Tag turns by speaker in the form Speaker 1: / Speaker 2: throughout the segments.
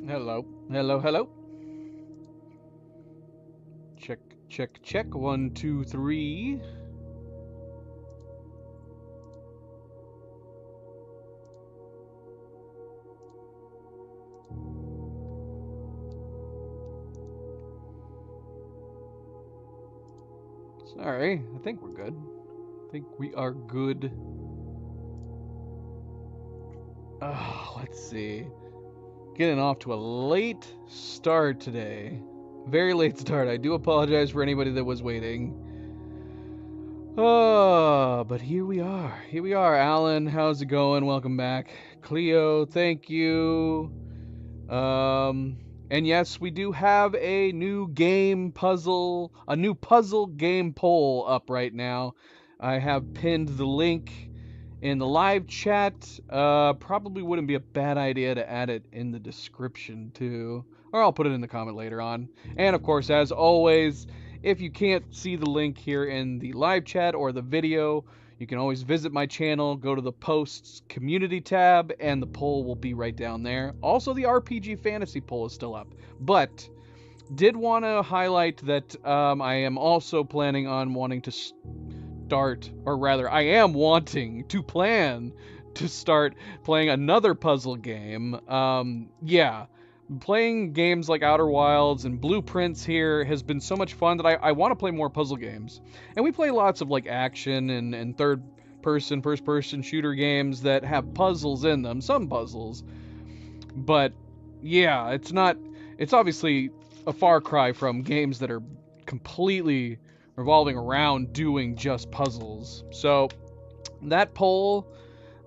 Speaker 1: Hello. Hello, hello. Check, check, check. One, two, three. Sorry, I think we're good. I think we are good. Let's see. Getting off to a late start today. Very late start. I do apologize for anybody that was waiting. Oh, but here we are. Here we are. Alan, how's it going? Welcome back. Cleo, thank you. Um, and yes, we do have a new puzzle game poll up right now. I have pinned the link in the live chat. Probably wouldn't be a bad idea to add it in the description too, or I'll put it in the comment later on. And of course, as always, if you can't see the link here in the live chat or the video, you can always visit my channel, go to the posts community tab, and the poll will be right down there. Also, the RPG fantasy poll is still up. But did want to highlight that I am also planning on wanting to start, or rather, I am wanting to plan to start playing another puzzle game. Yeah, playing games like Outer Wilds and Blueprints here has been so much fun that I want to play more puzzle games. And we play lots of like action and first person shooter games that have puzzles in them, some puzzles. But yeah, it's obviously a far cry from games that are completely revolving around doing just puzzles. So that poll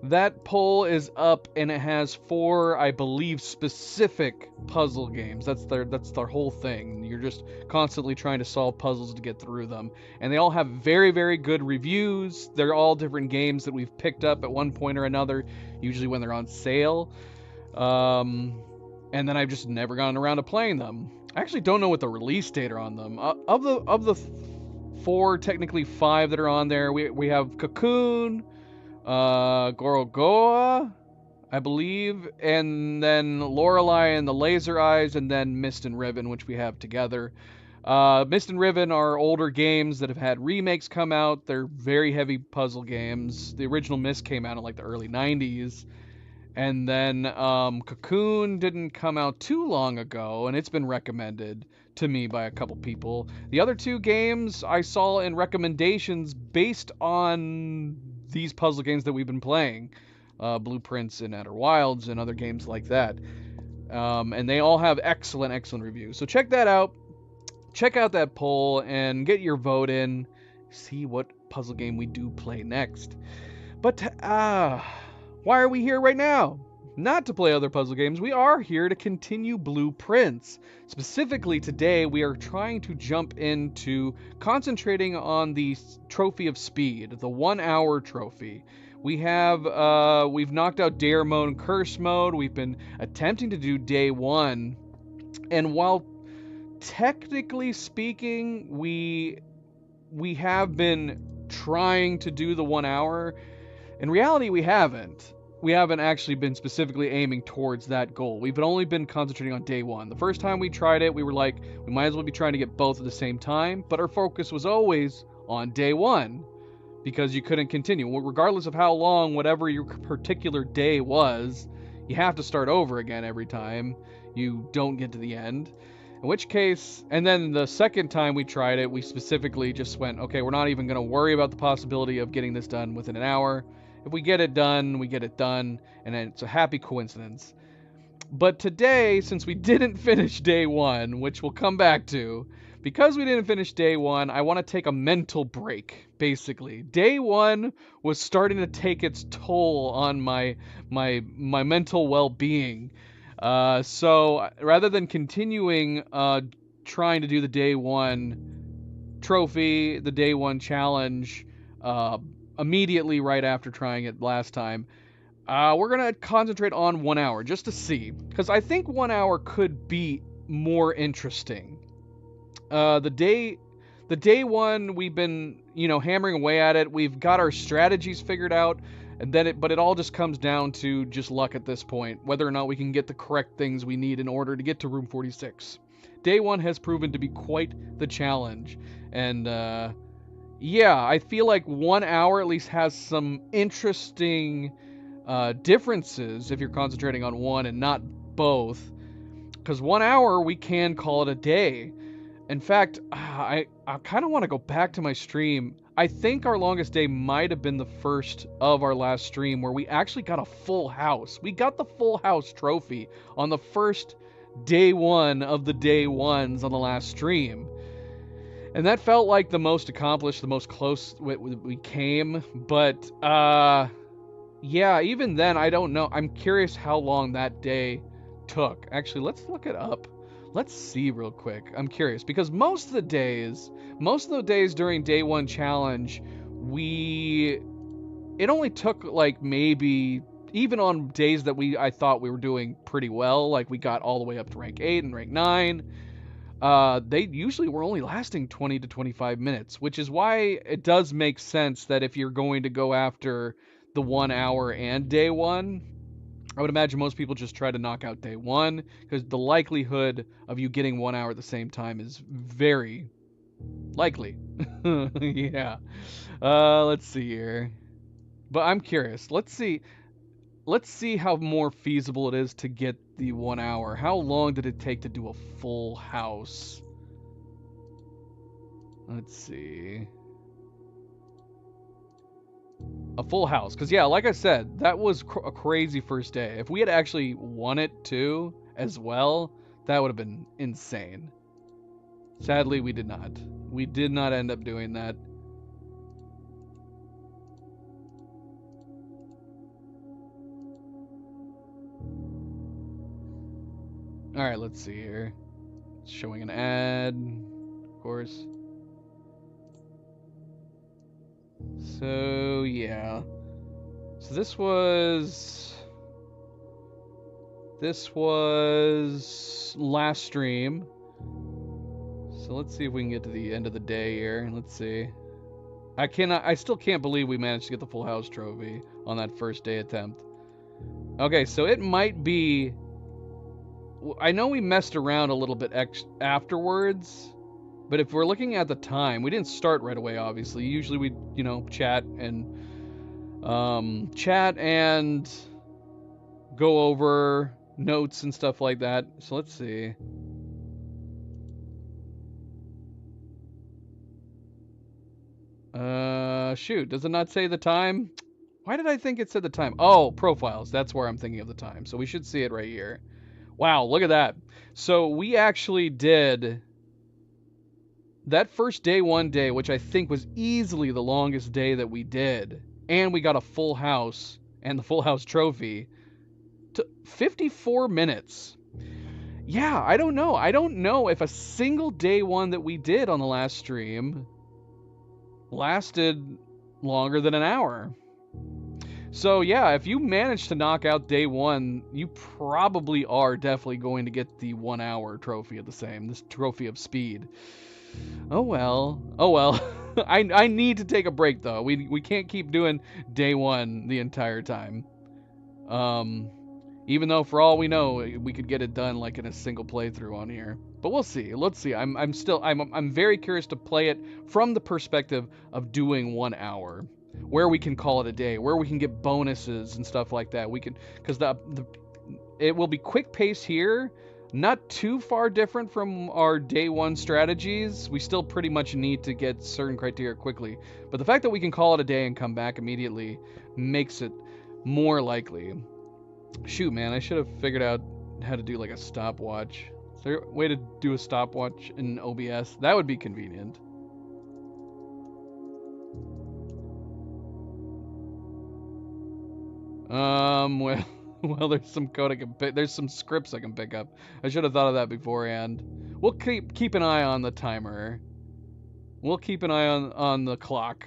Speaker 1: that poll is up, and it has 4, I believe, specific puzzle games. That's their whole thing. You're just constantly trying to solve puzzles to get through them. And they all have very, very good reviews. They're all different games that we've picked up at one point or another, usually when they're on sale. And then I've just never gotten around to playing them. I actually don't know what the release date are on them. Of the 4, technically 5 that are on there, we have Cocoon, Gorogoa, I believe, and then Lorelei and the Laser Eyes, and then Mist and Riven, which we have together. Mist and Riven are older games that have had remakes come out. They're very heavy puzzle games. The original Mist came out in like the early 90s. And then Cocoon didn't come out too long ago, and it's been recommended to me by a couple people. The other 2 games I saw in recommendations based on these puzzle games that we've been playing, Blueprints and Outer Wilds and other games like that. And they all have excellent, excellent reviews. So check that out. Check out that poll and get your vote in. See what puzzle game we do play next. But why are we here right now? Not to play other puzzle games. We are here to continue Blueprints. Specifically today, we are trying to jump into concentrating on the Trophy of Speed, the 1-hour trophy. We've knocked out Dare Mode and Curse Mode. We've been attempting to do Day 1. And while technically speaking, we have been trying to do the 1 hour, in reality, we haven't. We haven't actually been specifically aiming towards that goal. We've only been concentrating on Day 1. The first time we tried it, we were like, we might as well be trying to get both at the same time, but our focus was always on Day 1 because you couldn't continue. Well, regardless of how long whatever your particular day was, you have to start over again every time you don't get to the end. In which case, and then the second time we tried it, we specifically just went, okay, we're not even going to worry about the possibility of getting this done within an hour. If we get it done, we get it done, and it's a happy coincidence. But today, since we didn't finish Day 1, which we'll come back to, because we didn't finish Day 1, I want to take a mental break, basically. Day 1 was starting to take its toll on my mental well-being. So rather than continuing trying to do the Day 1 trophy, the Day 1 challenge, immediately right after trying it last time, we're going to concentrate on 1 hour just to see, because I think 1 hour could be more interesting. The day 1, we've been, hammering away at it. We've got our strategies figured out. And then but it all just comes down to just luck at this point, whether or not we can get the correct things we need in order to get to room 46. Day 1 has proven to be quite the challenge. And yeah, I feel like 1 hour at least has some interesting differences if you're concentrating on one and not both. Because 1 hour, we can call it a day. In fact, I kind of want to go back to my stream. I think our longest day might have been the first of our last stream where we actually got a full house. We got the full house trophy on the first day 1 of the day 1s on the last stream. And that felt like the most accomplished, the most close we came. But, yeah, even then, I don't know. I'm curious how long that day took. Actually, let's look it up. Let's see real quick. I'm curious because most of the days during day 1 challenge, it only took like maybe, even on days that I thought we were doing pretty well, like we got all the way up to rank 8 and rank 9, they usually were only lasting 20 to 25 minutes, which is why it does make sense that if you're going to go after the 1 hour and day 1, I would imagine most people just try to knock out day 1 because the likelihood of you getting 1 hour at the same time is very likely. Yeah. Let's see here. But I'm curious. Let's see how more feasible it is to get the 1 hour. How long did it take to do a full house? Let's see. A full house. Because, yeah, like I said, that was a crazy first day. If we had actually won it, too, as well, that would have been insane. Sadly, we did not. We did not end up doing that. Alright, let's see here. It's showing an ad, of course. So, yeah. So this was last stream. So let's see if we can get to the end of the day here. Let's see. I still can't believe we managed to get the full house trophy on that first day attempt. Okay, so it might be, I know we messed around a little bit afterwards, but if we're looking at the time, we didn't start right away, obviously. Usually we, chat and go over notes and stuff like that. So let's see. Shoot, does it not say the time? Why did I think it said the time? Oh, profiles. That's where I'm thinking of the time. So we should see it right here. Wow, look at that. So we actually did that first day 1 day, which I think was easily the longest day that we did. And we got a full house and the full house trophy to 54 minutes. Yeah, I don't know. I don't know if a single day 1 that we did on the last stream lasted longer than an hour. So yeah, if you manage to knock out day 1, you probably are definitely going to get the 1 hour trophy of this trophy of speed. Oh well. Oh well. I need to take a break though. We can't keep doing day 1 the entire time. Even though for all we know, we could get it done like in a single playthrough on here. But we'll see. Let's see. I'm very curious to play it from the perspective of doing 1 hour, where we can call it a day, where we can get bonuses and stuff like that. We can, because it will be quick pace here, not too far different from our day 1 strategies. We still pretty much need to get certain criteria quickly, but the fact that we can call it a day and come back immediately makes it more likely. Shoot, man, I should have figured out how to do like a stopwatch. Is there a way to do a stopwatch in OBS? That would be convenient. Well, there's some code I can pick. There's some scripts I can pick up. I should have thought of that beforehand. We'll keep an eye on the timer. We'll keep an eye on the clock.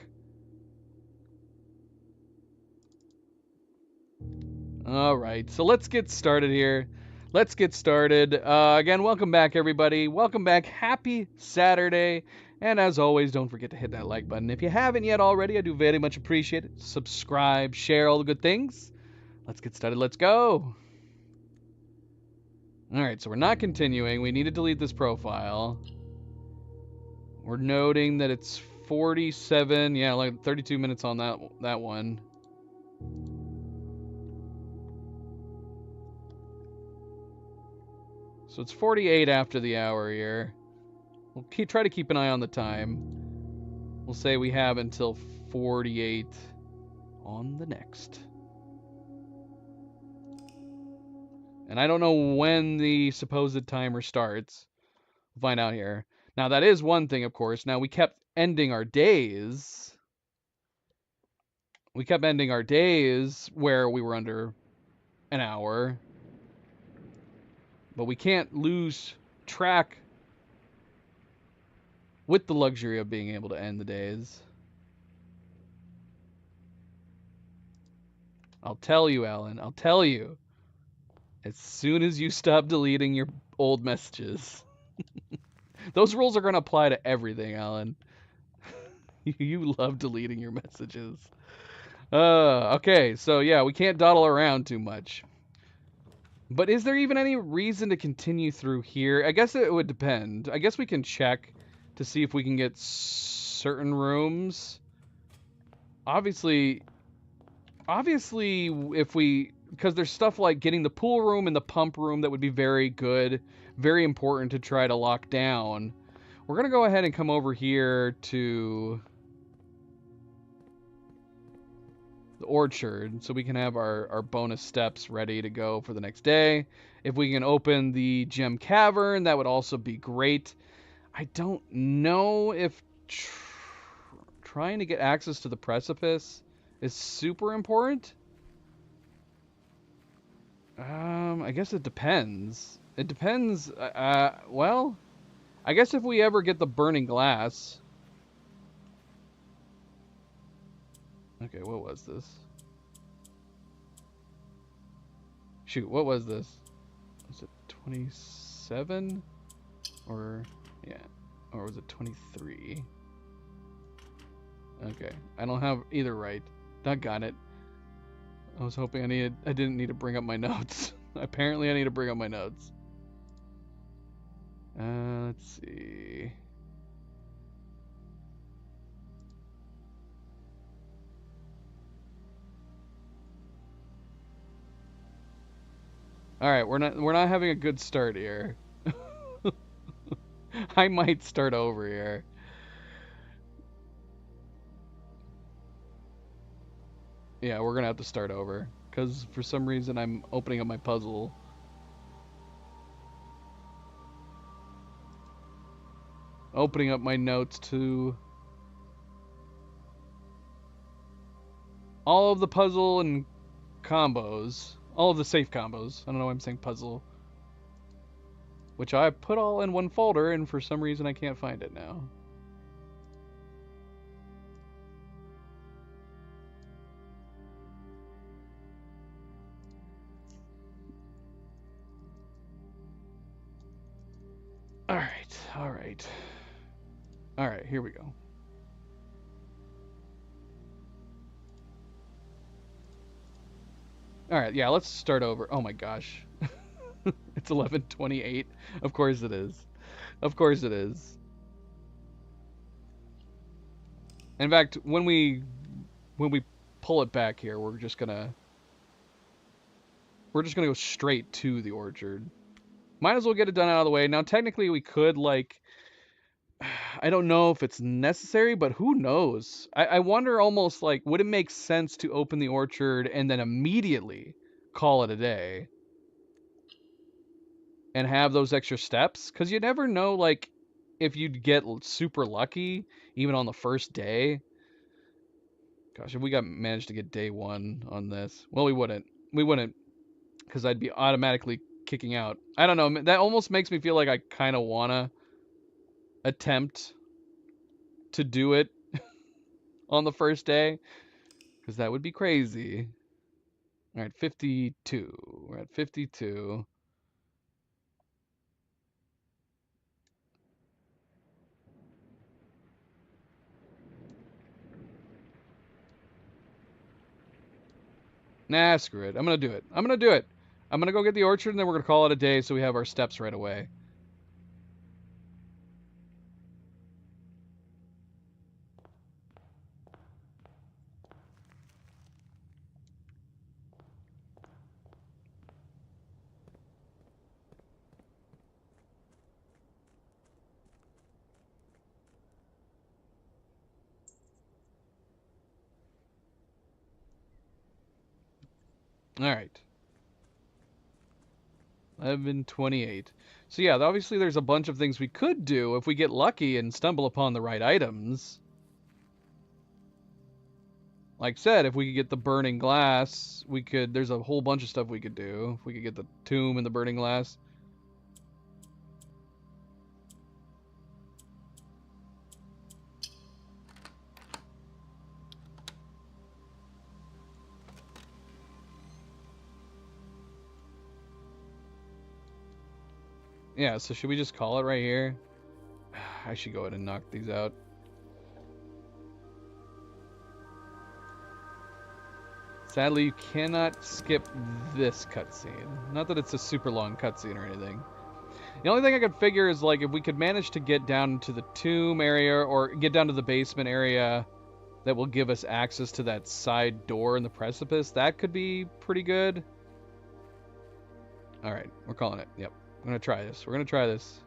Speaker 1: All right, so let's get started here. Let's get started. Again, welcome back, everybody. Welcome back. Happy Saturday. And as always, don't forget to hit that like button. If you haven't yet already, I do very much appreciate it. Subscribe, share all the good things. Let's get started. Let's go. All right, so we're not continuing. We need to delete this profile. We're noting that it's 47, yeah, like 32 minutes on that one. So it's 48 after the hour here. We'll try to keep an eye on the time. We'll say we have until 48 on the next. And I don't know when the supposed timer starts. We'll find out here. Now, that is one thing, of course. Now, we kept ending our days. We kept ending our days where we were under an hour. But we can't lose track with the luxury of being able to end the days. I'll tell you, Alan. I'll tell you. As soon as you stop deleting your old messages. Those rules are going to apply to everything, Alan. You love deleting your messages. Okay, so yeah, we can't dawdle around too much. But is there even any reason to continue through here? I guess it would depend. I guess we can check to see if we can get certain rooms. Obviously, if we... Because there's stuff like getting the pool room and the pump room that would be very good, very important to try to lock down. We're going to go ahead and come over here to the orchard so we can have our bonus steps ready to go for the next day. If we can open the gem cavern, that would also be great. I don't know if trying to get access to the precipice is super important. I guess it depends. It depends. Well, I guess if we ever get the burning glass. Okay, what was this? Shoot, what was this? Was it 27? Or, yeah. Or was it 23? Okay, I don't have either right. Doggone it. I was hoping I didn't need to bring up my notes. Apparently I need to bring up my notes. Let's see. All right, we're not having a good start here. I might start over here. Yeah, we're gonna have to start over because for some reason I'm opening up my puzzle. Opening up my notes to all of the puzzle and combos. All of the safe combos. I don't know why I'm saying puzzle. Which I put all in one folder, and for some reason I can't find it now. Alright. Alright, here we go. Alright, yeah, let's start over. Oh my gosh. It's 11:28. Of course it is. Of course it is. In fact, when we pull it back here, we're just gonna go straight to the orchard. Might as well get it done out of the way. Now, technically, we could, like... I don't know if it's necessary, but who knows? I wonder almost, like, would it make sense to open the orchard and then immediately call it a day? And have those extra steps? Because you never know, like, if you'd get super lucky, even on the first day. Gosh, if we managed to get day 1 on this. Well, we wouldn't. We wouldn't. Because I'd be automatically kicking out. I don't know. That almost makes me feel like I kind of want to attempt to do it on the first day. Because that would be crazy. All right, 52. We're at 52. Nah, screw it. I'm gonna do it. I'm gonna do it. I'm gonna go get the orchard, and then we're gonna call it a day so we have our steps right away. All right. 11:28. So yeah, obviously there's a bunch of things we could do if we get lucky and stumble upon the right items. Like I said, if we could get the burning glass, we could. There's a whole bunch of stuff we could do. If we could get the tomb and the burning glass. Yeah, so should we just call it right here? I should go ahead and knock these out. Sadly, you cannot skip this cutscene. Not that it's a super long cutscene or anything. The only thing I could figure is, like, if we could manage to get down to the tomb area or get down to the basement area that will give us access to that side door in the precipice, that could be pretty good. All right, we're calling it. Yep, I'm gonna try this. We're gonna try this.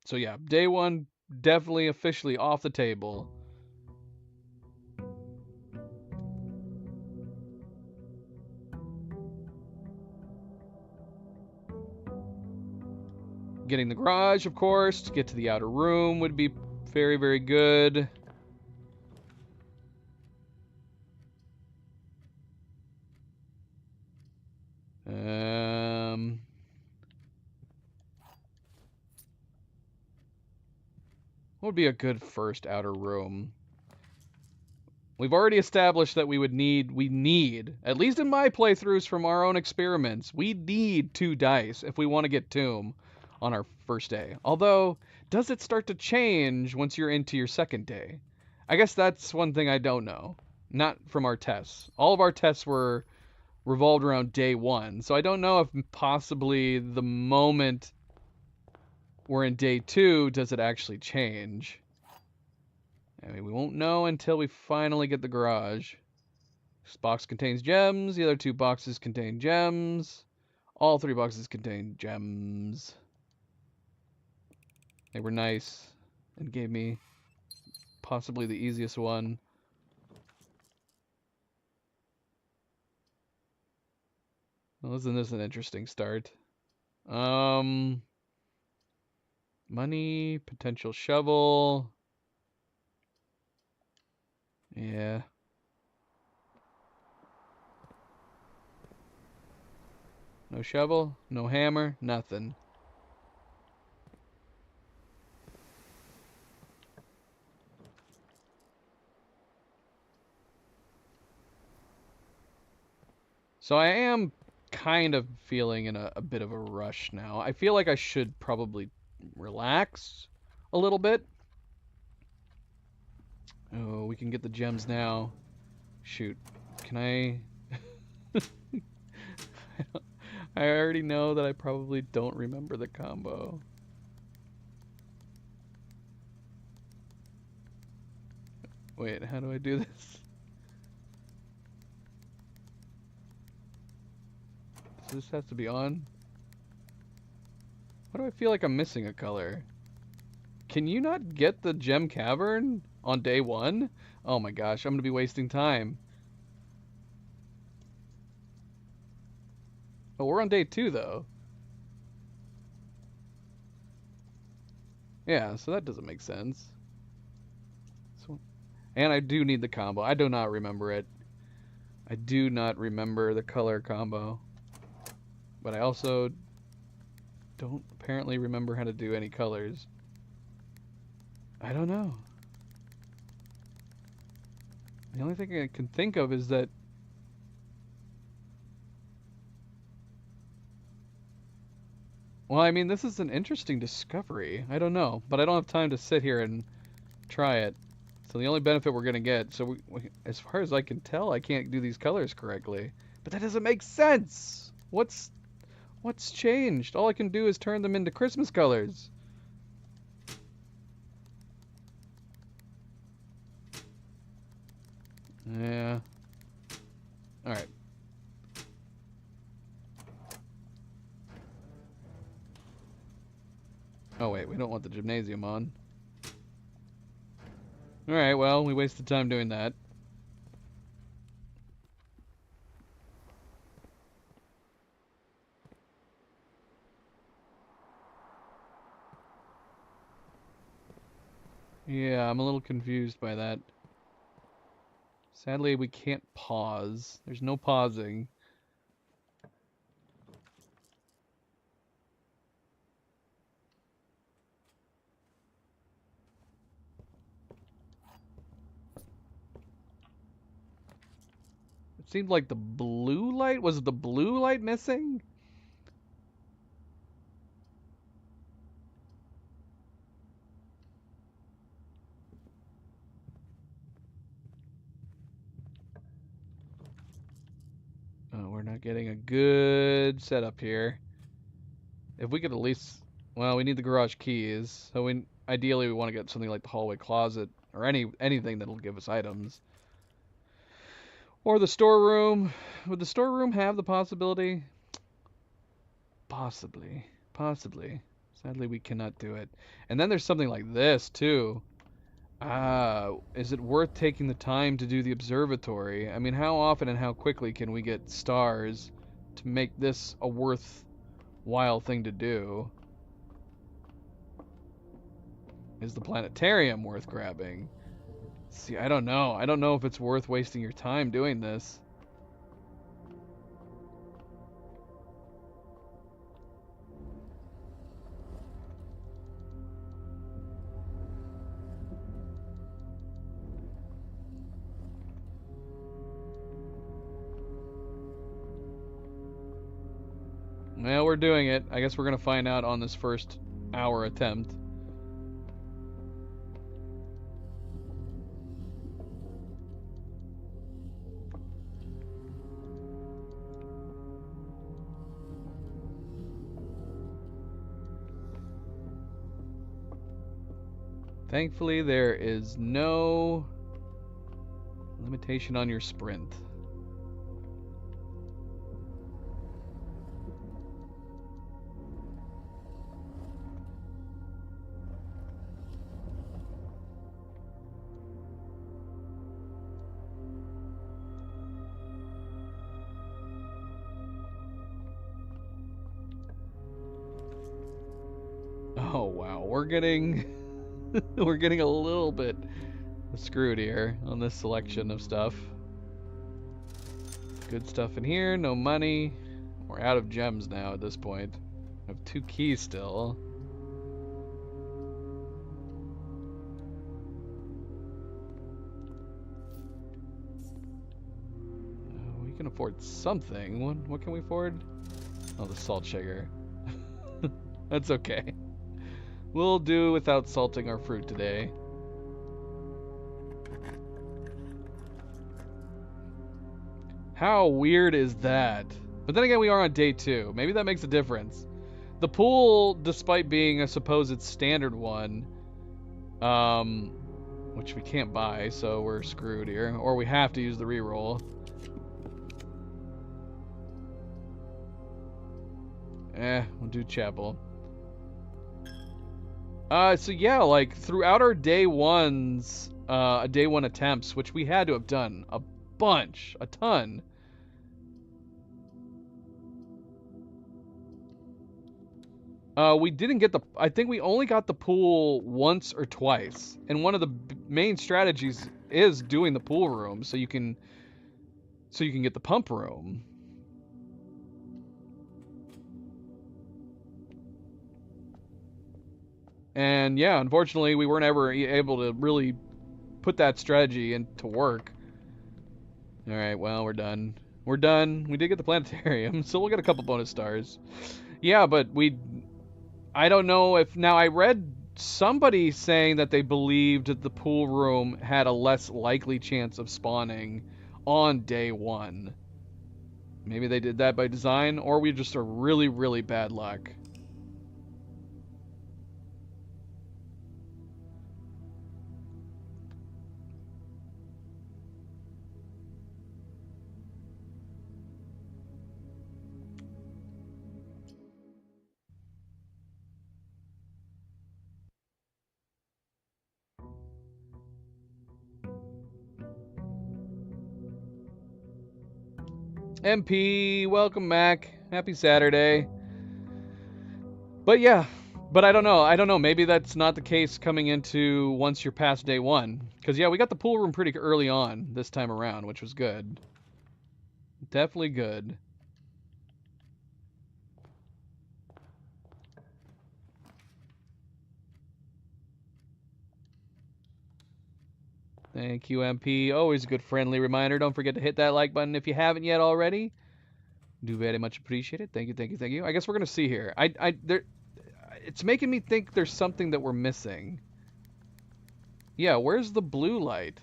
Speaker 1: So yeah, day one definitely officially off the table. Getting the garage, of course, to get to the outer room would be very, very good. What would be a good first outer room? We've already established that we need, at least in my playthroughs from our own experiments, we need 2 dice if we want to get Tomb on our first day. Although, does it start to change once you're into your second day? I guess that's one thing I don't know. Not from our tests. All of our tests were revolved around day 1, so I don't know if possibly the moment we're in day 2, does it actually change? I mean, we won't know until we finally get the garage. This box contains gems. The other 2 boxes contain gems. All 3 boxes contain gems. They were nice and gave me possibly the easiest one. Well, isn't this an interesting start? Money, potential shovel. Yeah. No shovel, no hammer, nothing. So I am kind of feeling in a bit of a rush now. I feel like I should probably relax a little bit. Oh, we can get the gems now. Shoot. Can I... I already know that I probably don't remember the combo. Wait, how do I do this? So this has to be on? Why do I feel like I'm missing a color? Can you not get the gem cavern on day 1? Oh my gosh, I'm gonna be wasting time. Oh, we're on day 2 though. Yeah, so that doesn't make sense. And I do need the combo. I do not remember it. I do not remember the color combo. But I also don't apparently remember how to do any colors. I don't know. The only thing I can think of is that Well, I mean, this is an interesting discovery. I don't know, but I don't have time to sit here and try it. So the only benefit we're gonna get, so as far as I can tell, I can't do these colors correctly. But that doesn't make sense. What's changed? All I can do is turn them into Christmas colors. Yeah. All right. Oh wait, we don't want the gymnasium on. All right, well, we wasted time doing that. Yeah, I'm a little confused by that. Sadly, we can't pause. There's no pausing. It seemed like the blue light, was the blue light missing? Oh, we're not getting a good setup here. If we could at least, well, we need the garage keys. So ideally we want to get something like the hallway closet or anything that'll give us items. Or the storeroom. Would the storeroom have the possibility? Possibly. Possibly. Sadly, we cannot do it. And then there's something like this, too. Is it worth taking the time to do the observatory? I mean, how often and how quickly can we get stars to make this a worthwhile thing to do? Is the planetarium worth grabbing? See, I don't know. I don't know if it's worth wasting your time doing this. Well, we're doing it. I guess we're gonna find out on this first hour attempt. Thankfully, there is no limitation on your sprint. Oh wow, we're getting we're getting a little bit screwed here on this selection of stuff. Good stuff in here, no money. We're out of gems now at this point. I have 2 keys still. We can afford something. What can we afford? Oh, the salt shaker. That's okay. We'll do without salting our fruit today. How weird is that? But then again, we are on day 2. Maybe that makes a difference. The pool, despite being a supposed standard one, which we can't buy, so we're screwed here. Or we have to use the reroll. We'll do chapel. So yeah, like throughout our day 1's, day 1 attempts, which we had to have done a bunch, a ton. We didn't get I think we only got the pool once or twice. And one of the main strategies is doing the pool room so you can get the pump room. And yeah, unfortunately, we weren't ever able to really put that strategy into work. All right, well, we're done. We're done. We did get the planetarium, so we'll get a couple bonus stars. Yeah, but I don't know if now I read somebody saying that they believed that the pool room had a less likely chance of spawning on day one. Maybe they did that by design, or we just are really, really bad luck. MP, welcome back. Happy Saturday. But yeah, but I don't know. I don't know. Maybe that's not the case coming into once you're past day one. Because yeah, we got the pool room pretty early on this time around, which was good. Definitely good. Thank you, MP. Always a good friendly reminder. Don't forget to hit that like button if you haven't yet already. Do very much appreciate it. Thank you, thank you, thank you. I guess we're gonna see here. It's making me think there's something that we're missing. Yeah, where's the blue light?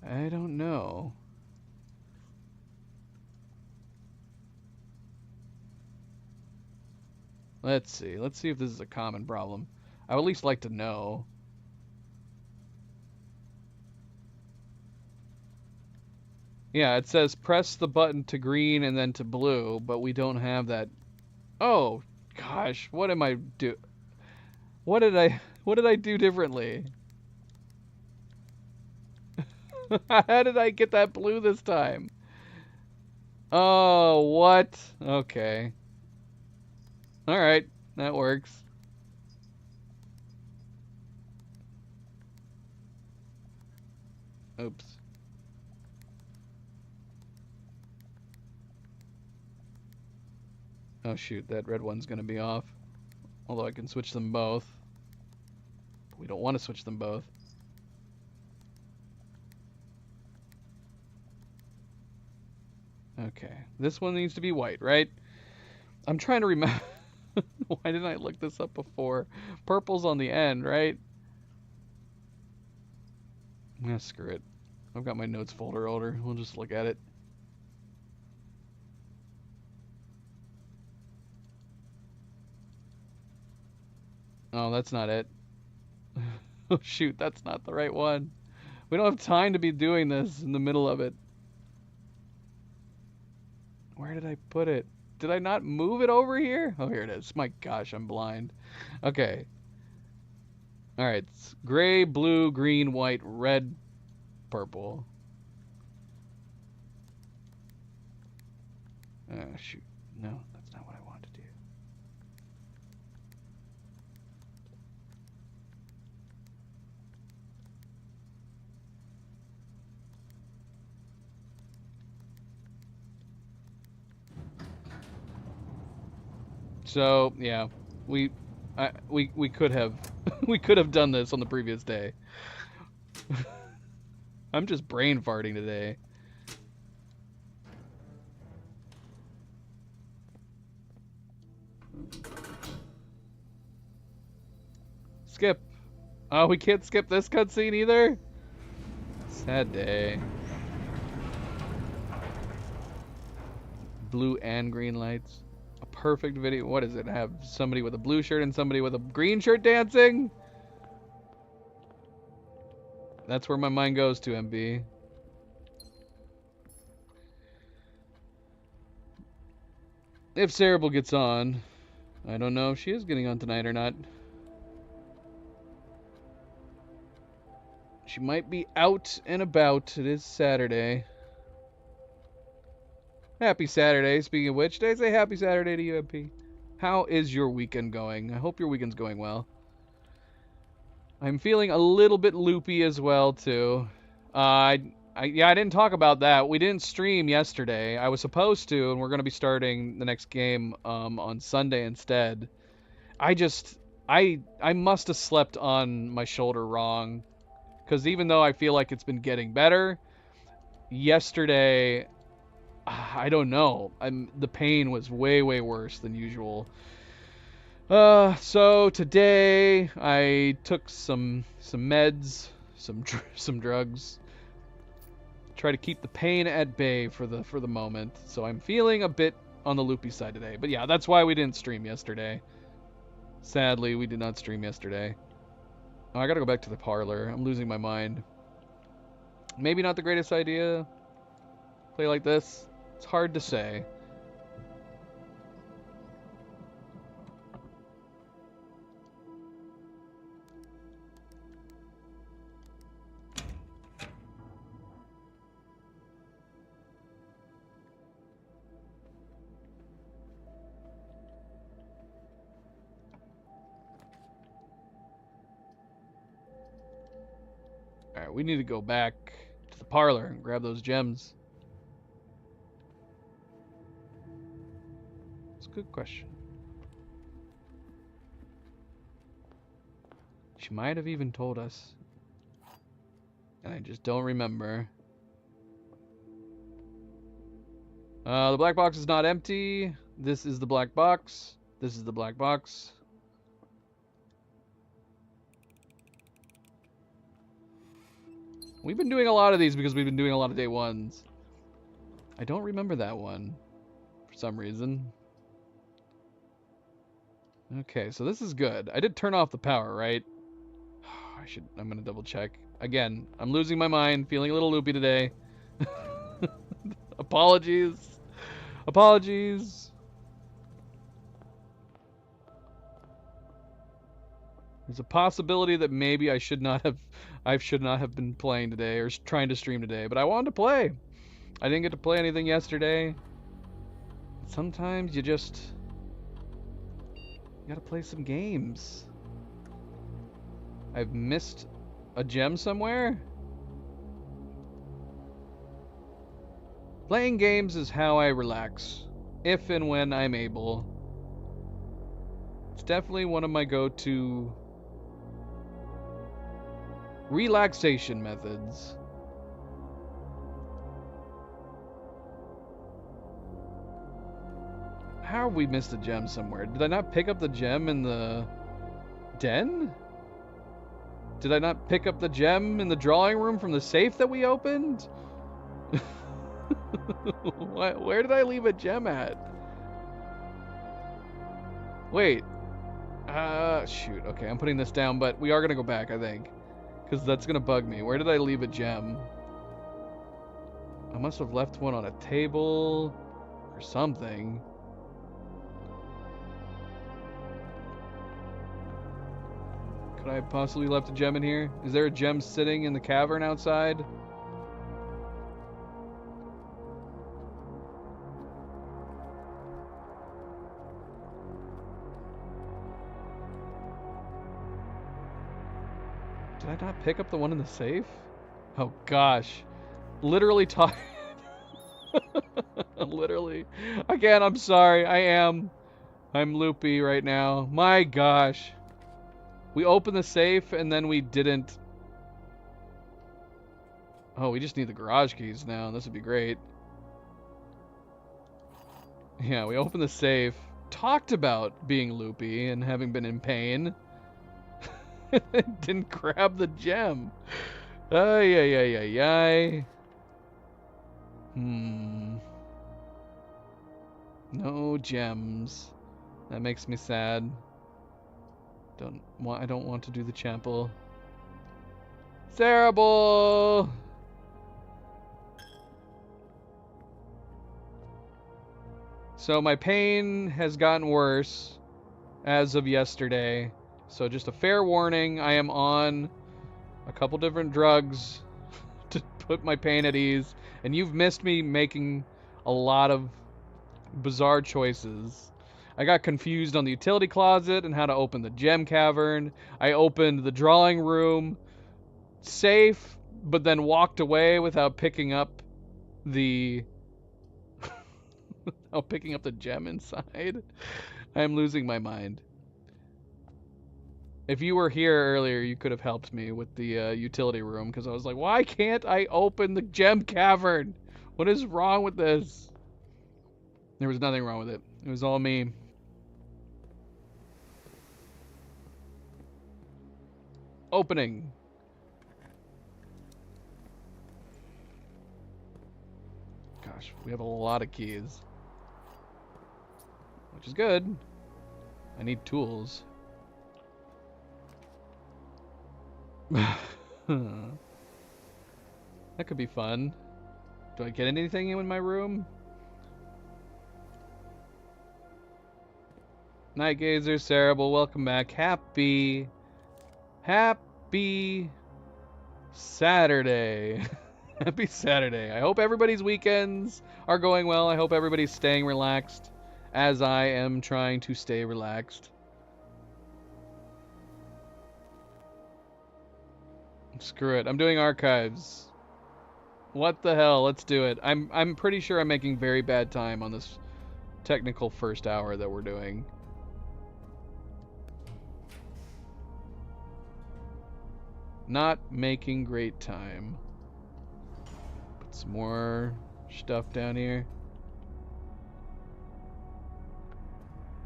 Speaker 1: I don't know. Let's see. Let's see if this is a common problem. I would at least like to know. Yeah, it says press the button to green and then to blue, but we don't have that. Oh, gosh, what am I do? What did I do differently? How did I get that blue this time? Oh, what? Okay. All right, that works. Oops. Oh shoot, that red one's gonna be off. Although I can switch them both. But we don't want to switch them both. Okay, this one needs to be white, right? I'm trying to remember. Why didn't I look this up before? Purple's on the end, right? Yeah, screw it. I've got my notes folder older. We'll just look at it. Oh, that's not it. Oh, shoot, that's not the right one. We don't have time to be doing this in the middle of it. Where did I put it? Did I not move it over here? Oh, here it is. My gosh, I'm blind. Okay. All right. It's gray, blue, green, white, red, purple. Shoot. No, that's not what I wanted to do. So, yeah. We could have we could have done this on the previous day. I'm just brain farting today. Skip. Oh, we can't skip this cutscene either? Sad day. Blue and green lights. A perfect video. What does it have? Somebody with a blue shirt and somebody with a green shirt dancing? That's where my mind goes to, MB. If Cerebral gets on. I don't know if she is getting on tonight or not. She might be out and about. It is Saturday. Happy Saturday. Speaking of which, did I say happy Saturday to you, MP? How is your weekend going? I hope your weekend's going well. I'm feeling a little bit loopy as well, too. Yeah, I didn't talk about that. We didn't stream yesterday. I was supposed to, and we're going to be starting the next game on Sunday instead. I must have slept on my shoulder wrong. Because even though I feel like it's been getting better, yesterday, I don't know. The pain was way, way worse than usual. So today I took some meds, some drugs. Try to keep the pain at bay for the moment. So I'm feeling a bit on the loopy side today. But yeah, that's why we didn't stream yesterday. Sadly, we did not stream yesterday. Oh, I gotta go back to the parlor. I'm losing my mind. Maybe not the greatest idea. Play like this. It's hard to say. Alright, we need to go back to the parlor and grab those gems. It's a good question. She might have even told us. And I just don't remember. The black box is not empty. This is the black box. This is the black box. We've been doing a lot of these because we've been doing a lot of day ones. I don't remember that one for some reason. Okay, so this is good. I did turn off the power, right? I'm gonna double check. Again, I'm losing my mind, feeling a little loopy today. Apologies. Apologies. There's a possibility that maybe I should not have been playing today or trying to stream today, but I wanted to play. I didn't get to play anything yesterday. Sometimes you gotta play some games. I've missed a gem somewhere? Playing games is how I relax, if and when I'm able. It's definitely one of my go-to relaxation methods. How have we missed a gem somewhere? Did I not pick up the gem in the den? Did I not pick up the gem in the drawing room from the safe that we opened? Where did I leave a gem at? Wait. Shoot. Okay, I'm putting this down, but we are going to go back, I think. Because that's going to bug me. Where did I leave a gem? I must have left one on a table or something. Could I have possibly left a gem in here? Is there a gem sitting in the cavern outside? Did I not pick up the one in the safe? Oh gosh. Literally talking. Literally. Again, I'm sorry. I'm loopy right now. My gosh. We opened the safe and then we didn't. Oh, we just need the garage keys now. This would be great. Yeah, we opened the safe. Talked about being loopy and having been in pain. Didn't grab the gem. Ay, ay, ay, ay, ay. No gems. That makes me sad. I don't want to do the chapel. It's terrible. So my pain has gotten worse as of yesterday. So just a fair warning, I am on a couple different drugs to put my pain at ease. And you've missed me making a lot of bizarre choices. I got confused on the utility closet and how to open the gem cavern. I opened the drawing room safe, but then walked away without picking up the gem inside. I am losing my mind. If you were here earlier, you could have helped me with the utility room, because I was like, why can't I open the gem cavern? What is wrong with this? There was nothing wrong with it. It was all me. Opening. Gosh, we have a lot of keys. Which is good. I need tools. That could be fun. Do I get anything in my room? Night Gazer, Cerebral, welcome back. Happy Saturday. Happy Saturday. I hope everybody's weekends are going well. I hope everybody's staying relaxed, as I am trying to stay relaxed. Screw it. I'm doing archives. What the hell? Let's do it. I'm pretty sure I'm making very bad time on this technical first hour that we're doing. Not making great time. Put some more stuff down here.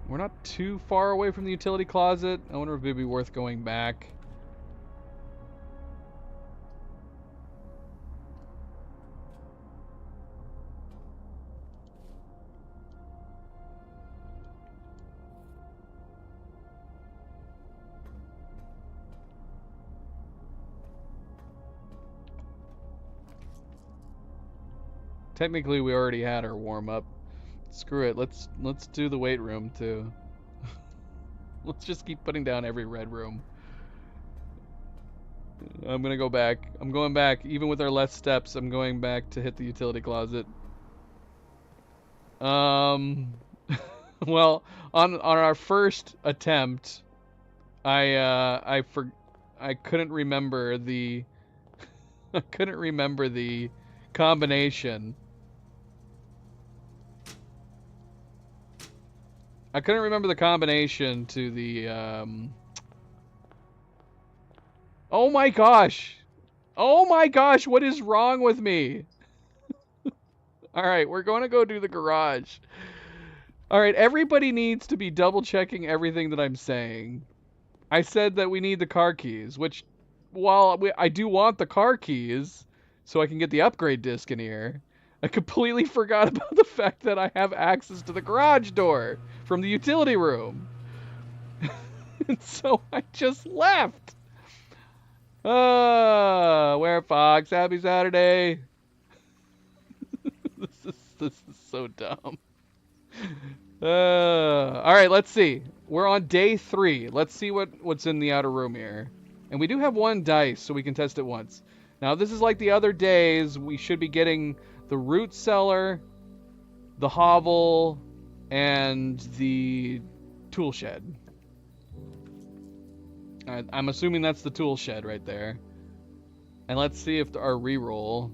Speaker 1: We're not too far away from the utility closet. I wonder if it'd be worth going back. Technically, we already had our warm-up. Screw it. Let's do the weight room too. Let's just keep putting down every red room. I'm gonna go back. I'm going back. Even with our less steps, I'm going back to hit the utility closet. Well, on our first attempt, I couldn't remember the I couldn't remember the combination. I couldn't remember the combination to the, Oh my gosh! Oh my gosh, what is wrong with me? Alright, we're going to go do the garage. Alright, everybody needs to be double checking everything that I'm saying. I said that we need the car keys, which, while I do want the car keys, so I can get the upgrade disc in here, I completely forgot about the fact that I have access to the garage door from the utility room. And so I just left. Where Fox? Happy Saturday. This is so dumb. All right, let's see. We're on day 3. Let's see what's in the outer room here. And we do have 1 dice, so we can test it once. Now, this is like the other days. We should be getting the root cellar, the hovel, and the tool shed. I'm assuming that's the tool shed right there. And let's see if our reroll.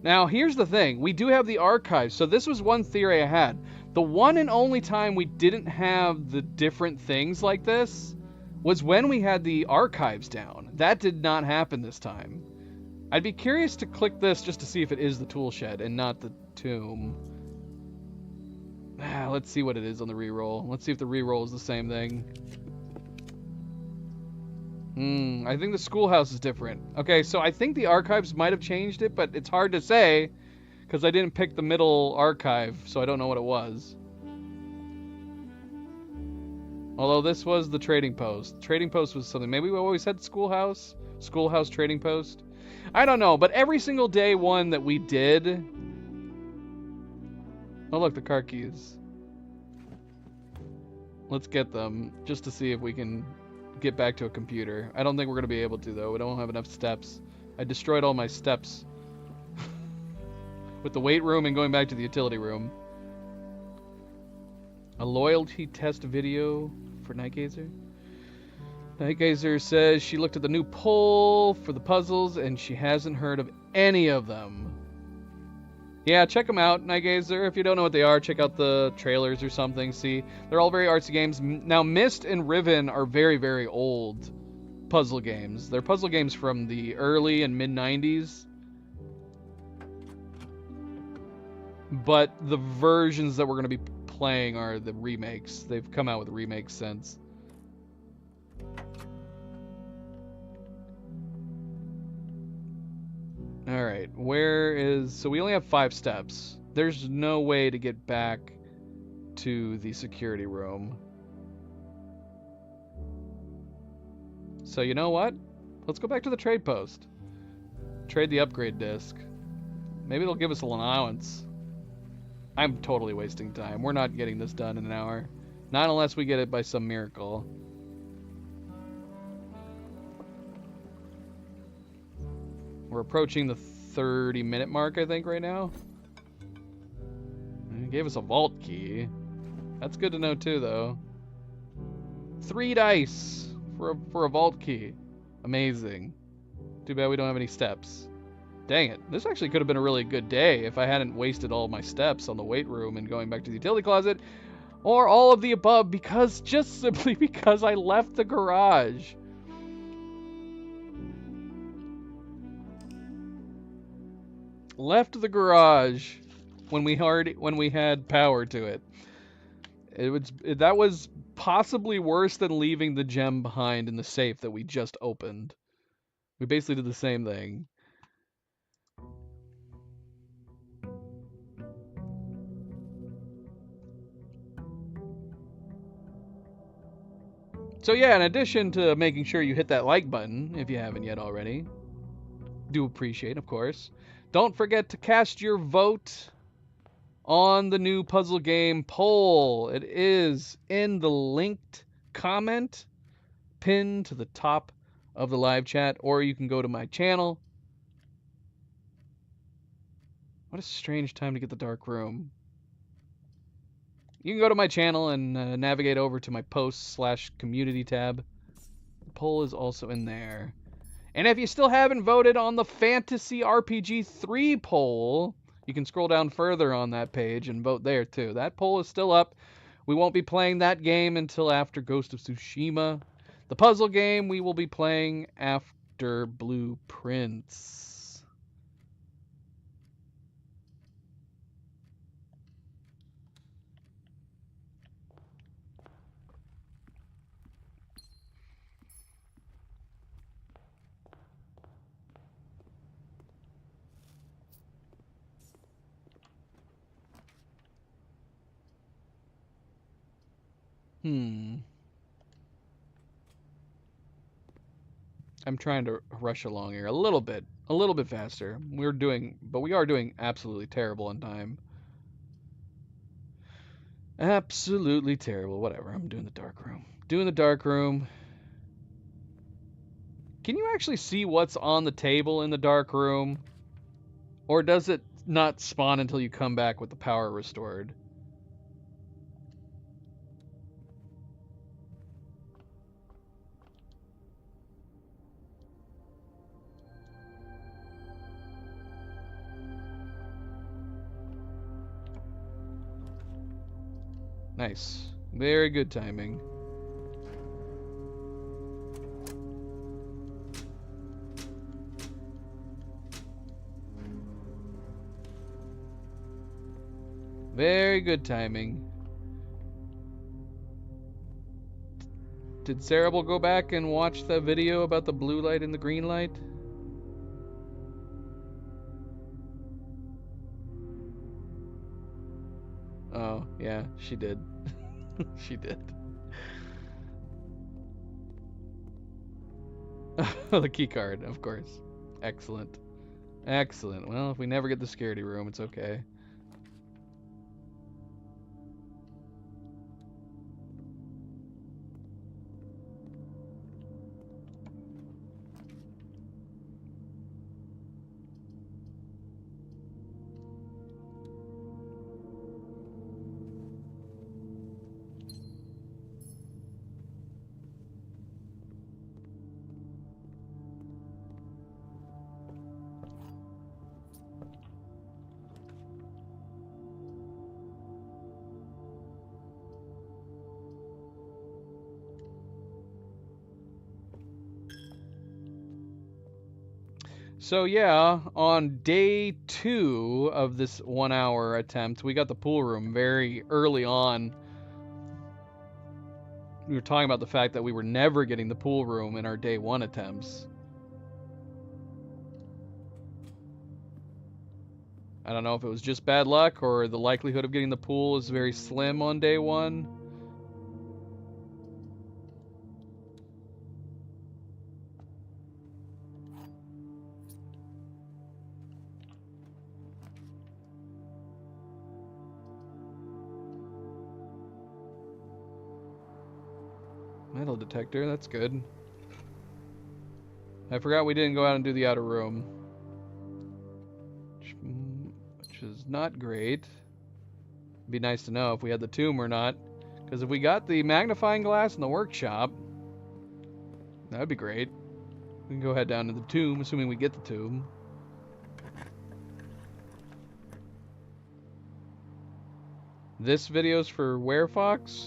Speaker 1: Now, here's the thing. We do have the archives. So this was one theory I had. The one and only time we didn't have the different things like this was when we had the archives down. That did not happen this time. I'd be curious to click this just to see if it is the tool shed and not the tomb. Let's see what it is on the reroll. Let's see if the reroll is the same thing. I think the schoolhouse is different. Okay, so I think the archives might have changed it, but it's hard to say because I didn't pick the middle archive, so I don't know what it was. Although this was the trading post. Trading post was something. Maybe we always had schoolhouse? Schoolhouse trading post? I don't know, but every single day one that we did... Oh, look, the car keys. Let's get them, just to see if we can get back to a computer. I don't think we're going to be able to, though. We don't have enough steps. I destroyed all my steps. With the weight room and going back to the utility room. A loyalty test video for Nightgazer. Nightgazer says she looked at the new poll for the puzzles and she hasn't heard of any of them. Yeah, check them out, Nightgazer. If you don't know what they are, check out the trailers or something. See, they're all very artsy games. Now, Myst and Riven are very, very old puzzle games. They're puzzle games from the early and mid-90s. But the versions that we're going to be playing are the remakes. They've come out with remakes since. where is... So we only have 5 steps. There's no way to get back to the security room. So you know what? Let's go back to the trade post. Trade the upgrade disc. Maybe it'll give us an allowance. I'm totally wasting time. We're not getting this done in an hour. Not unless we get it by some miracle. We're approaching the 30-minute mark, I think, right now. It gave us a vault key. That's good to know, too, though. 3 dice for a vault key. Amazing. Too bad we don't have any steps. Dang it. This actually could have been a really good day if I hadn't wasted all my steps on the weight room and going back to the utility closet. Or all of the above, because just simply because I left the garage. Left the garage when we had power to it. That was possibly worse than leaving the gem behind in the safe that we just opened. We basically did the same thing. So yeah, in addition to making sure you hit that like button, if you haven't yet already, do appreciate, of course. Don't forget to cast your vote on the new puzzle game poll. It is in the linked comment pinned to the top of the live chat, or you can go to my channel. What a strange time to get the dark room. You can go to my channel and navigate over to my posts/community tab. The poll is also in there. And if you still haven't voted on the Fantasy RPG 3 poll, you can scroll down further on that page and vote there too. That poll is still up. We won't be playing that game until after Ghost of Tsushima. The puzzle game we will be playing after Blueprints. I'm trying to rush along here a little bit faster. We are doing absolutely terrible on time. Absolutely terrible. Whatever. I'm doing the dark room. Doing the dark room. Can you actually see what's on the table in the dark room? Or does it not spawn until you come back with the power restored? Nice. Very good timing. Very good timing. Did Cerebral go back and watch the video about the blue light and the green light? Oh, yeah, she did. She did. The key card, of course. Excellent. Excellent. Well, if we never get the security room, it's okay. So yeah, on day 2 of this 1-hour attempt, we got the pool room very early on. We were talking about the fact that we were never getting the pool room in our day 1 attempts. I don't know if it was just bad luck or the likelihood of getting the pool is very slim on day one. Metal detector, that's good. I forgot we didn't go out and do the outer room. Which is not great. It'd be nice to know if we had the tomb or not. Because if we got the magnifying glass in the workshop, that'd be great. We can go head down to the tomb, assuming we get the tomb. This video's for Werefox?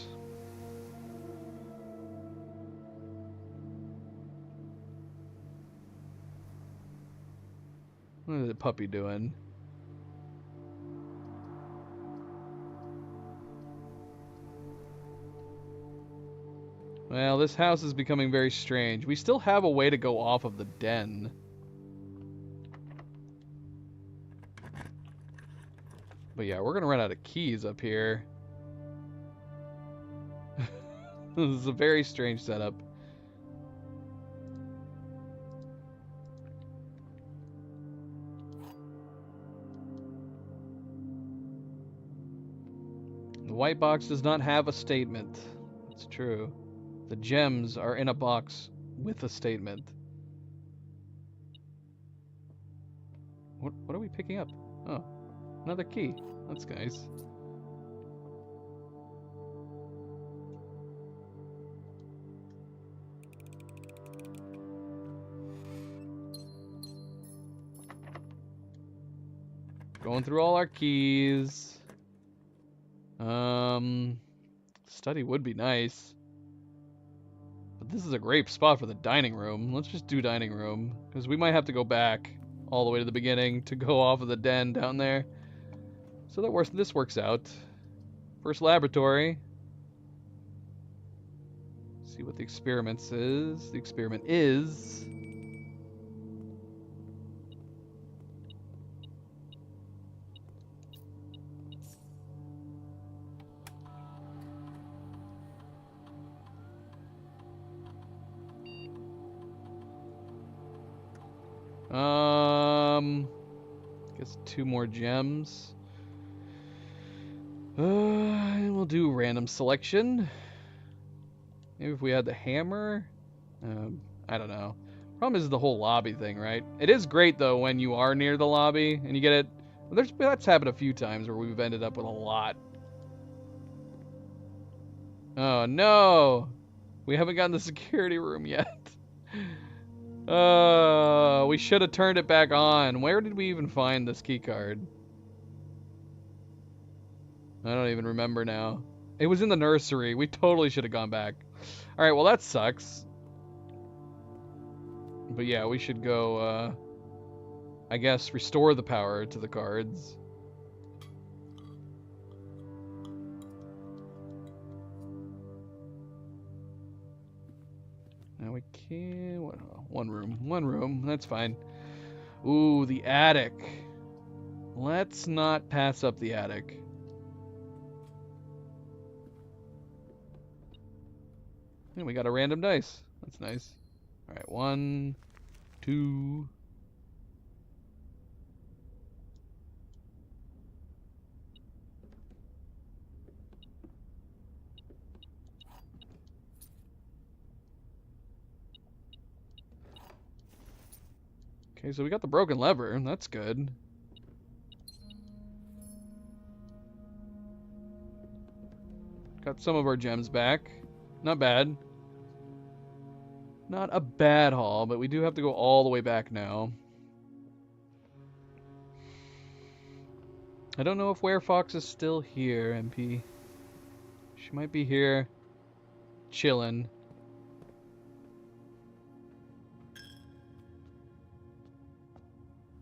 Speaker 1: What is the puppy doing? Well, this house is becoming very strange. We still have a way to go off of the den. But yeah, we're gonna run out of keys up here. This is a very strange setup. The white box does not have a statement. It's true. The gems are in a box with a statement. What are we picking up? Oh, another key. That's nice. Going through all our keys. Study would be nice. But this is a great spot for the dining room. Let's just do dining room. Because we might have to go back all the way to the beginning to go off of the den down there. So this works out. First laboratory. See what the experiment is. The experiment is... guess 2 more gems. And we'll do random selection. Maybe if we had the hammer. I don't know. Problem is the whole lobby thing, right? It is great though when you are near the lobby and you get it. That's happened a few times where we've ended up with a lot. Oh no! We haven't gotten the security room yet. We should have turned it back on. Where did we even find this key card? I don't even remember now. It was in the nursery. We totally should have gone back. Alright, well that sucks. But yeah, we should go, I guess, restore the power to the cards. Now we can... One room. That's fine. Ooh, the attic. Let's not pass up the attic. And we got a random dice. That's nice. Alright, 1, 2... Okay, so we got the broken lever. That's good. Got some of our gems back. Not bad. Not a bad haul, but we do have to go all the way back now. I don't know if Werefox is still here, MP. She might be here chilling.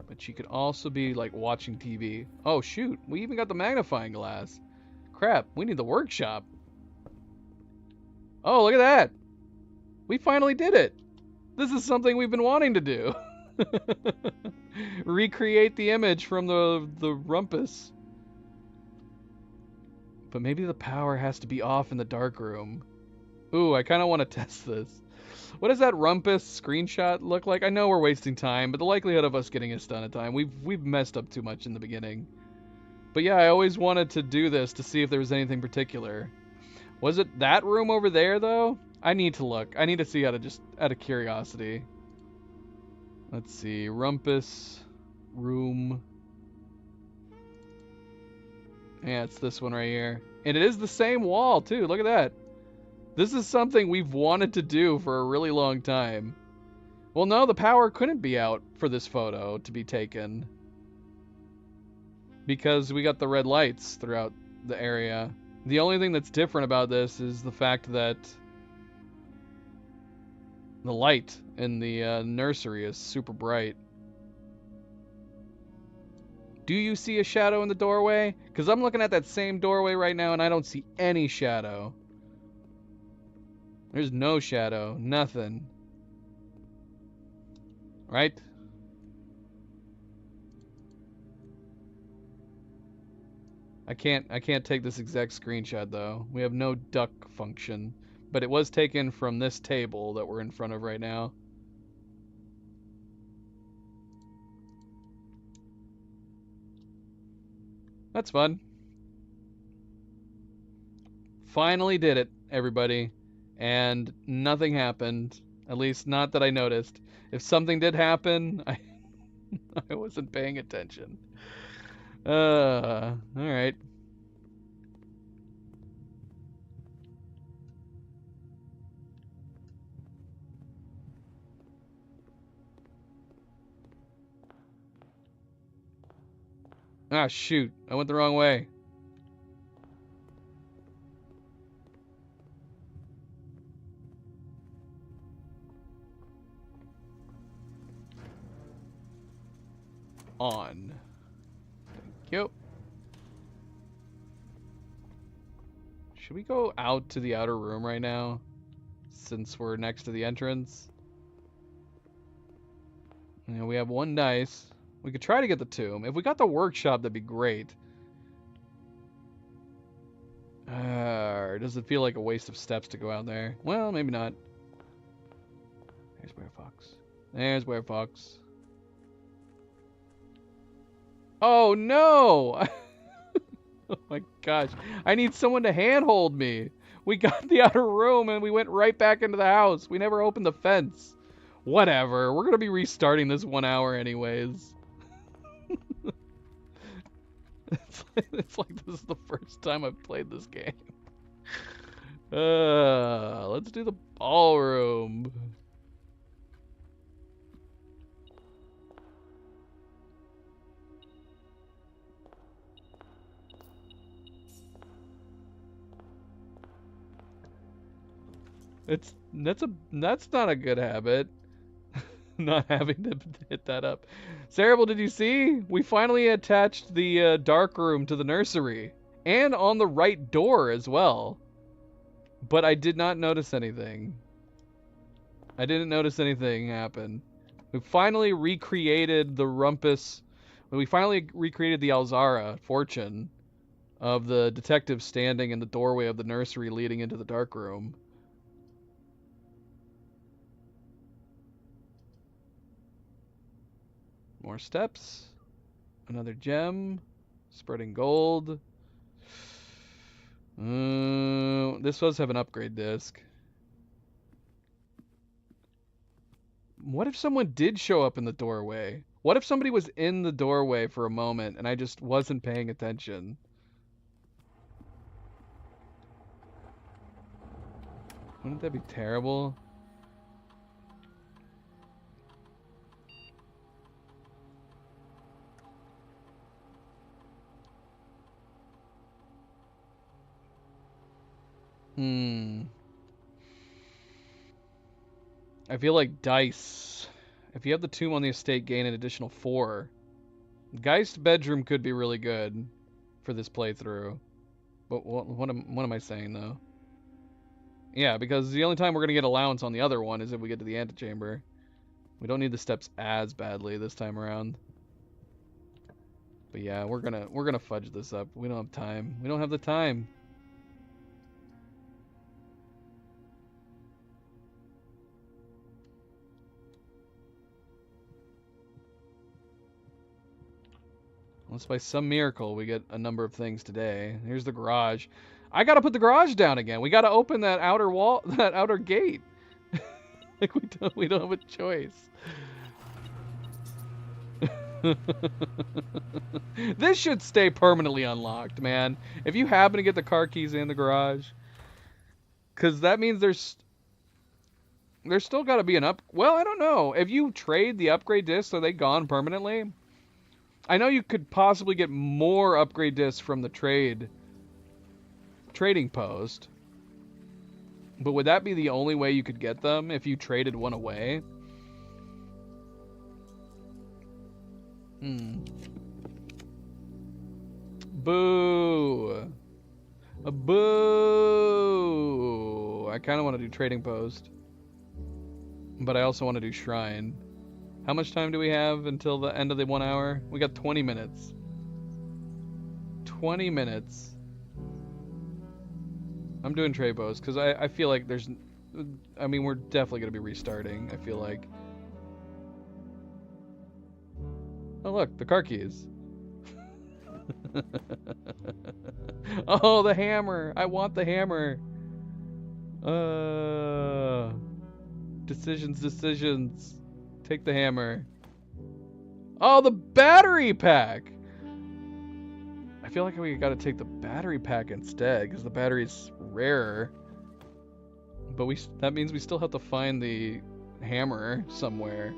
Speaker 1: But she could also be, like, watching TV. Oh, shoot. We even got the magnifying glass. Crap. We need the workshop. Oh, look at that. We finally did it. This is something we've been wanting to do. Recreate the image from the rumpus. But maybe the power has to be off in the dark room. Ooh, I kind of want to test this. What does that rumpus screenshot look like? I know we're wasting time, but the likelihood of us getting a stun at time, we've messed up too much in the beginning. But yeah, I always wanted to do this to see if there was anything particular. Was it that room over there, though? I need to look. I need to see out of curiosity. Let's see. Rumpus room. Yeah, it's this one right here. And it is the same wall, too. Look at that. This is something we've wanted to do for a really long time. Well, no, the power couldn't be out for this photo to be taken. Because we got the red lights throughout the area. The only thing that's different about this is the fact that the light in the nursery is super bright. Do you see a shadow in the doorway? Because I'm looking at that same doorway right now and I don't see any shadow. There's no shadow. Nothing. Right? I can't take this exact screenshot though. We have no duck function. But it was taken from this table that we're in front of right now. That's fun. Finally did it, everybody. And nothing happened. At least not that I noticed. If something did happen, I wasn't paying attention. Alright. Ah, shoot. I went the wrong way. On. Thank you. Should we go out to the outer room right now? Since we're next to the entrance? You know, we have one dice. We could try to get the tomb. If we got the workshop, that'd be great. Does it feel like a waste of steps to go out there? Well, maybe not. There's Werefox. There's Werefox. Oh, no! Oh my gosh. I need someone to handhold me. We got the outer room and we went right back into the house. We never opened the fence. Whatever. We're going to be restarting this 1 hour anyways. It's like this is the first time I've played this game. Let's do the ballroom. That's not a good habit. Not having to hit that up. Cerebral, did you see? We finally attached the dark room to the nursery. And on the right door as well. But I did not notice anything. I didn't notice anything happen. We finally recreated the rumpus. We finally recreated the Alzara fortune of the detective standing in the doorway of the nursery leading into the dark room. More steps. Another gem. Spreading gold. This does have an upgrade disc. What if someone did show up in the doorway? What if somebody was in the doorway for a moment and I just wasn't paying attention? Wouldn't that be terrible? I feel like dice. If you have the tomb on the estate, gain an additional 4. Geist bedroom could be really good for this playthrough. But what am I saying though? Yeah, because the only time we're gonna get allowance on the other one is if we get to the antechamber. We don't need the steps as badly this time around. But yeah, we're gonna fudge this up. We don't have time. We don't have the time. Unless by some miracle we get a number of things today. Here's the garage. I gotta put the garage down again. We gotta open that outer wall, that outer gate. Like we don't have a choice. This should stay permanently unlocked, man. If you happen to get the car keys in the garage, because that means there's still got to be an up. Well, I don't know. If you trade the upgrade discs, are they gone permanently? I know you could possibly get more upgrade discs from the trading post. But would that be the only way you could get them if you traded one away? Boo. A boo. I kind of want to do trading post. But I also want to do shrine. How much time do we have until the end of the 1 hour? We got 20 minutes. 20 minutes. I'm doing trade post because I feel like there's... I mean, we're definitely going to be restarting, I feel like. Oh, look, the car keys. Oh, the hammer. I want the hammer. Decisions. Take the hammer. Oh, the battery pack. I feel like we gotta take the battery pack instead because the battery's rarer. But that means we still have to find the hammer somewhere.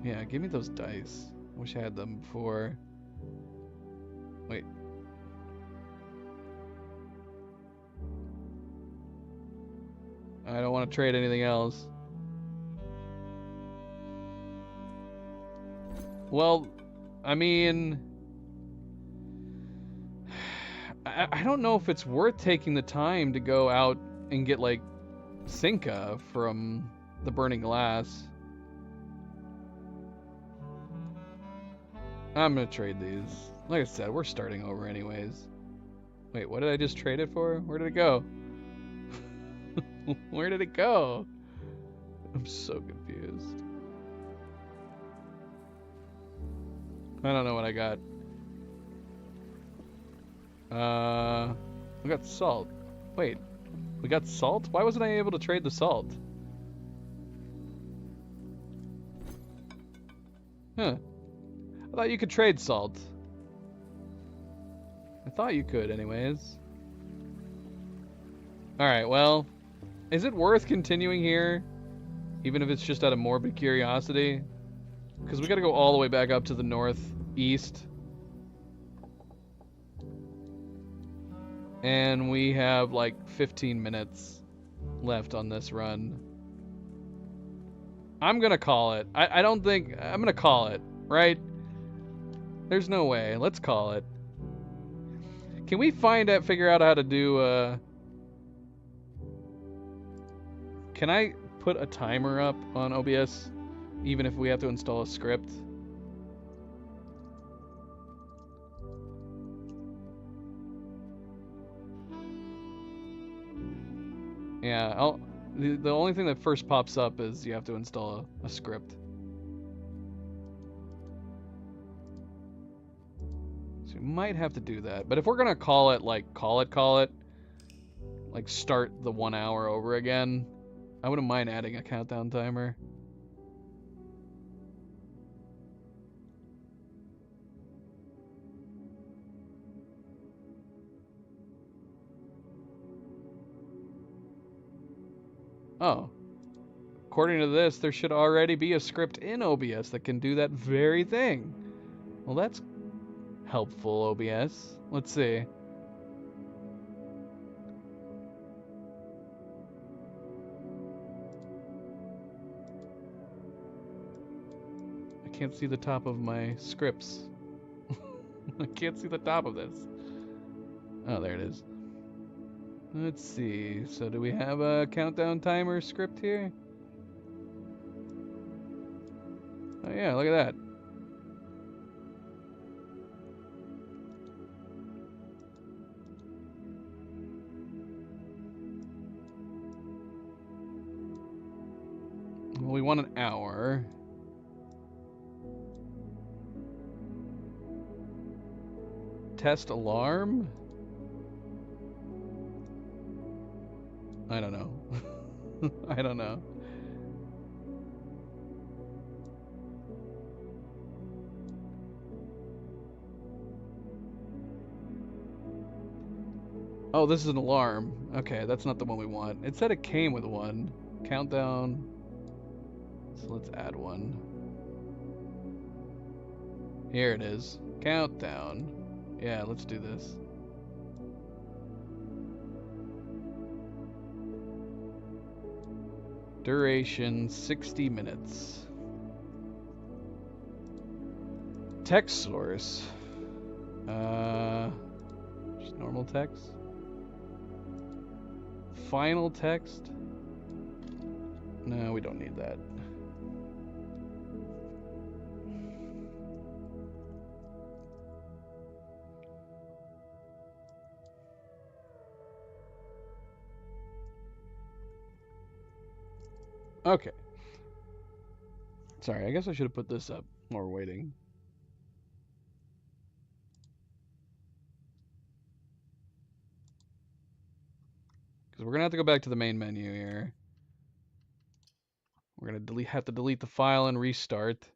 Speaker 1: Yeah, give me those dice. I wish I had them before. Wait. I don't want to trade anything else. Well, I mean... I don't know if it's worth taking the time to go out and get, like, Cinca from the Burning Glass. I'm gonna trade these. Like I said, we're starting over anyways. Wait, what did I just trade it for? Where did it go? Where did it go? I'm so confused. I don't know what I got. We got salt. Wait, we got salt? Why wasn't I able to trade the salt? Huh. I thought you could trade salt. I thought you could anyways. Alright, well, is it worth continuing here? Even if it's just out of morbid curiosity? Because we gotta go all the way back up to the northeast. And we have like 15 minutes left on this run. I'm gonna call it. I don't think... I'm gonna call it, right? There's no way. Let's call it. Can we figure out how to do... Can I put a timer up on OBS? Even if we have to install a script? Yeah, the only thing that first pops up is you have to install a script. So we might have to do that. But if we're gonna call it, like, call it, like start the 1 hour over again, I wouldn't mind adding a countdown timer. Oh. According to this, there should already be a script in OBS that can do that very thing. Well, that's helpful, OBS. Let's see. I can't see the top of my scripts. I can't see the top of this. Oh, there it is. Let's see. So do we have a countdown timer script here? Oh yeah, look at that. Well, we want an hour. Test alarm? I don't know. I don't know. Oh, this is an alarm. Okay, that's not the one we want. It said it came with one. Countdown. So let's add one. Here it is. Countdown. Yeah, let's do this. Duration 60 minutes. Text source. Just normal text. Final text. No, we don't need that. Okay. Sorry, I guess I should have put this up while we're waiting. Because we're going to have to go back to the main menu here. We're going to have to delete the file and restart.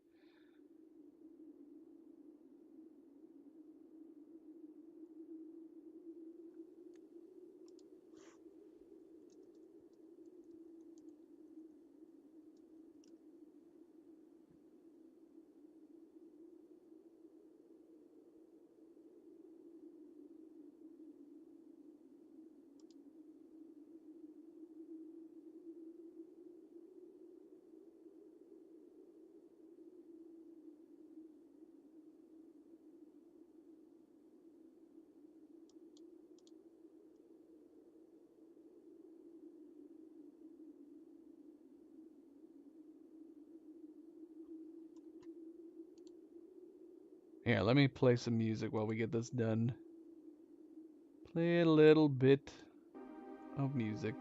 Speaker 1: Here, let me play some music while we get this done. Play a little bit of music.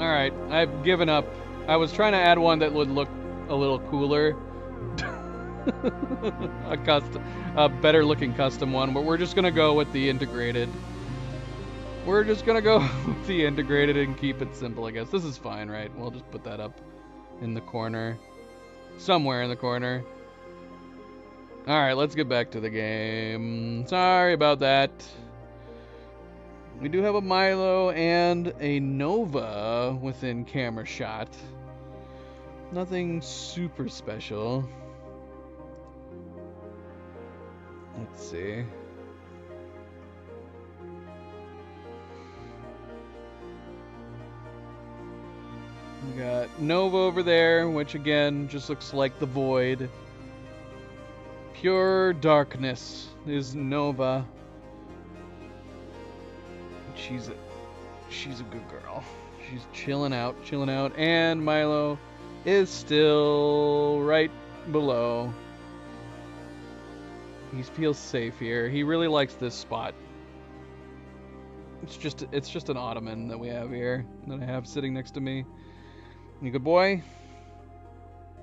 Speaker 1: Alright, I've given up. I was trying to add one that would look a little cooler. A better looking custom one, but we're just gonna go with the integrated. We're just gonna go with the integrated and keep it simple, I guess. This is fine, right? We'll just put that up in the corner. Somewhere in the corner. Alright, let's get back to the game. Sorry about that. We do have a Milo and a Nova within camera shot. Nothing super special. Let's see. We got Nova over there, which again just looks like the void. Pure darkness is Nova. She's a good girl. She's chilling out, and Milo is still right below. He feels safe here. He really likes this spot. It's just an ottoman that we have here that I have sitting next to me. You good boy?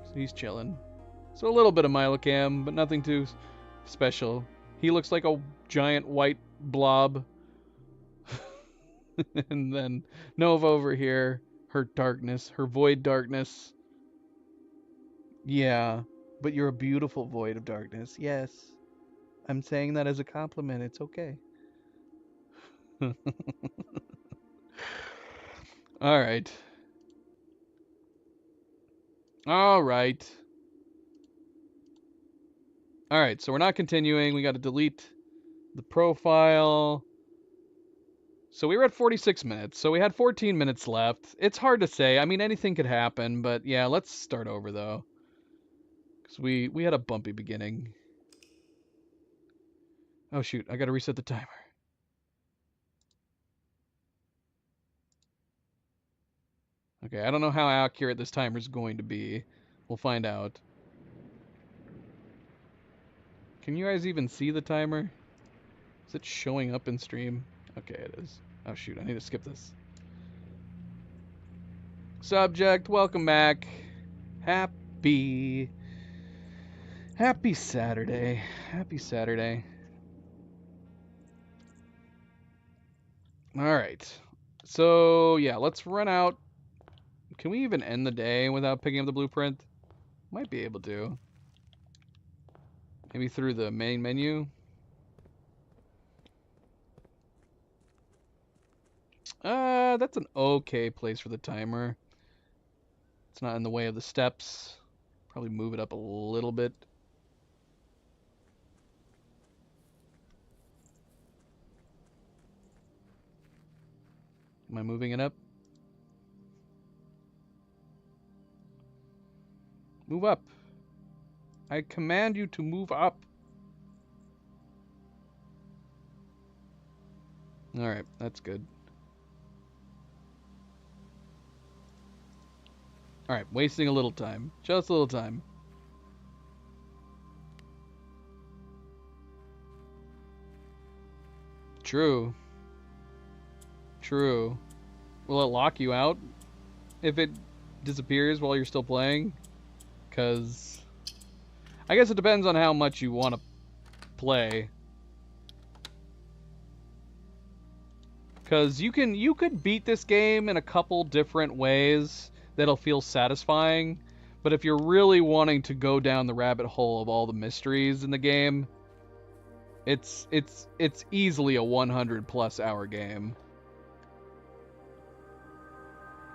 Speaker 1: So he's chilling. So a little bit of Milocam, but nothing too special. He looks like a giant white blob. And then Nova over here, her darkness, her void darkness. Yeah, but you're a beautiful void of darkness. Yes. I'm saying that as a compliment. It's okay. All right. All right. All right, so we're not continuing. We got to delete the profile. So we were at 46 minutes, so we had 14 minutes left. It's hard to say. I mean, anything could happen, but yeah, let's start over, though. Because we had a bumpy beginning. Oh, shoot. I got to reset the timer. Okay, I don't know how accurate this timer is going to be. We'll find out. Can you guys even see the timer? Is it showing up in stream? Okay, it is. Oh, shoot. I need to skip this. Subject, welcome back. Happy Saturday. Happy Saturday. All right. So, yeah, let's run out. Can we even end the day without picking up the blueprint? Might be able to. Maybe through the main menu. That's an okay place for the timer. It's not in the way of the steps. Probably move it up a little bit. Am I moving it up? Move up. I command you to move up. Alright, that's good. Alright, wasting a little time. Just a little time. True. True. Will it lock you out if it disappears while you're still playing? Because I guess it depends on how much you want to play. Because you could beat this game in a couple different ways that'll feel satisfying, but if you're really wanting to go down the rabbit hole of all the mysteries in the game, it's easily a 100+ hour game.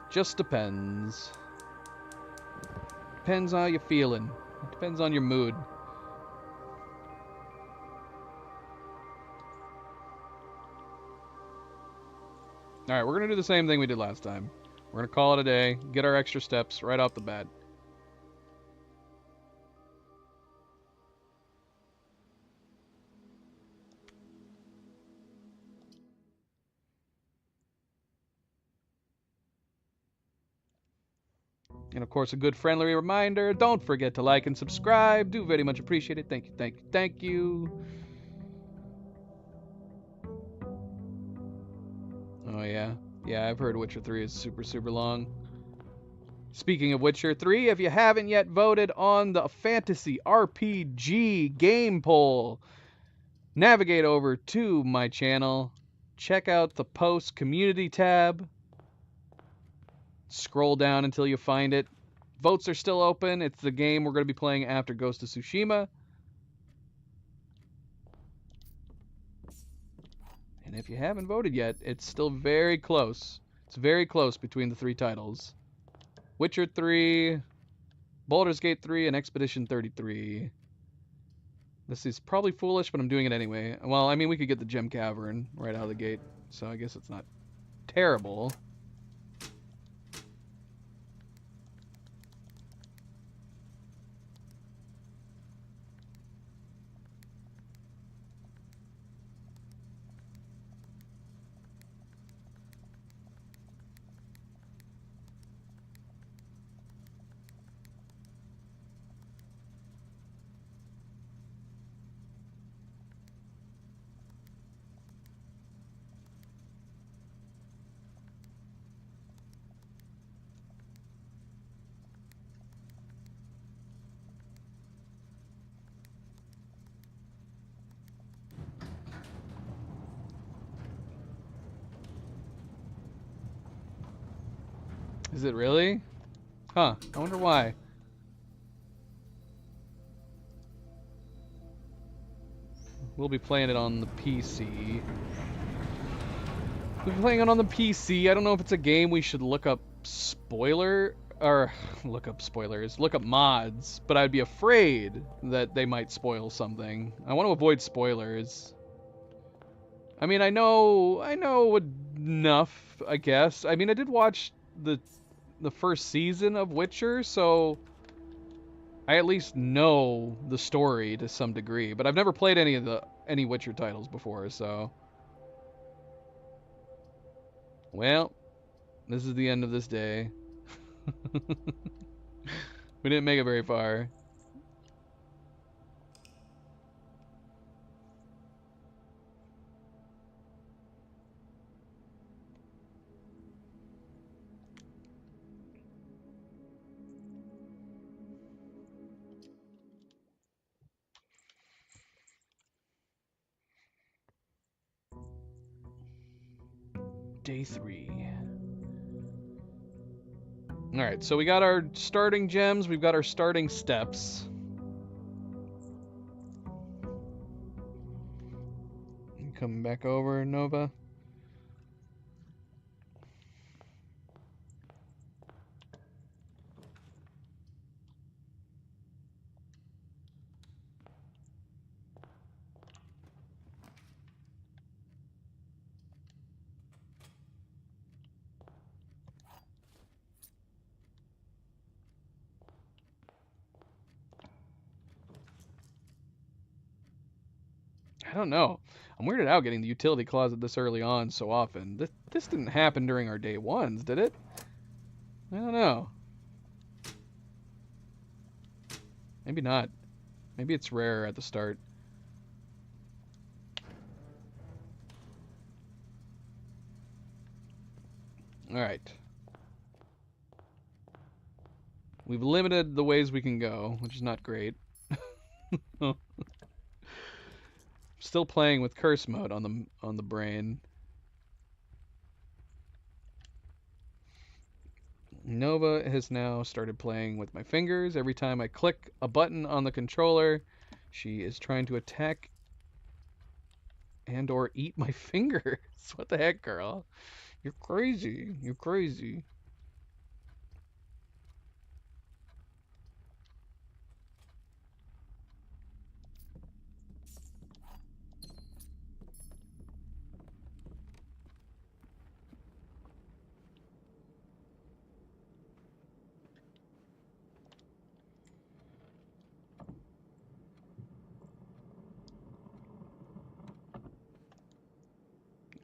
Speaker 1: Just depends. Depends how you're feeling. It depends on your mood. Alright, we're going to do the same thing we did last time. We're going to call it a day, get our extra steps right off the bat. And of course, a good friendly reminder, don't forget to like and subscribe. Do very much appreciate it. Thank you, thank you, thank you. Oh, yeah. Yeah, I've heard Witcher 3 is super, super long. Speaking of Witcher 3, if you haven't yet voted on the Fantasy RPG game poll, navigate over to my channel, check out the post community tab, scroll down until you find it. Votes are still open. It's the game we're going to be playing after Ghost of Tsushima. And if you haven't voted yet, it's still very close. It's very close between the three titles. Witcher 3, Baldur's Gate 3, and Expedition 33. This is probably foolish, but I'm doing it anyway. Well, I mean, we could get the Gem Cavern right out of the gate, so I guess it's not terrible. Is it really? Huh, I wonder why. We'll be playing it on the PC. We'll be playing it on the PC. I don't know if it's a game we should look up look up mods, but I'd be afraid that they might spoil something. I want to avoid spoilers. I mean, I know enough, I guess. I mean, I did watch the first season of Witcher, so I at least know the story to some degree, but I've never played any Witcher titles before, so well, this is the end of this day. We didn't make it very far. Day 3. Alright, so we got our starting gems, we've got our starting steps. Coming back over, Nova. I don't know. I'm weirded out getting the utility closet this early on so often. This didn't happen during our day ones, did it? I don't know. Maybe not. Maybe it's rare at the start. Alright. We've limited the ways we can go, which is not great. Still playing with curse mode on the brain. Nova has now started playing with my fingers. Every time I click a button on the controller, she is trying to attack and or eat my fingers. What the heck, girl? You're crazy. You're crazy.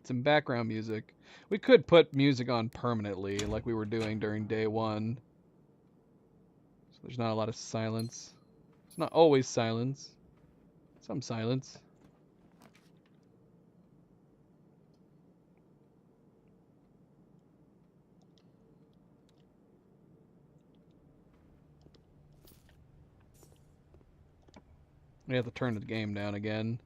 Speaker 1: Some background music. We could put music on permanently like we were doing during day 1. So there's not a lot of silence. It's not always silence. Some silence. We have to turn the game down again.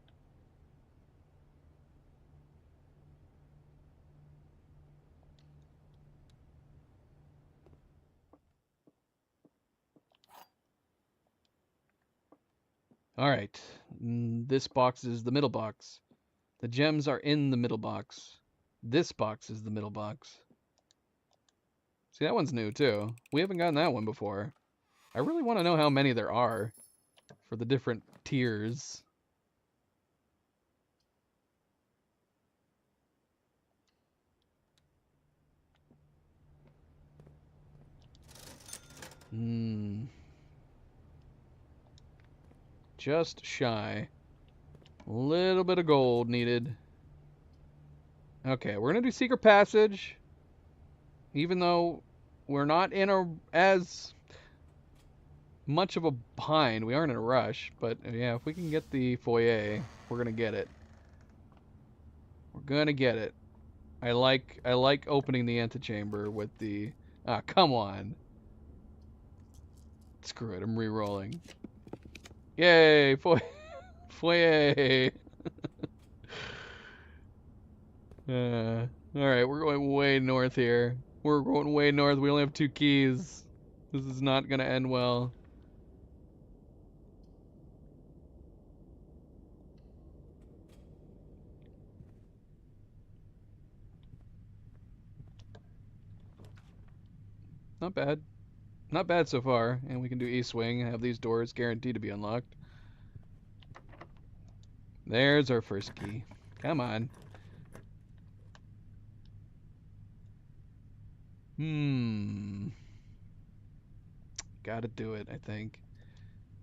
Speaker 1: Alright. This box is the middle box. The gems are in the middle box. This box is the middle box. See, that one's new too. We haven't gotten that one before. I really want to know how many there are for the different tiers. Just shy. A little bit of gold needed. Okay, we're gonna do secret passage. Even though we're not in as much of a bind. We aren't in a rush, but yeah, if we can get the foyer, we're gonna get it. We're gonna get it. I like opening the antechamber with the... Ah, come on. Screw it, I'm re-rolling. Yay! Foyer! Alright, we're going way north here. We're going way north. We only have 2 keys. This is not gonna end well. Not bad. Not bad so far. And we can do East Wing and have these doors guaranteed to be unlocked. There's our first key. Come on. Gotta do it, I think.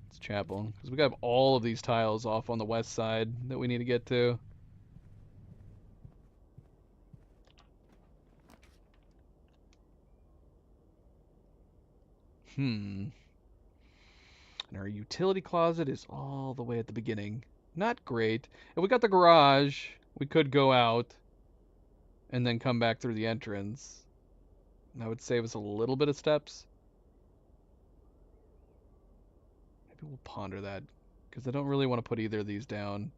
Speaker 1: It's chapel. Because we got all of these tiles off on the west side that we need to get to. And our utility closet is all the way at the beginning. Not great. If we got the garage, we could go out and then come back through the entrance. That would save us a little bit of steps. Maybe we'll ponder that, because I don't really want to put either of these down.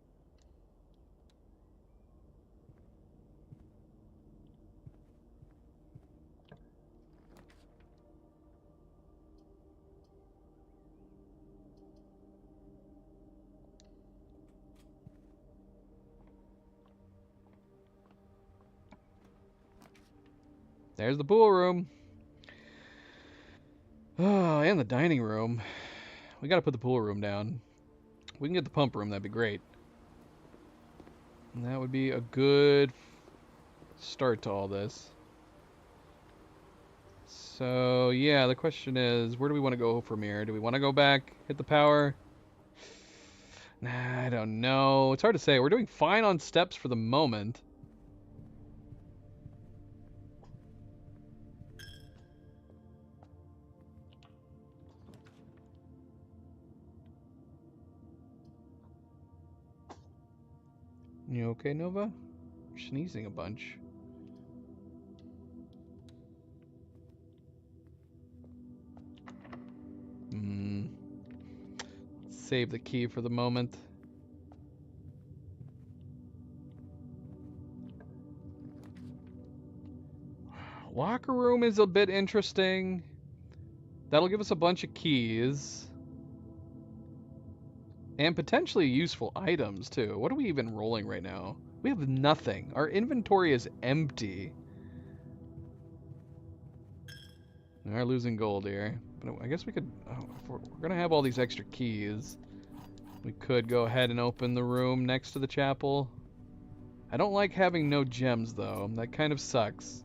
Speaker 1: There's the pool room. Oh, and the dining room. We gotta put the pool room down. We can get the pump room, that'd be great. And that would be a good start to all this. So, yeah, the question is, where do we want to go from here? Do we want to go back, hit the power? Nah, I don't know. It's hard to say. We're doing fine on steps for the moment. You okay, Nova? You're sneezing a bunch. Save the key for the moment. Locker room is a bit interesting. That'll give us a bunch of keys. And potentially useful items, too. What are we even rolling right now? We have nothing. Our inventory is empty. We are losing gold here. But I guess we could... Oh, we're going to have all these extra keys. We could go ahead and open the room next to the chapel. I don't like having no gems, though. That kind of sucks.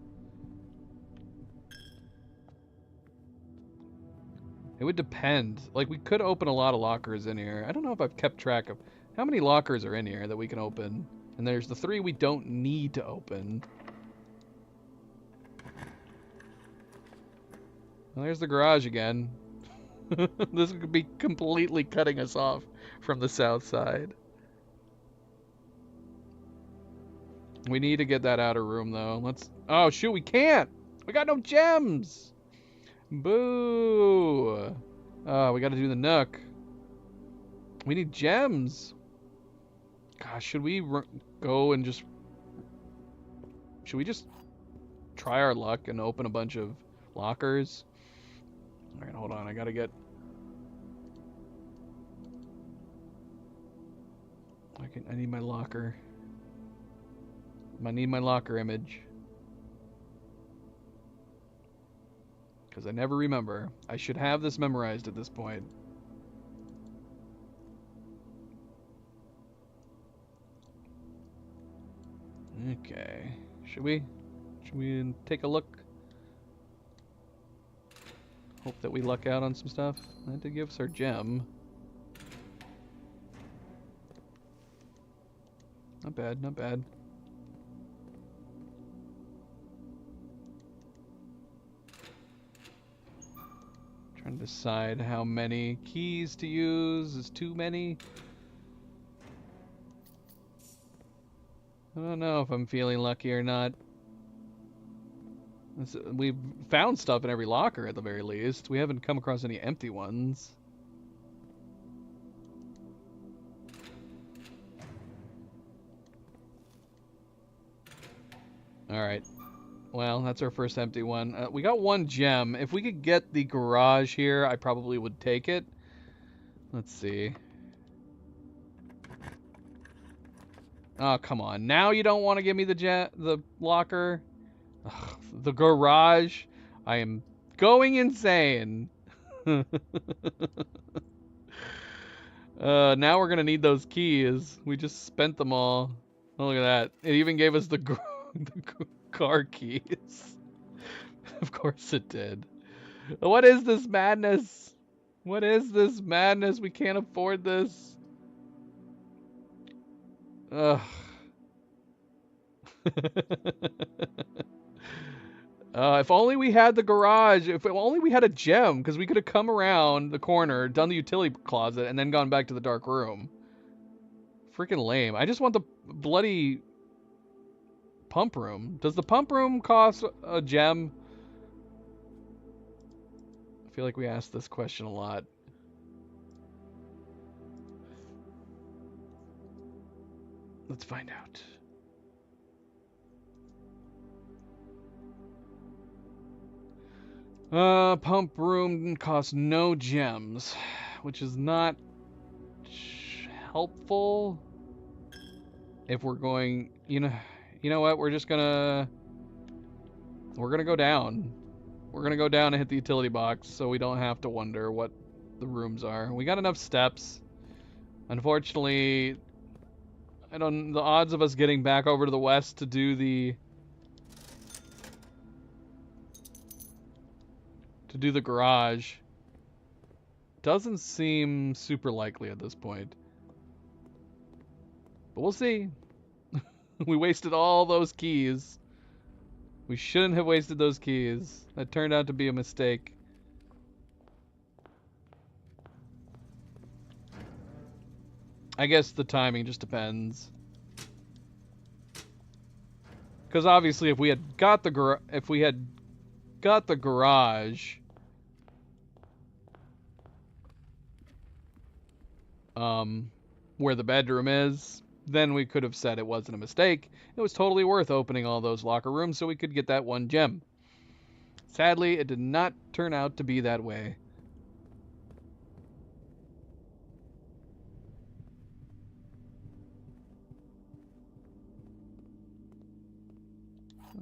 Speaker 1: It would depend. Like, we could open a lot of lockers in here. I don't know if I've kept track of how many lockers are in here that we can open. And there's the 3 we don't need to open. Well, there's the garage again. This could be completely cutting us off from the south side. We need to get that outer room, though. Let's... Oh, shoot, we can't! We got no gems! Boo! Oh, we gotta do the Nook. We need gems. Gosh, should we go and just... Should we just try our luck and open a bunch of lockers? Alright, hold on. I gotta get... I need my locker. I need my locker image. Because I never remember. I should have this memorized at this point. Okay. Should we take a look? Hope that we luck out on some stuff. That did give us our gem. Not bad, not bad. Trying to decide how many keys to use. Is too many? I don't know if I'm feeling lucky or not. We've found stuff in every locker at the very least. We haven't come across any empty ones. Alright. Well, that's our first empty one. We got one gem. If we could get the garage here, I probably would take it. Let's see. Oh, come on. Now you don't want to give me the locker? Ugh, the garage? I am going insane. Now we're going to need those keys. We just spent them all. Oh, look at that. It even gave us the car keys. Of course it did. What is this madness? What is this madness? We can't afford this. Ugh. If only we had the garage. If only we had a gem, because we could have come around the corner, done the utility closet, and then gone back to the dark room. Freaking lame. I just want the bloody pump room. Does the pump room cost a gem? I feel like we asked this question a lot. Let's find out. Pump room costs no gems, which is not helpful if we're going, you know what, we're gonna go down. We're gonna go down and hit the utility box so we don't have to wonder what the rooms are. We got enough steps. Unfortunately, the odds of us getting back over to the west to do the garage doesn't seem super likely at this point. But we'll see. We wasted all those keys. We shouldn't have wasted those keys. That turned out to be a mistake. I guess the timing just depends. Because obviously, if we had got the garage, where the bedroom is, then we could have said it wasn't a mistake. It was totally worth opening all those locker rooms so we could get that one gem. Sadly, it did not turn out to be that way.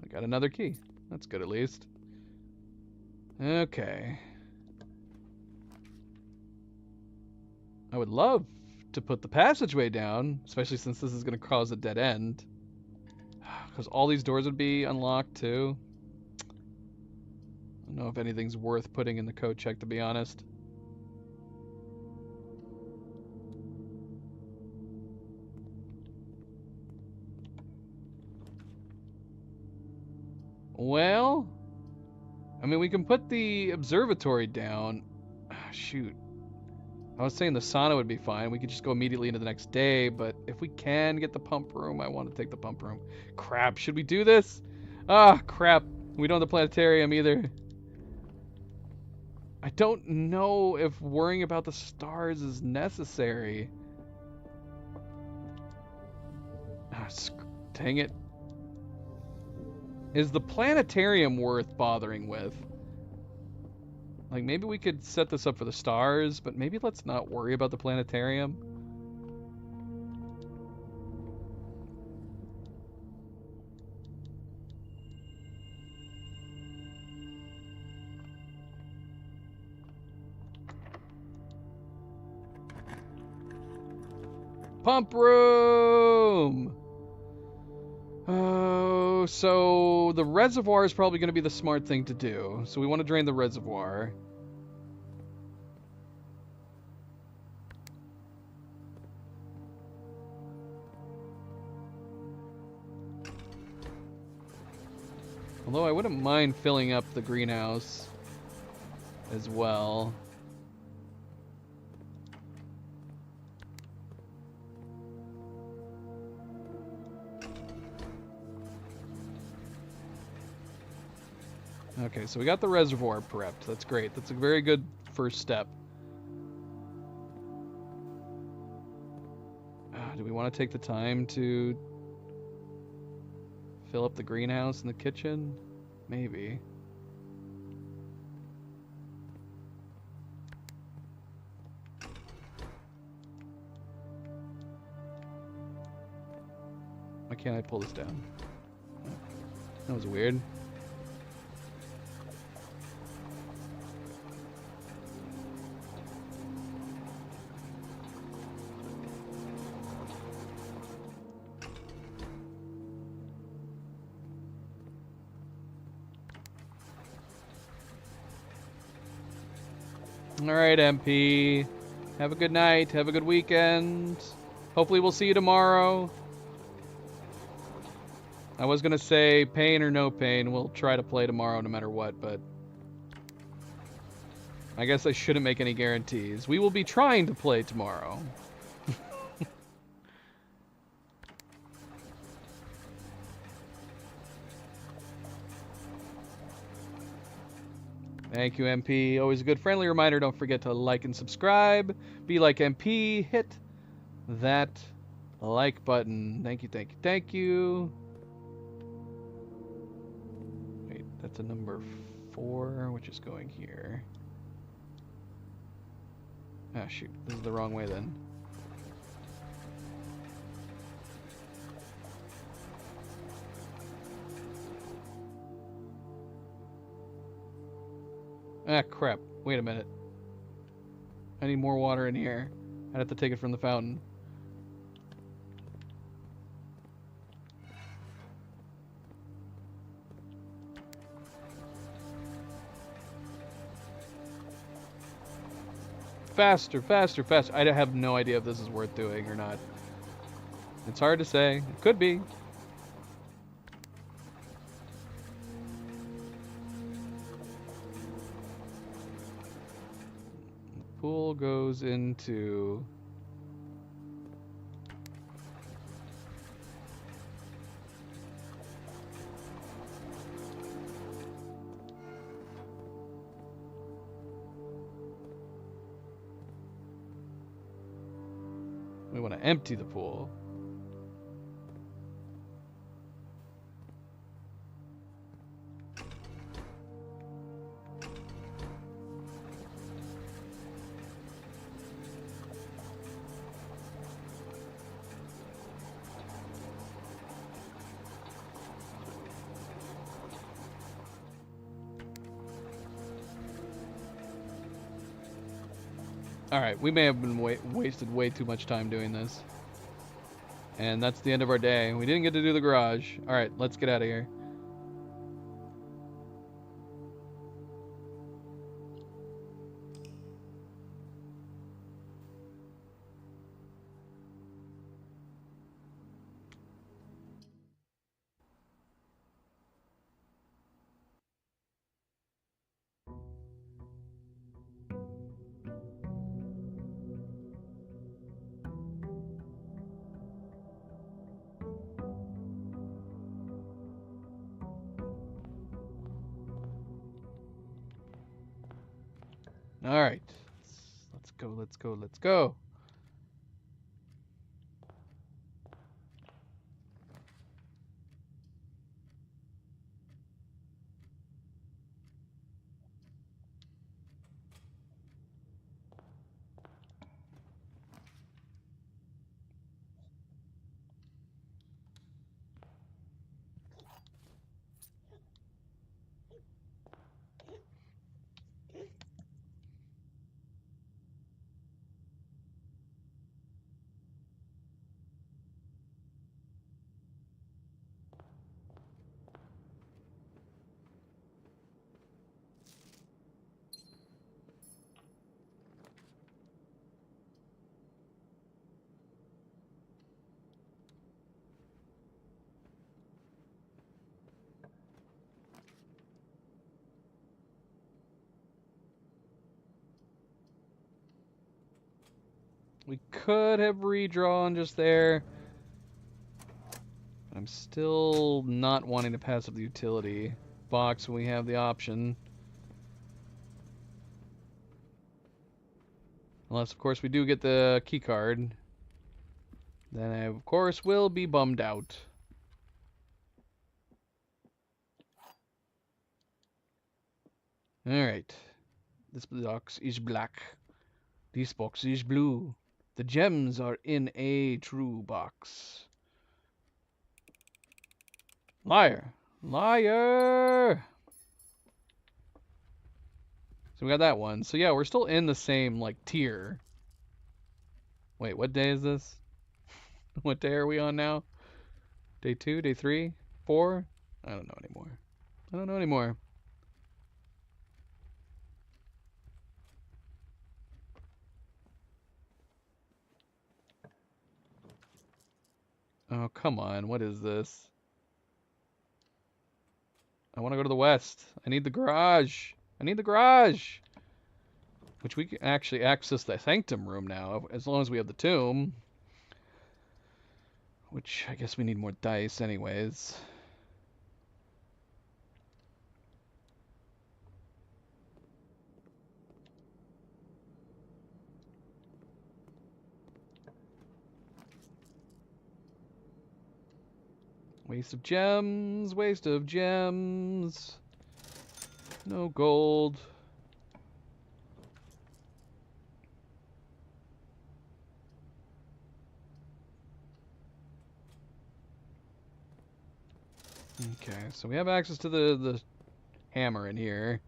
Speaker 1: I got another key. That's good at least. Okay. I would love to put the passageway down, especially since this is going to cause a dead end. Because all these doors would be unlocked too. I don't know if anything's worth putting in the code check, to be honest. Well, I mean, we can put the observatory down. Shoot. I was saying the sauna would be fine. We could just go immediately into the next day, but if we can get the pump room, I want to take the pump room. Crap, should we do this? Ah, crap. We don't have the planetarium either. I don't know if worrying about the stars is necessary. Ah, dang it. Is the planetarium worth bothering with? Like, maybe we could set this up for the stars, but maybe let's not worry about the planetarium. Pump room! Oh, so the reservoir is probably going to be the smart thing to do. So we want to drain the reservoir. Although I wouldn't mind filling up the greenhouse as well. Okay, so we got the reservoir prepped. That's great. That's a very good first step. Do we want to take the time to fill up the greenhouse and the kitchen? Maybe. Why can't I pull this down? That was weird. All right, MP. Have a good night. Have a good weekend. Hopefully we'll see you tomorrow. I was going to say pain or no pain. We'll try to play tomorrow no matter what, but I guess I shouldn't make any guarantees. We will be trying to play tomorrow. Thank you, MP. Always a good friendly reminder. Don't forget to like and subscribe. Be like MP. Hit that like button. Thank you, thank you, thank you. Wait, that's a number 4, which is going here. Ah, shoot. This is the wrong way then. Ah, crap. Wait a minute. I need more water in here. I'd have to take it from the fountain. Faster, faster, faster. I have no idea if this is worth doing or not. It's hard to say. It could be. Pool goes into... We want to empty the pool. Alright, we may have been wasted way too much time doing this. And that's the end of our day. We didn't get to do the garage. Alright, let's get out of here. All right. Let's go. Let's go. Let's go. We could have redrawn just there. But I'm still not wanting to pass up the utility box when we have the option. Unless, of course, we do get the key card. Then I, of course, will be bummed out. Alright. This box is black. This box is blue. The gems are in a true box. Liar. Liar! So we got that one. So yeah, we're still in the same, like, tier. Wait, what day is this? What day are we on now? Day 2? Day 3? 4? I don't know anymore. I don't know anymore. Oh, come on. What is this? I want to go to the west. I need the garage. I need the garage. Which we can actually access the sanctum room now, as long as we have the tomb. Which, I guess we need more dice anyways. Waste of gems, waste of gems. No gold. Okay, so we have access to the hammer in here.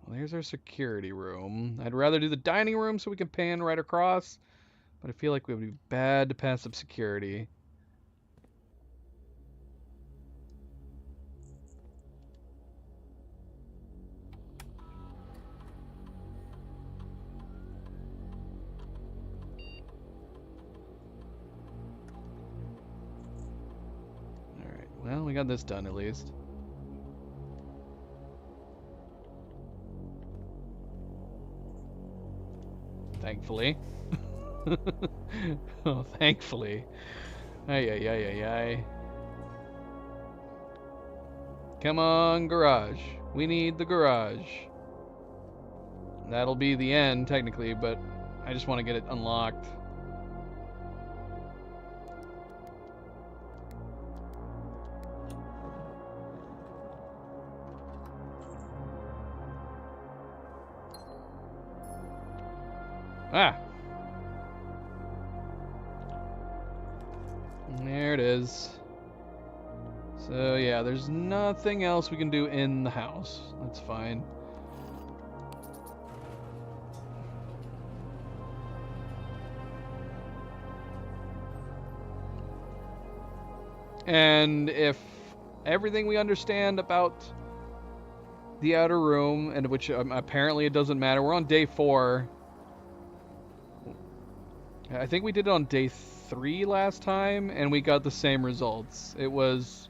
Speaker 1: Well, there's our security room. I'd rather do the dining room so we can pan right across, but I feel like it would be bad to pass up security. Alright, well, we got this done at least. Thankfully. Oh, thankfully. Ay, ay, ay, ay, ay. Come on, garage. We need the garage. That'll be the end, technically, but I just want to get it unlocked. Ah! There it is. So yeah, there's nothing else we can do in the house. That's fine. And if everything we understand about the outer room, and which apparently it doesn't matter, we're on day 4. I think we did it on day 3 last time, and we got the same results. It was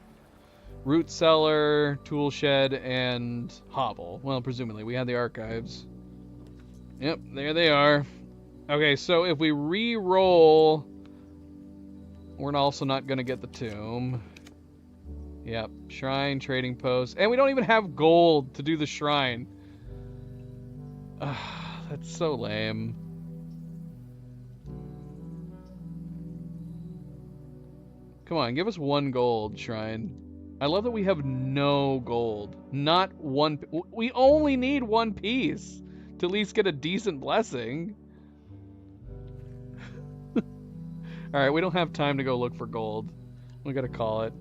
Speaker 1: root cellar, tool shed, and hovel. Well, presumably we had the archives. Yep, there they are. Okay, so if we re-roll, we're also not going to get the tomb. Yep, shrine, trading post. And we don't even have gold to do the shrine. That's so lame. Come on, give us 1 gold, shrine. I love that we have no gold. Not one. We only need 1 piece to at least get a decent blessing. Alright, we don't have time to go look for gold. We gotta call it.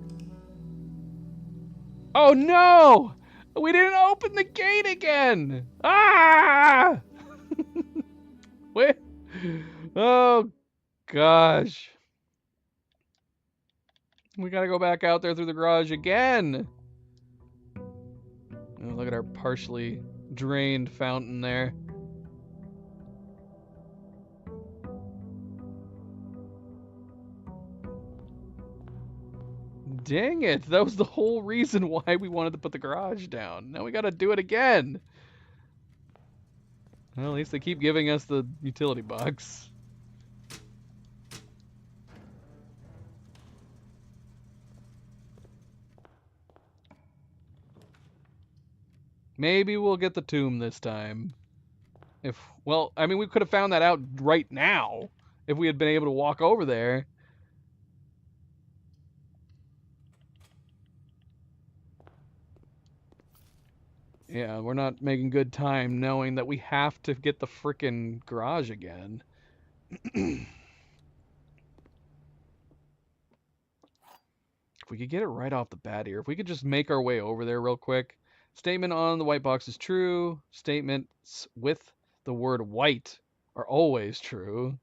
Speaker 1: Oh no! We didn't open the gate again! Ah! Wait. Oh gosh. We gotta go back out there through the garage again. Oh, look at our partially drained fountain there. Dang it, that was the whole reason why we wanted to put the garage down. Now we gotta do it again. Well, at least they keep giving us the utility box. Maybe we'll get the tomb this time. Well, I mean, we could have found that out right now if we had been able to walk over there. Yeah, we're not making good time knowing that we have to get the frickin' garage again. If we could get it right off the bat here, if we could just make our way over there real quick. Statement on the white box is true. Statements with the word white are always true.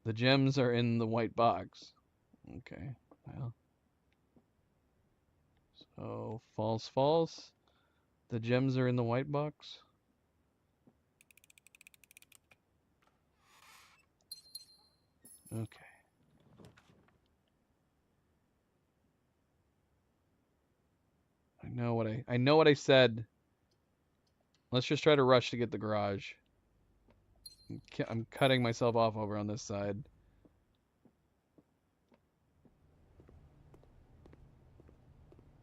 Speaker 1: The gems are in the white box. Okay, well. So, false, false. The gems are in the white box. Okay. I know what I said. Let's just try to rush to get the garage. I'm cutting myself off over on this side.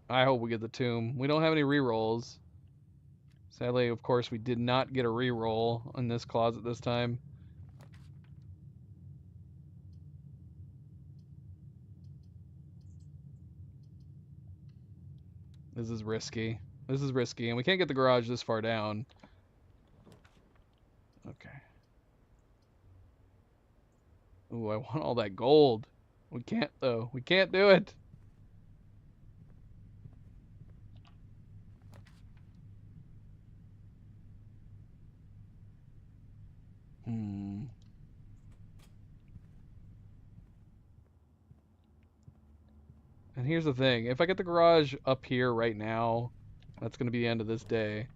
Speaker 1: I hope we get the tomb. We don't have any rerolls. Sadly, of course, we did not get a reroll in this closet this time. This is risky. This is risky, and we can't get the garage this far down. Okay. Ooh, I want all that gold. We can't, though. We can't do it. Hmm. And here's the thing. If I get the garage up here right now, that's going to be the end of this day.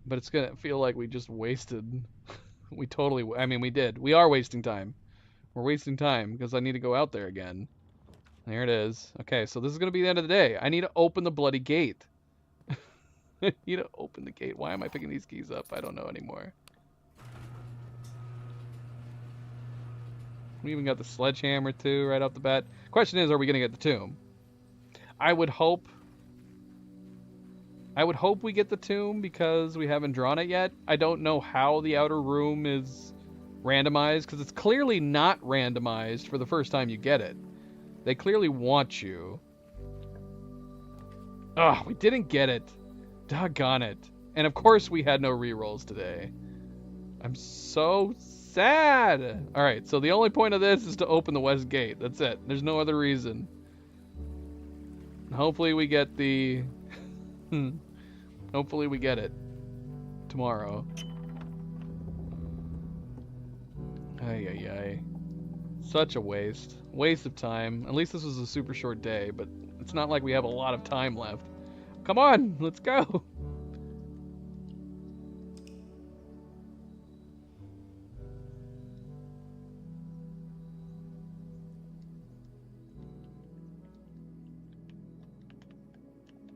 Speaker 1: But it's going to feel like we just wasted. We totally, I mean, we did. We are wasting time. We're wasting time because I need to go out there again. There it is. Okay, so this is going to be the end of the day. I need to open the bloody gate. I need to open the gate. Why am I picking these keys up? I don't know anymore. We even got the sledgehammer too right off the bat. Question is, are we going to get the tomb? I would hope we get the tomb because we haven't drawn it yet. I don't know how the outer room is randomized because it's clearly not randomized for the first time you get it. They clearly want you. Ugh, we didn't get it. Doggone it. And of course we had no rerolls today. I'm so sad. Alright, so the only point of this is to open the west gate. That's it. There's no other reason. Hopefully we get the... Hopefully we get it tomorrow. Ay, ay, ay. Such a waste. Waste of time. At least this was a super short day, but it's not like we have a lot of time left. Come on, let's go.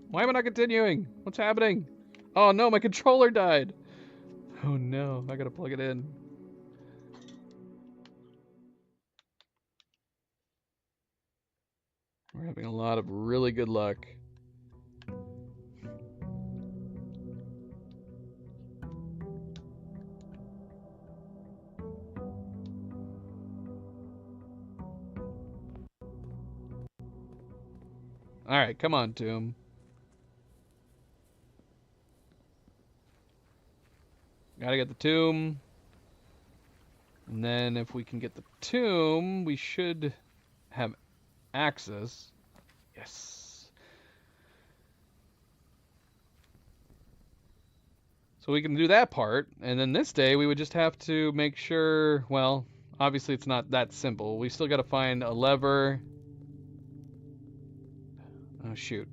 Speaker 1: Why am I not continuing? What's happening? Oh no, my controller died. Oh no, I gotta plug it in. We're having a lot of really good luck. Alright, come on, Tomb. Gotta get the tomb. And then if we can get the tomb, we should have access. Yes. So we can do that part, and then this day we would just have to make sure, well, obviously it's not that simple. We still gotta find a lever. Oh, shoot.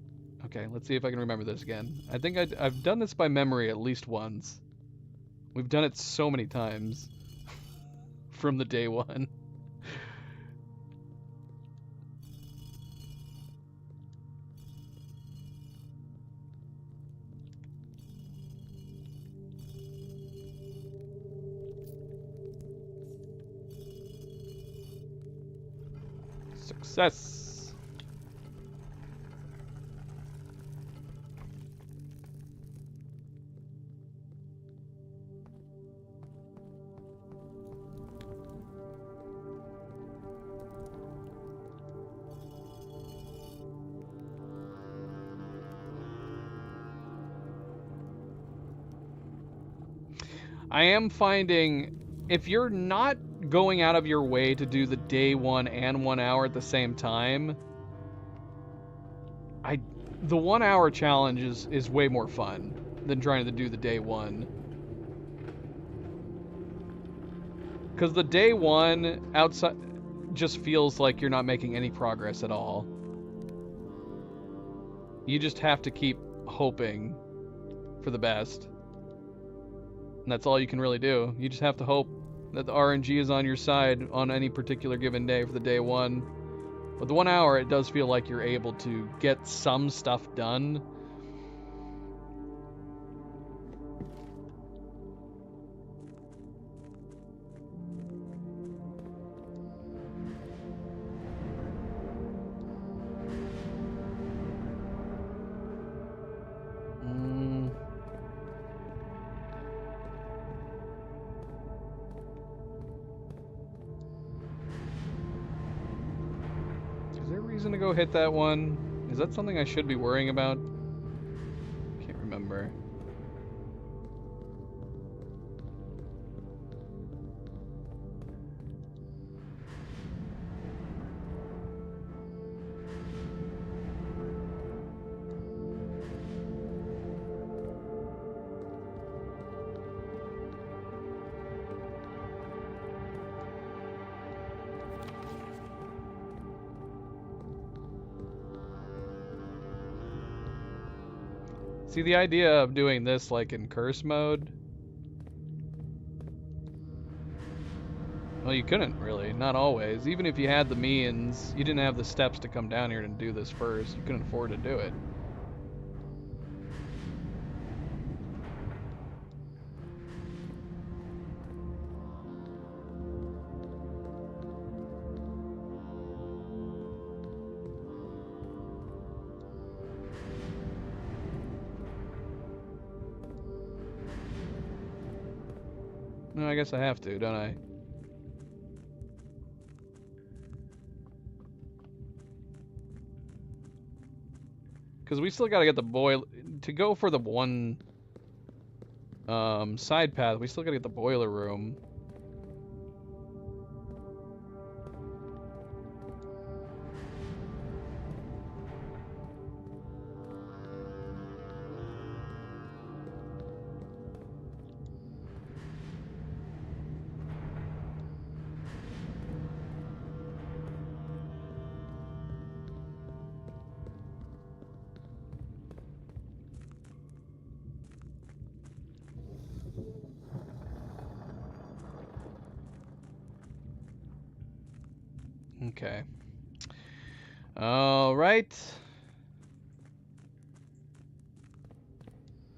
Speaker 1: Okay, let's see if I can remember this again. I think I've done this by memory at least once. We've done it so many times from the day one. Success. I am finding if you're not going out of your way to do the day 1 and 1 hour at the same time, the 1 hour challenge is way more fun than trying to do the day 1. Because the day 1 outside just feels like you're not making any progress at all. You just have to keep hoping for the best. And that's all you can really do. You just have to hope that the RNG is on your side on any particular given day for the day 1. But the 1 hour, it does feel like you're able to get some stuff done. To go hit that one? Is that something I should be worrying about? Can't remember. See, the idea of doing this like in curse mode, well, you couldn't really, not always. Even if you had the means, you didn't have the steps to come down here and do this first. You couldn't afford to do it. No, I guess I have to, don't I? Because we still gotta get the boiler... To go for the one... side path, we still gotta get the boiler room. Okay. All right.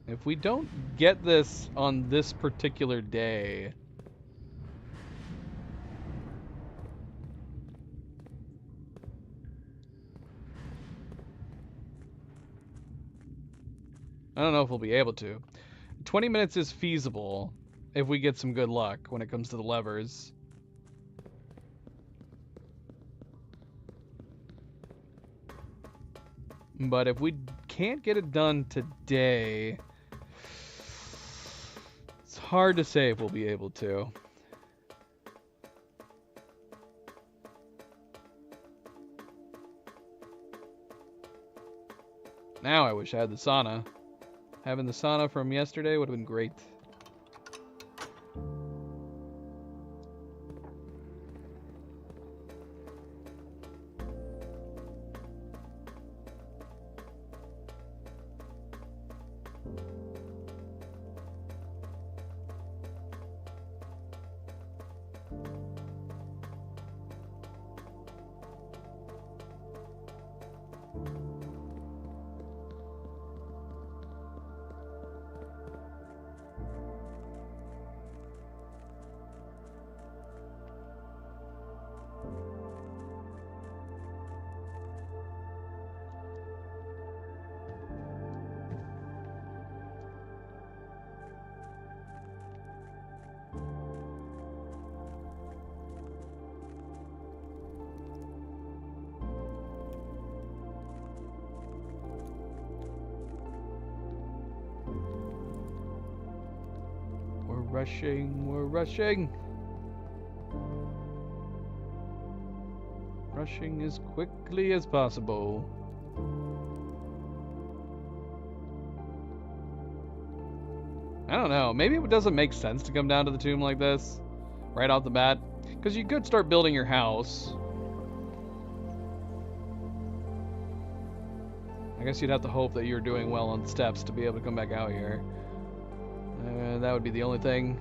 Speaker 1: If we don't get this on this particular day... I don't know if we'll be able to. 20 minutes is feasible if we get some good luck when it comes to the levers. But if we can't get it done today, it's hard to say if we'll be able to. Now I wish I had the sauna. Having the sauna from yesterday would have been great. We're rushing. Rushing as quickly as possible. I don't know, maybe it doesn't make sense to come down to the tomb like this, right off the bat. Because you could start building your house. I guess you'd have to hope that you're doing well on steps to be able to come back out here. That would be the only thing.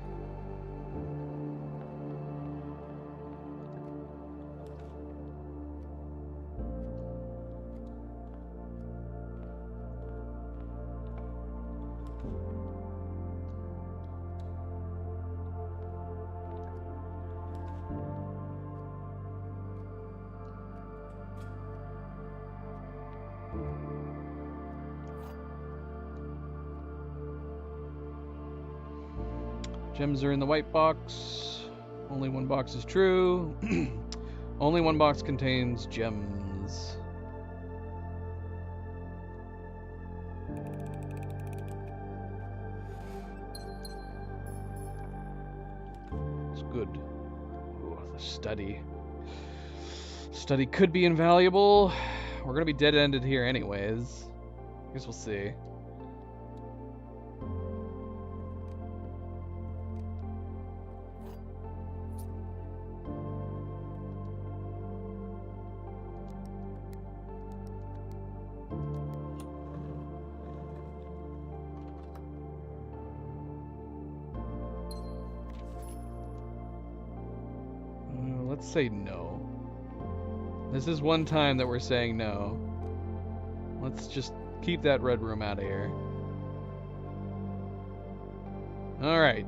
Speaker 1: Gems are in the white box. Only one box is true. Only one box contains gems. It's good. Ooh, the study. Study could be invaluable. We're gonna be dead-ended here anyways. I guess we'll see. Let's say no. This is one time that we're saying no. Let's just keep that red room out of here. Alright.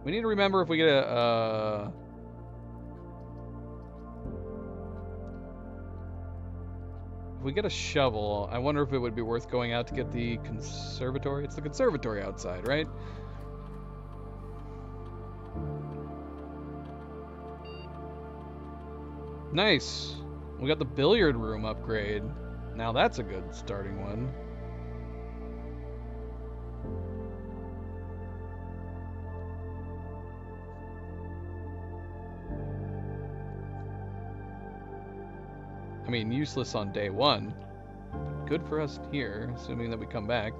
Speaker 1: We need to remember if we get a... If we get a shovel, I wonder if it would be worth going out to get the conservatory. It's the conservatory outside, right? Nice. We got the billiard room upgrade. Now that's a good starting one. I mean, useless on day one. Good for us here, assuming that we come back.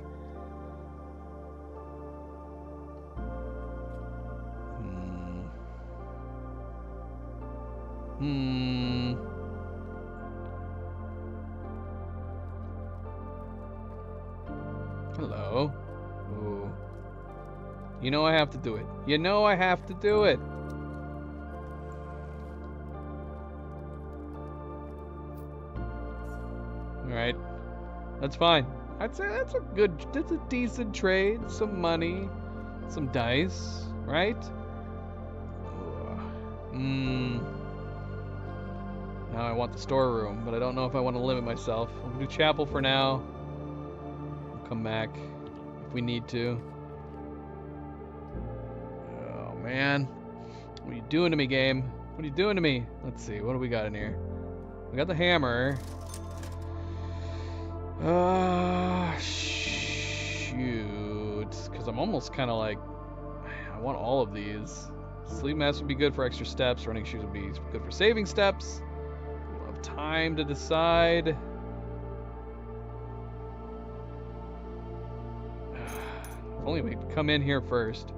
Speaker 1: Hello. Ooh. You know I have to do it. You know I have to do it. Alright. That's fine. I'd say that's a decent trade. Some money, some dice, right? Now I want the storeroom, but I don't know if I want to limit myself. We'll do chapel for now. We'll come back if we need to. Oh, man. What are you doing to me, game? What are you doing to me? Let's see. What do we got in here? We got the hammer. Shoot. Because I'm almost kind of like... I want all of these. Sleep mask would be good for extra steps. Running shoes would be good for saving steps. We'll have time to decide. If only we could come in here first.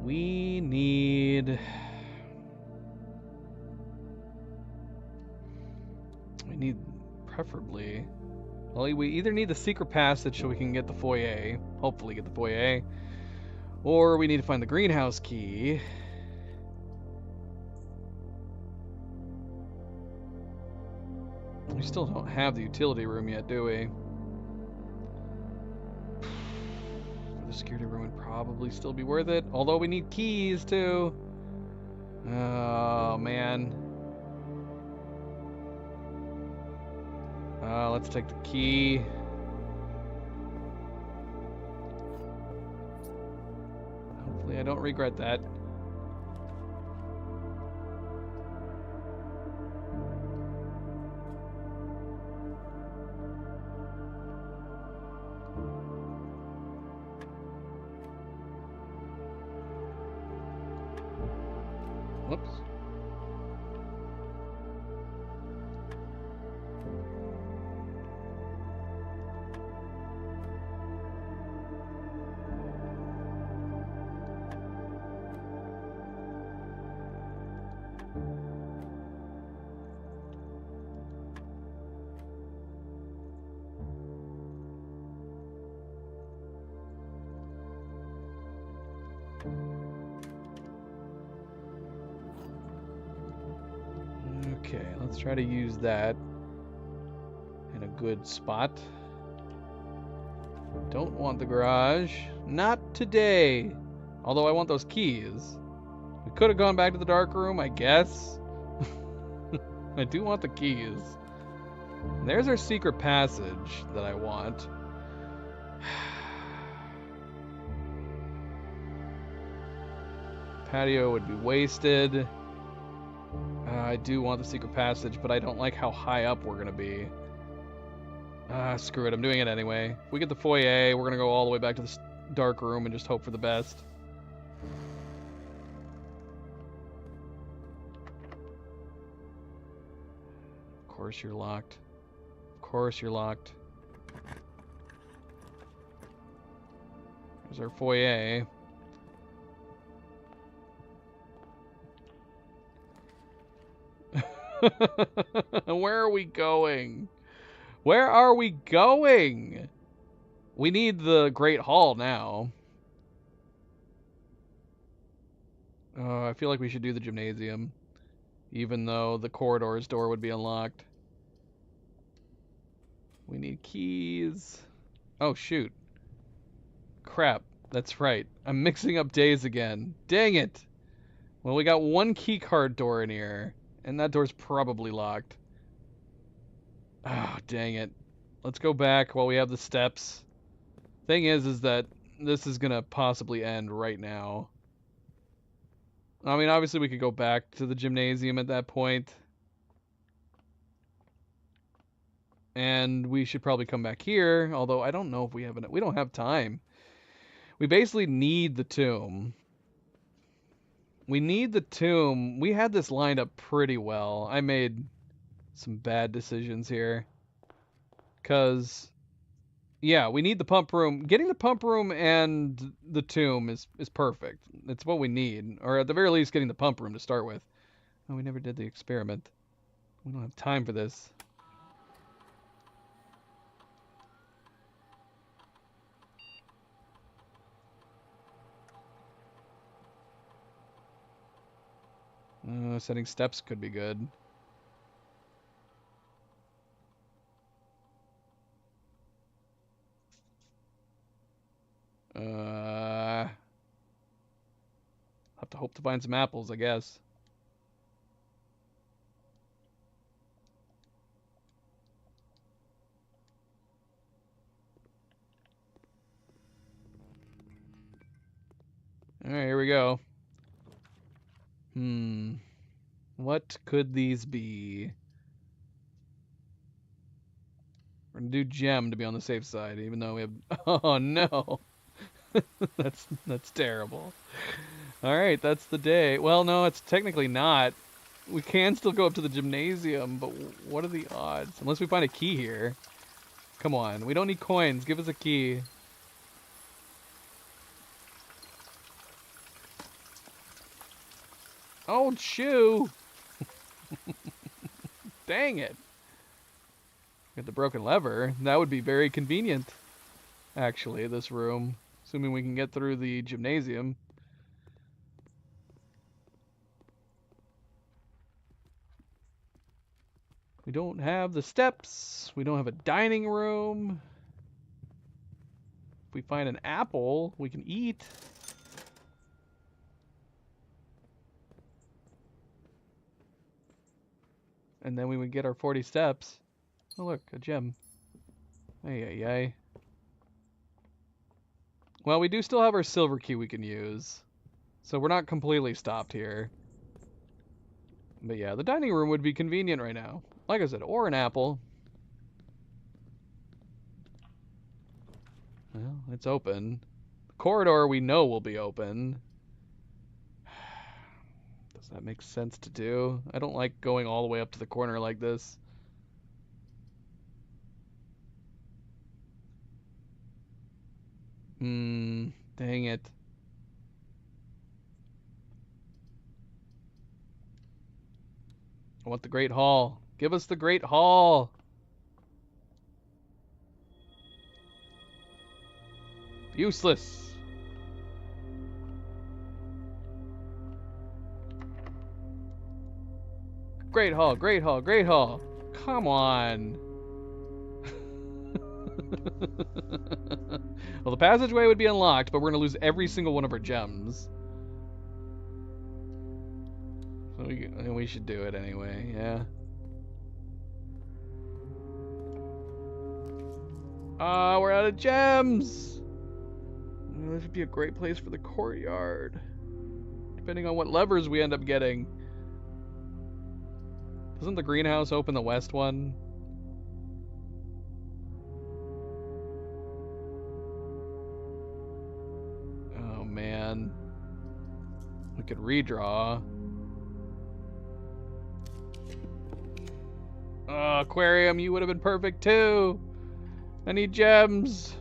Speaker 1: We need preferably, well, we either need the secret passage so we can get the foyer, hopefully get the foyer, or we need to find the greenhouse key. We still don't have the utility room yet, do we? The security room would probably still be worth it, although we need keys too. Oh man. Let's take the key. Hopefully I don't regret that. Whoops. Okay, let's try to use that in a good spot. Don't want the garage. Not today. Although I want those keys. We could have gone back to the dark room, I guess. I do want the keys. And there's our secret passage that I want. Patio would be wasted. I do want the secret passage, but I don't like how high up we're gonna be. Screw it, I'm doing it anyway. If we get the foyer, we're gonna go all the way back to the dark room and just hope for the best. Of course you're locked. Of course you're locked. There's our foyer. Where are we going? Where are we going? We need the Great Hall now. I feel like we should do the gymnasium, even though the corridor's door would be unlocked. We need keys. Oh, shoot. Crap. That's right. I'm mixing up days again. Dang it. Well, we got one key card door in here, and that door's probably locked. Ah, oh, dang it. Let's go back while we have the steps. Thing is that this is gonna possibly end right now. I mean, obviously we could go back to the gymnasium at that point. And we should probably come back here, although I don't know if we have we don't have time. We basically need the tomb. We need the tomb. We had this lined up pretty well. I made some bad decisions here. Because, yeah, we need the pump room. Getting the pump room and the tomb is perfect. It's what we need. Or at the very least, getting the pump room to start with. Oh, we never did the experiment. We don't have time for this. Setting steps could be good. Have to hope to find some apples, I guess. Alright, here we go. What could these be? We're gonna do gem to be on the safe side, even though we have... Oh, no! That's terrible. Alright, that's the day. Well, no, it's technically not. We can still go up to the gymnasium, but what are the odds? Unless we find a key here. Come on, we don't need coins. Give us a key. Oh, shoo! Dang it. Get the broken lever. That would be very convenient, actually, this room. Assuming we can get through the gymnasium. We don't have the steps. We don't have a dining room. If we find an apple, we can eat. And then we would get our 40 steps. Oh, look, a gem. Ay, ay, ay. Well, we do still have our silver key we can use. So we're not completely stopped here. But yeah, the dining room would be convenient right now. Like I said, or an apple. Well, it's open. The corridor we know will be open. Does that make sense to do? I don't like going all the way up to the corner like this. Dang it. I want the Great Hall. Give us the Great Hall. Useless. Great Hall, Great Hall, Great Hall. Come on. Well, the passageway would be unlocked, but we're going to lose every single one of our gems. So we should do it anyway, yeah. We're out of gems! This would be a great place for the courtyard. Depending on what levers we end up getting. Doesn't the greenhouse open the west one? Oh, man. We could redraw. Oh, aquarium, you would have been perfect too. I need gems.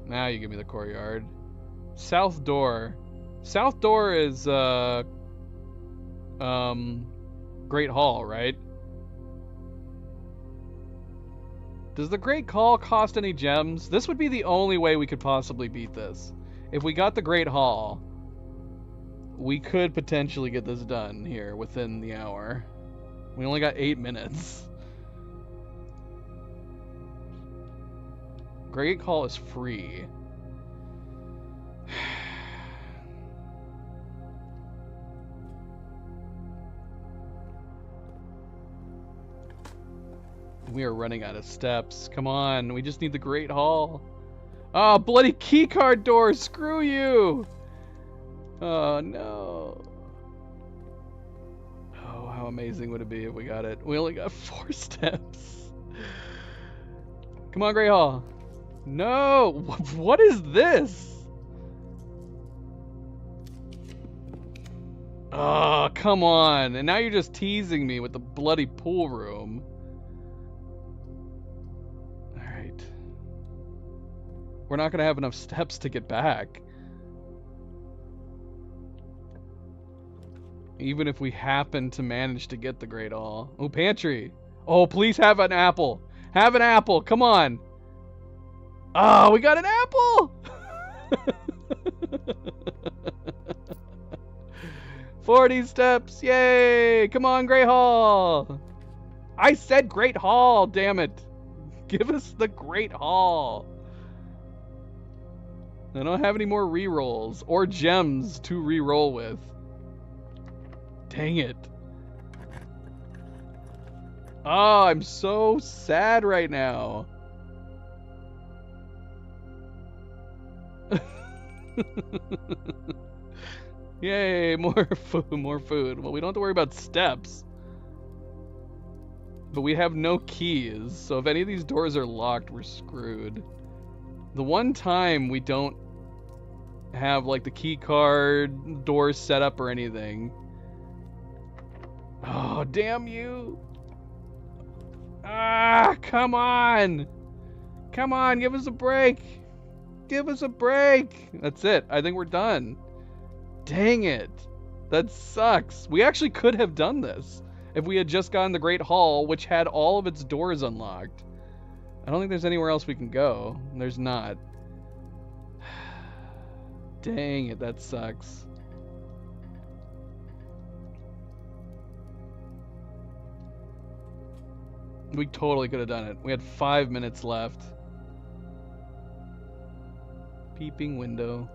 Speaker 1: Now you give me the courtyard. South door. South door is Great Hall, right? Does the Great Hall cost any gems? This would be the only way we could possibly beat this. If we got the Great Hall, we could potentially get this done here within the hour. We only got 8 minutes. Great Hall is free. We are running out of steps. Come on, we just need the Great Hall. Oh, bloody keycard door! Screw you! Oh, no. Oh, how amazing would it be if we got it? We only got 4 steps. Come on, Great Hall. No! What is this? Oh, come on. And now you're just teasing me with the bloody pool room. Alright. We're not going to have enough steps to get back. Even if we happen to manage to get the Great Hall. Oh, pantry. Oh, please have an apple. Have an apple. Come on. Oh, we got an apple. 40 steps. Yay. Come on, Great Hall. I said Great Hall. Damn it. Give us the Great Hall. I don't have any more rerolls or gems to reroll with. Dang it. Oh, I'm so sad right now. Yay, more food, more food. Well, we don't have to worry about steps. But we have no keys, so if any of these doors are locked, we're screwed. The one time we don't have like the key card doors set up or anything. Oh, damn you. Ah, come on. Come on, give us a break. Give us a break. That's it. I think we're done. Dang it. That sucks. We actually could have done this if we had just gotten the Great Hall, which had all of its doors unlocked. I don't think there's anywhere else we can go. There's not. Dang it, that sucks. We totally could have done it. We had 5 minutes left. Peeping window.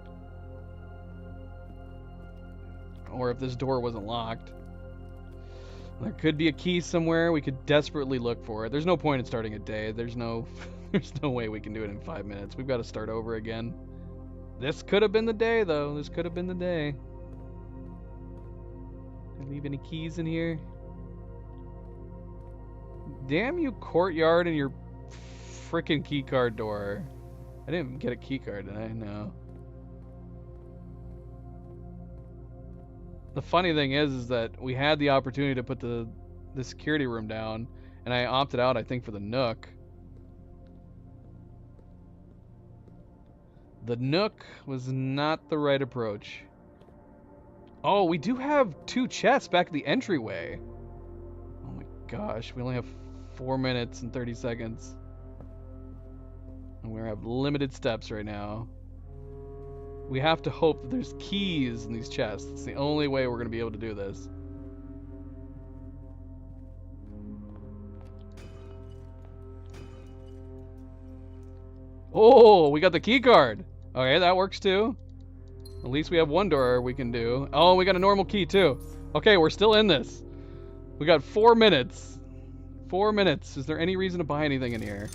Speaker 1: Or if this door wasn't locked. There could be a key somewhere. We could desperately look for it. There's no point in starting a day. There's no way we can do it in 5 minutes. We've got to start over again. This could have been the day, though. This could have been the day. Did I leave any keys in here? Damn you, courtyard, and your frickin' keycard door. I didn't get a keycard, did I? No. The funny thing is that we had the opportunity to put the security room down, and I opted out, I think, for the Nook. The Nook was not the right approach. Oh, we do have 2 chests back at the entryway. Oh my gosh, we only have 4 minutes and 30 seconds. And we have limited steps right now. We have to hope that there's keys in these chests. It's the only way we're going to be able to do this. Oh, we got the key card. Okay, that works too. At least we have one door we can do. Oh, we got a normal key too. Okay, we're still in this. We got 4 minutes. 4 minutes. Is there any reason to buy anything in here?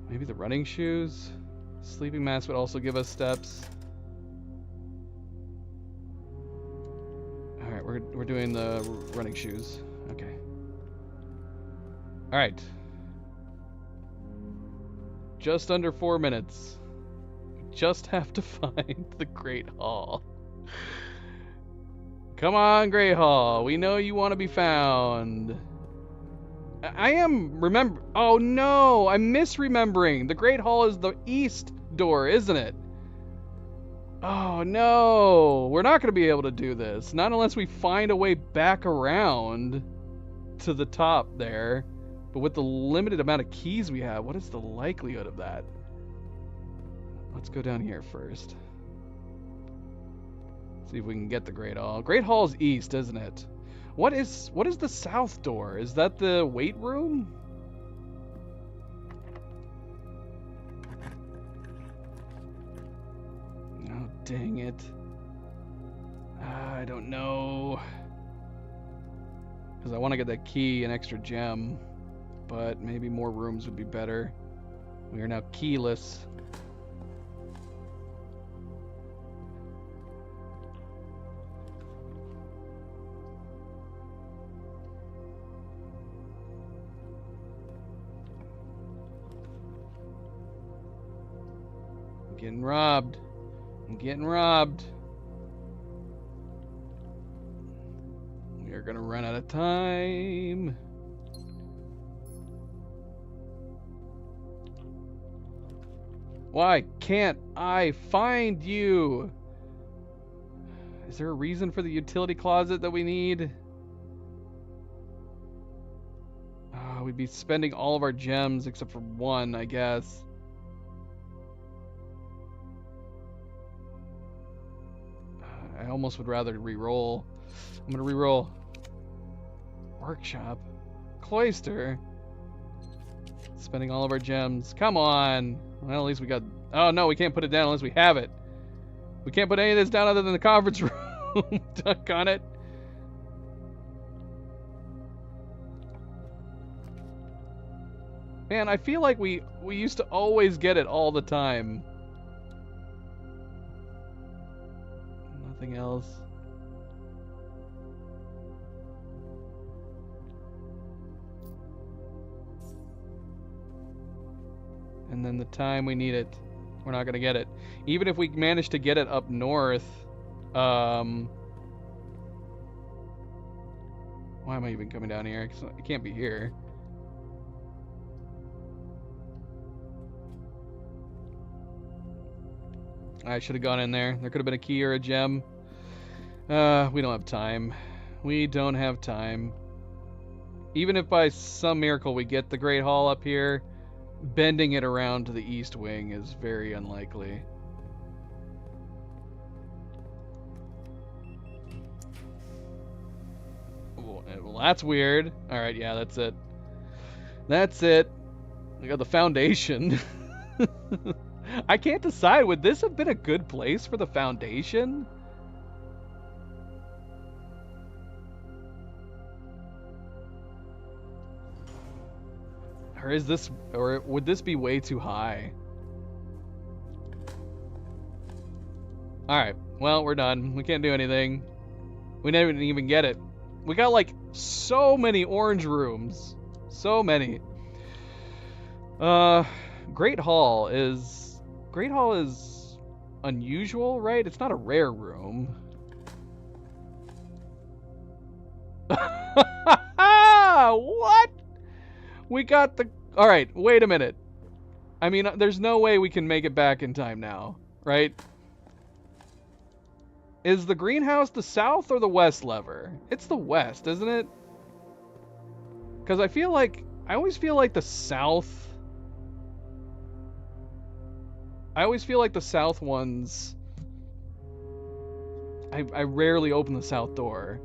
Speaker 1: Maybe the running shoes? Sleeping mask would also give us steps. Alright, we're doing the running shoes. Okay. Alright. Just under 4 minutes. We just have to find the Great Hall. Come on, Great Hall. We know you want to be found. I am oh no, I'm misremembering. The Great Hall is the east door, isn't it? Oh no, we're not going to be able to do this. Not unless we find a way back around to the top there. But with the limited amount of keys we have, what is the likelihood of that? Let's go down here first. See if we can get the Great Hall. Great Hall's east, isn't it? What is the south door? Is that the weight room? Oh, dang it. I don't know. Because I want to get that key, an extra gem. But maybe more rooms would be better. We are now keyless. I'm getting robbed. I'm getting robbed. We are gonna run out of time. Why can't I find you? Is there a reason for the utility closet that we need? we'd be spending all of our gems except for one, I guess. I almost would rather re-roll. I'm gonna re-roll. Workshop. Cloister. Spending all of our gems. Come on. Well, at least we got... Oh, no, we can't put it down unless we have it. We can't put any of this down other than the conference room. Duck on it. Man, I feel like we used to always get it all the time. Nothing else. And then the time we need it, we're not going to get it. Even if we manage to get it up north, why am I even coming down here? 'Cause it can't be here. I should have gone in there. There could have been a key or a gem. We don't have time. We don't have time. Even if by some miracle we get the Great Hall up here, bending it around to the east wing is very unlikely. Well, that's weird. Alright, yeah, that's it. That's it. We got the foundation. I can't decide. Would this have been a good place for the foundation? Or is this, or would this be way too high? Alright, well, we're done. We can't do anything. We didn't even get it. We got like so many orange rooms. So many. Great Hall is unusual, right? It's not a rare room. What? We got the... Alright, wait a minute. I mean, there's no way we can make it back in time now, right? Is the greenhouse the south or the west lever? It's the west, isn't it? Because I always feel like the south... I always feel like the south ones... I rarely open the south door.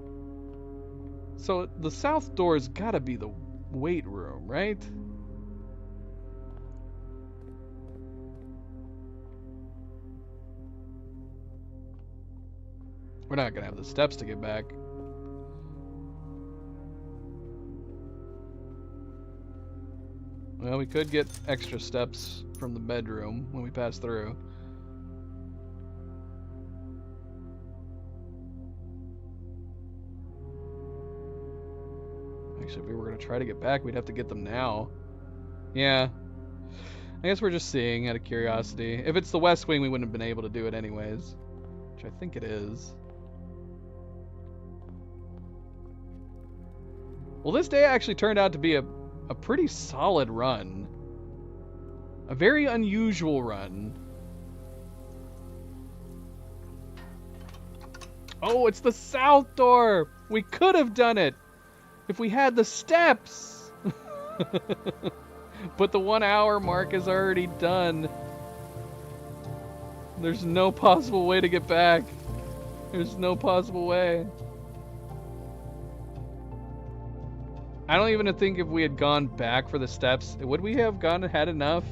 Speaker 1: So the south door's gotta be the weight room, right? We're not gonna have the steps to get back. Well, we could get extra steps from the bedroom when we pass through. Actually, if we were gonna try to get back, we'd have to get them now. Yeah. I guess we're just seeing out of curiosity. If it's the west wing, we wouldn't have been able to do it anyways. Which I think it is. Well, this day actually turned out to be a pretty solid run. A very unusual run. Oh, it's the south door! We could have done it if we had the steps! But the 1 hour mark is already done. There's no possible way to get back. There's no possible way. I don't even think if we had gone back for the steps, would we have had enough?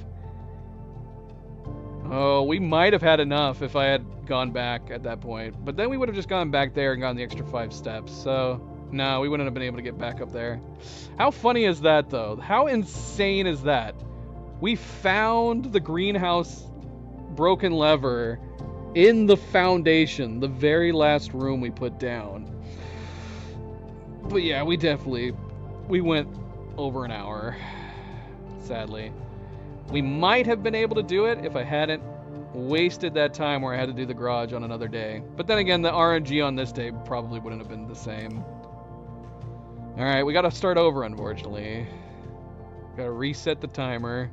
Speaker 1: Oh, we might have had enough if I had gone back at that point. But then we would have just gone back there and gotten the extra 5 steps. So, no, we wouldn't have been able to get back up there. How funny is that, though? How insane is that? We found the greenhouse broken lever in the foundation, the very last room we put down. But yeah, we went over an hour, sadly. We might have been able to do it if I hadn't wasted that time where I had to do the garage on another day. But then again, the RNG on this day probably wouldn't have been the same. Alright, we gotta start over, unfortunately. Gotta reset the timer.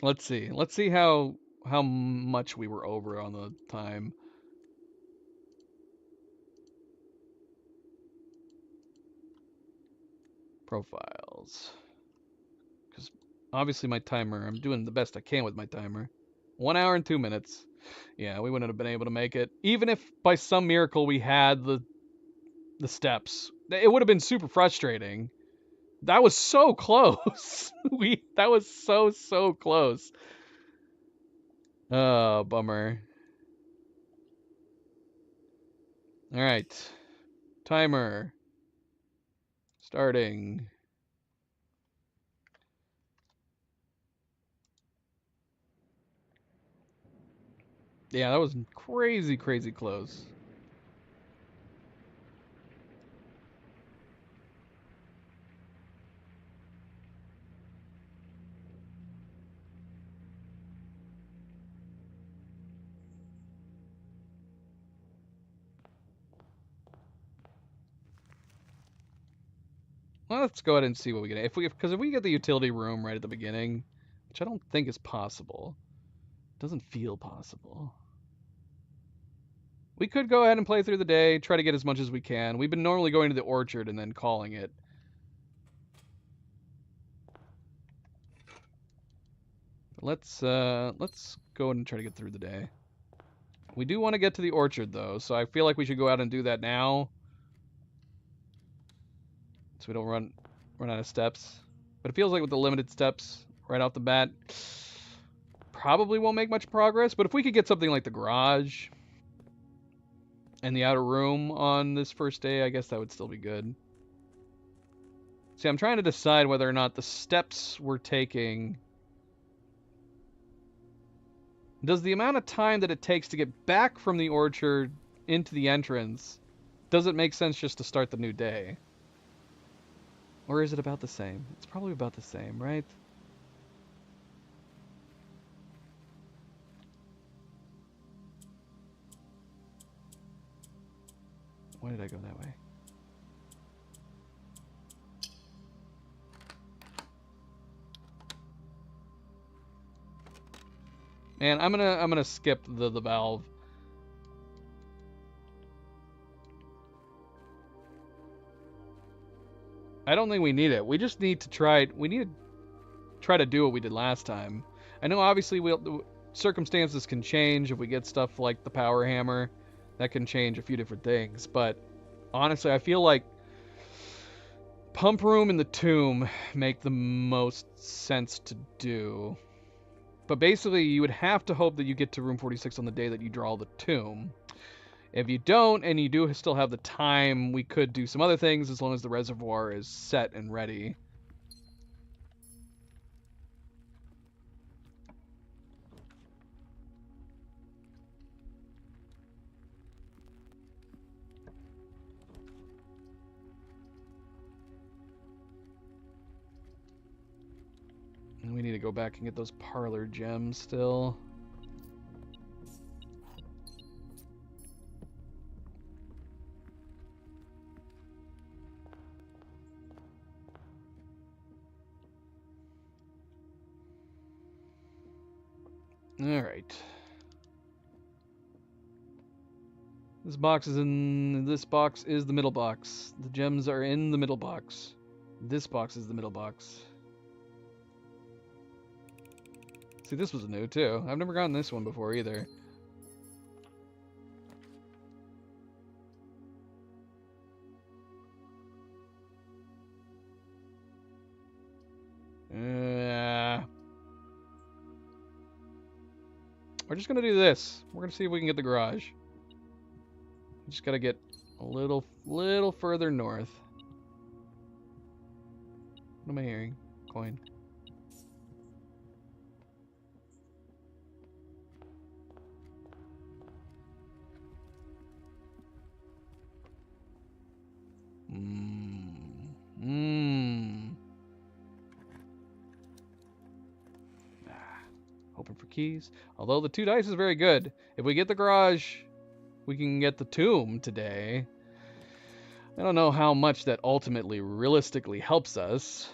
Speaker 1: Let's see. Let's see how much we were over on the time. Profiles. Because obviously my timer, I'm doing the best I can with my timer. 1 hour and 2 minutes. Yeah, we wouldn't have been able to make it. Even if by some miracle we had the steps, it would have been super frustrating. That was so close. That was so close. Oh, bummer. All right. Timer. Starting. Yeah, that was crazy close. Well, let's go ahead and see what we get. Because if we get the utility room right at the beginning, which I don't think is possible, doesn't feel possible. We could go ahead and play through the day, try to get as much as we can. We've been normally going to the orchard and then calling it. Let's go ahead and try to get through the day. We do want to get to the orchard though, so I feel like we should go out and do that now, so we don't run out of steps. But it feels like with the limited steps right off the bat, probably won't make much progress. But if we could get something like the garage and the outer room on this first day, I guess that would still be good. See, I'm trying to decide whether or not the steps we're taking, does the amount of time that it takes to get back from the orchard into the entrance, does it make sense just to start the new day? Or is it about the same? It's probably about the same, right? Why did I go that way? Man, I'm gonna skip the valve. I don't think we need it. We just need to try. We need to try to do what we did last time. I know obviously circumstances can change if we get stuff like the power hammer. That can change a few different things, but honestly, I feel like pump room and the tomb make the most sense to do. But basically, you would have to hope that you get to room 46 on the day that you draw the tomb. If you don't, and you do still have the time, we could do some other things as long as the reservoir is set and ready. And we need to go back and get those parlor gems still. Alright. This box is the middle box. The gems are in the middle box. This box is the middle box. See, this was new too. I've never gotten this one before either. We're just gonna do this. We're gonna see if we can get the garage. Just gotta get a little further north. What am I hearing? Coin. Hoping for keys. Although the 2 dice is very good. If we get the garage, we can get the tomb today. I don't know how much that ultimately realistically helps us.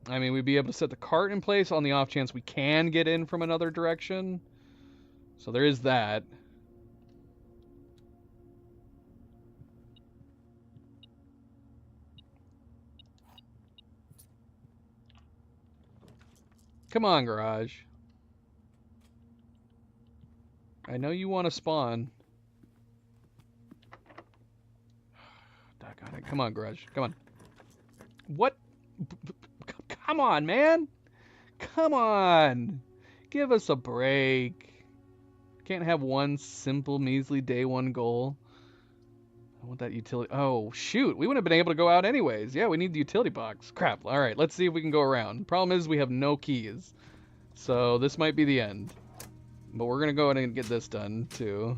Speaker 1: I mean, we'd be able to set the cart in place on the off chance we can get in from another direction. So there is that. Come on, garage. I know you want to spawn. Doggone it. Come on, garage. Come on. What? Come on, man. Come on. Give us a break. Can't have one simple, measly day one goal. I want that utility. Oh, shoot. We wouldn't have been able to go out anyways. Yeah, we need the utility box. Crap. All right, let's see if we can go around. Problem is we have no keys. So this might be the end. But we're going to go ahead and get this done, too.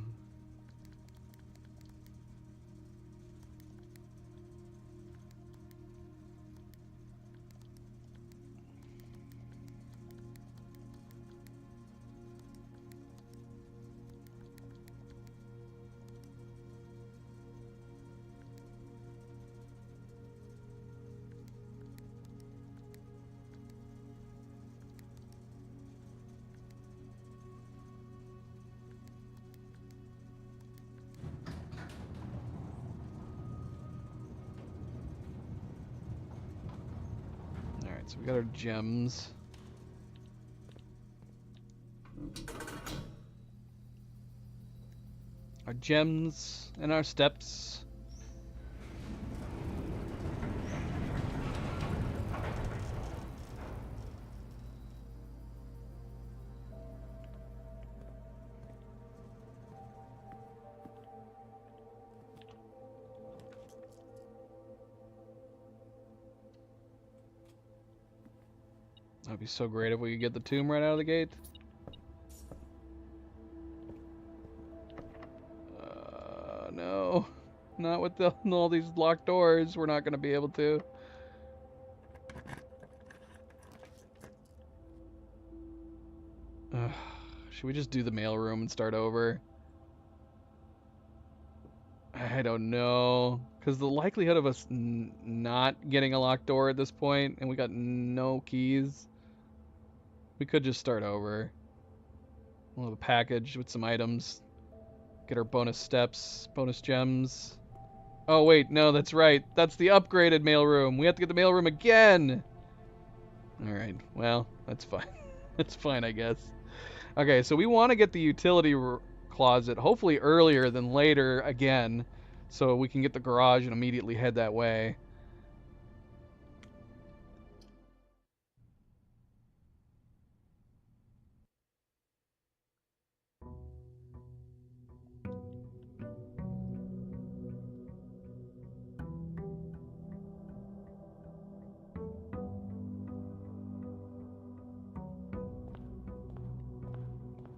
Speaker 1: So we got our gems. Our gems and our steps. That'd be so great if we could get the tomb right out of the gate. No. Not with all these locked doors. We're not going to be able to. Should we just do the mailroom and start over? I don't know. Because the likelihood of us not getting a locked door at this point, and we got no keys, we could just start over. We'll have a package with some items. Get our bonus steps, bonus gems. Oh, wait, no, that's right. That's the upgraded mailroom. We have to get the mailroom again. Alright, well, that's fine. It's fine, I guess. Okay, so we want to get the utility closet, hopefully earlier than later again, so we can get the garage and immediately head that way.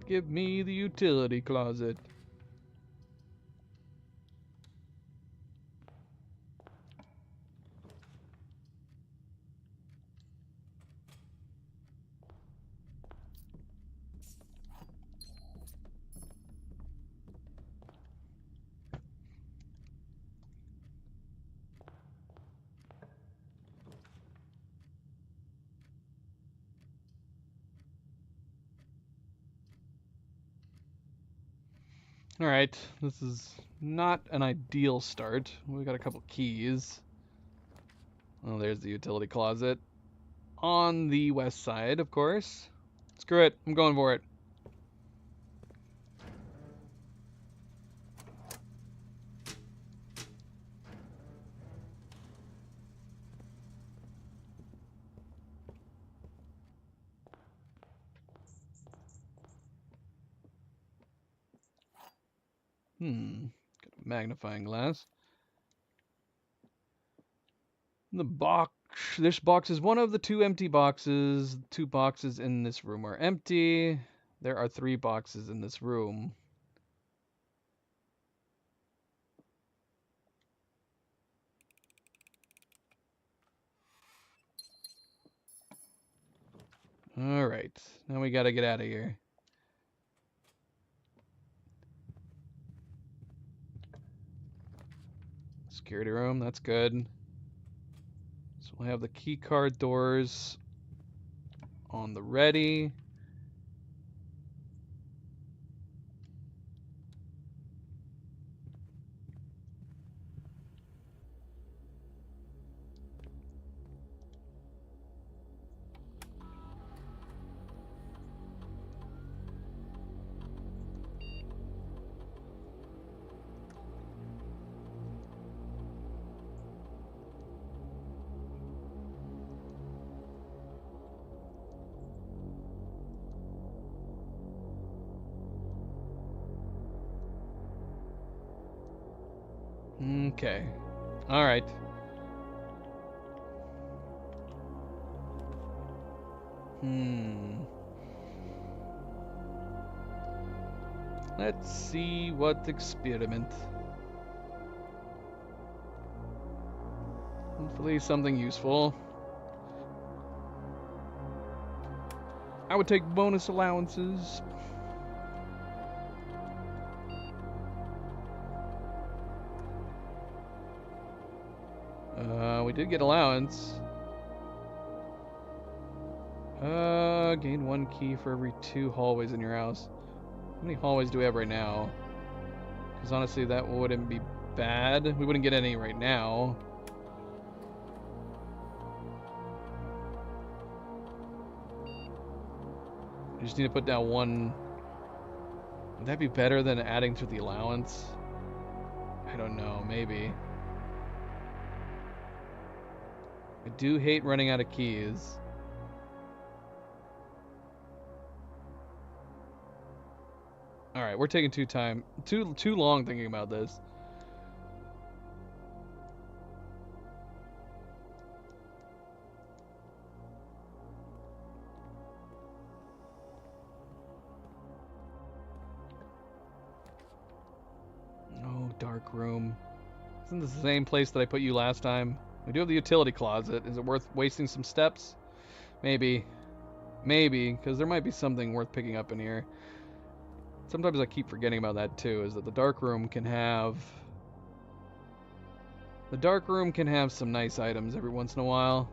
Speaker 1: Give me the utility closet. Alright, this is not an ideal start. We got a couple keys. Oh, there's the utility closet. On the west side, of course. Screw it, I'm going for it. Got a magnifying glass. The box. This box is one of the two empty boxes. 2 boxes in this room are empty. There are 3 boxes in this room. Alright, now we gotta get out of here. Security room, that's good. So we'll have the key card doors on the ready. Okay. Alright. Let's see what experiment. Hopefully something useful. I would take bonus allowances. We did get allowance. Gain 1 key for every 2 hallways in your house. How many hallways do we have right now? Because honestly, that wouldn't be bad. We wouldn't get any right now. I just need to put down 1. Would that be better than adding to the allowance? I don't know, maybe. I do hate running out of keys. Alright, we're taking too long thinking about this. Oh, dark room. Isn't this the same place that I put you last time? We do have the utility closet. Is it worth wasting some steps? Maybe. Maybe, because there might be something worth picking up in here. Sometimes I keep forgetting about that too, is that the dark room can have... The dark room can have some nice items every once in a while.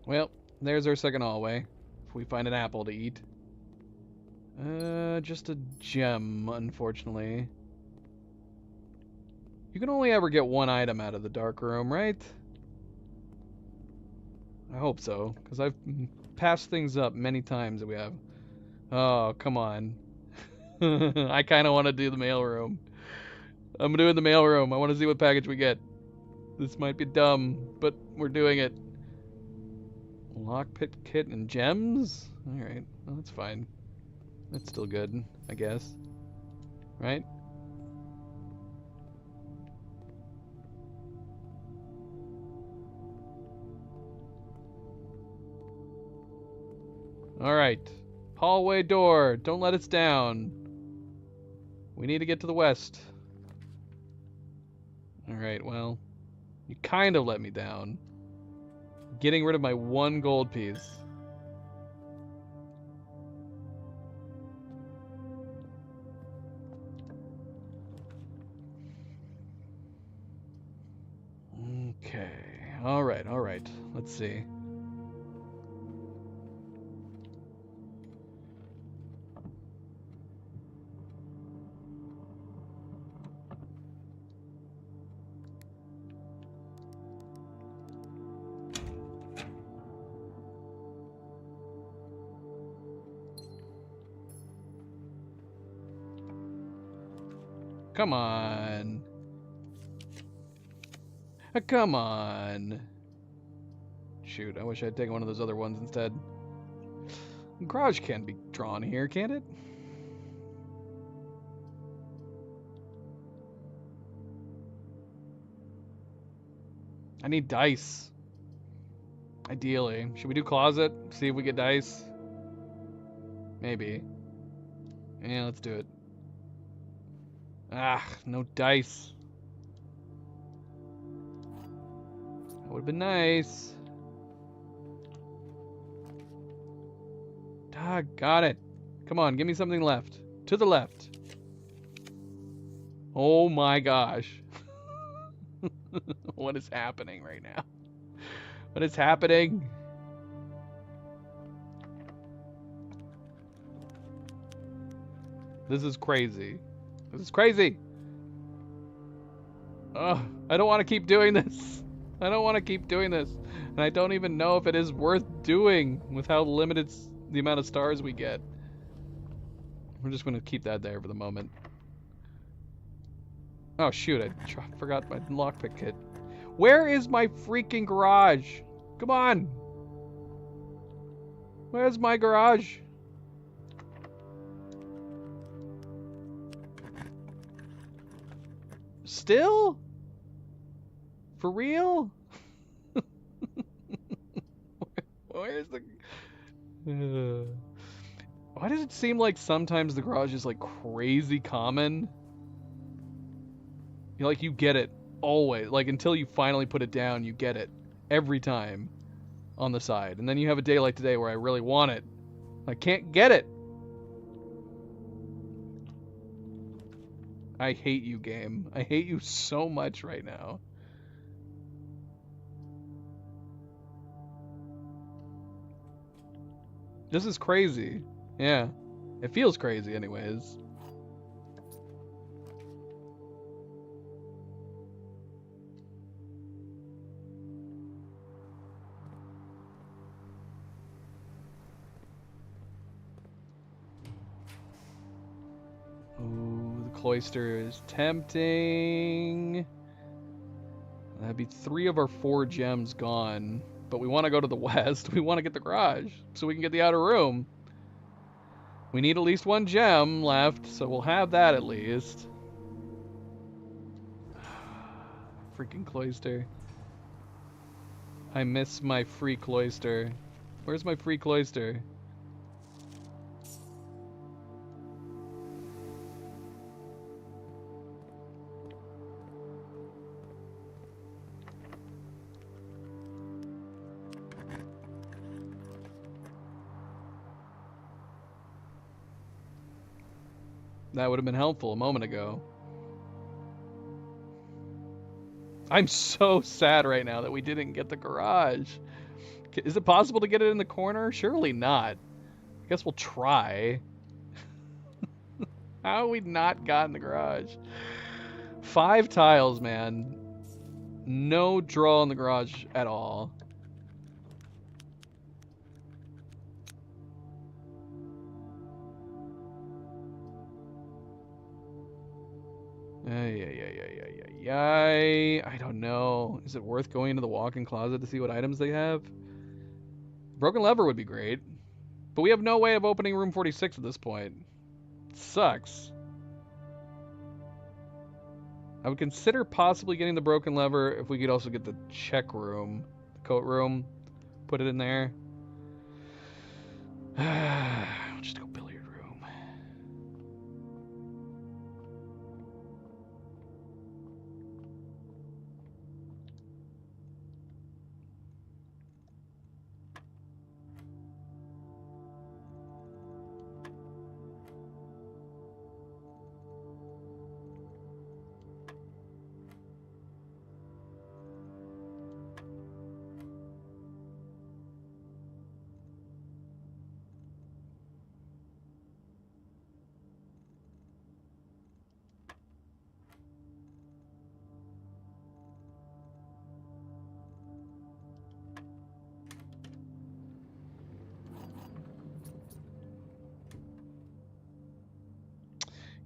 Speaker 1: Well, there's our second hallway. If we find an apple to eat. Just a gem, unfortunately. You can only ever get 1 item out of the dark room, right? I hope so, because I've passed things up many times that we have. Oh, come on. I kind of want to do the mailroom. I'm doing the mailroom. I want to see what package we get. This might be dumb, but we're doing it. Lockpick kit and gems? Alright, well, that's fine. That's still good, I guess. Right? Alright. Hallway door. Don't let us down. We need to get to the west. Alright, well. You kind of let me down. Getting rid of my 1 gold piece. Okay. Alright, alright. Let's see. Come on. Come on. Shoot, I wish I'd taken one of those other ones instead. Garage can be drawn here, can't it? I need dice. Ideally. Should we do closet? See if we get dice? Maybe. Yeah, let's do it. Ah, no dice. That would have been nice. Ah, got it. Come on, give me something left. To the left. Oh my gosh. What is happening right now? What is happening? This is crazy. This is crazy. Ugh, I don't want to keep doing this. I don't want to keep doing this. And I don't even know if it is worth doing with how limited the amount of stars we get. We're just going to keep that there for the moment. Oh shoot, I forgot my lockpick kit. Where is my freaking garage? Come on. Where's my garage? Still? For real? Where's the... Why does it seem like sometimes the garage is like crazy common? You get it always. Like until you finally put it down, you get it every time on the side. And then you have a day like today where I really want it. I can't get it. I hate you, game. I hate you so much right now. This is crazy. Yeah. It feels crazy anyways. Ooh, the cloister is tempting. That'd be 3 of our 4 gems gone. But we want to go to the west. We want to get the garage so we can get the outer room. We need at least 1 gem left, so we'll have that at least. Freaking cloister. I miss my free cloister. Where's my free cloister? That would have been helpful a moment ago. I'm so sad right now that we didn't get the garage. Is it possible to get it in the corner? Surely not. I guess we'll try. How have we not gotten the garage? 5 tiles, man. No draw in the garage at all. I don't know. Is it worth going into the walk-in closet to see what items they have? Broken lever would be great. But we have no way of opening room 46 at this point. It sucks. I would consider possibly getting the broken lever if we could also get the check room, the coat room, put it in there. Just go billiard room.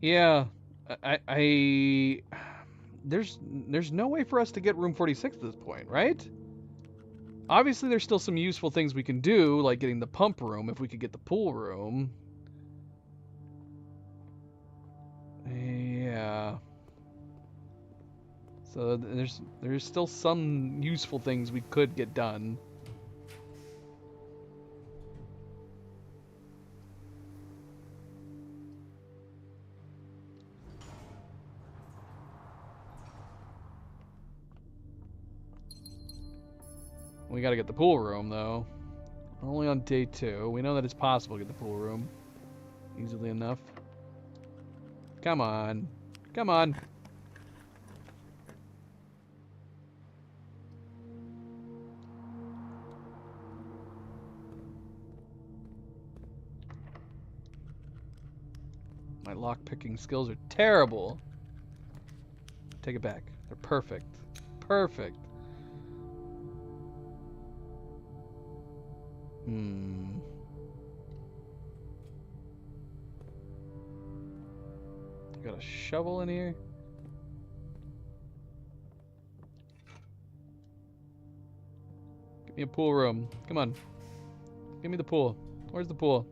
Speaker 1: Yeah, there's no way for us to get room 46 at this point, right? Obviously, there's still some useful things we can do, like getting the pump room if we could get the pool room. Yeah. So there's still some useful things we could get done. We gotta get the pool room, though. Only on day 2. We know that it's possible to get the pool room easily enough. Come on. Come on. My lock-picking skills are terrible. Take it back. They're perfect. Perfect. Got a shovel in here. Give me a pool room. Come on. Give me the pool. Where's the pool?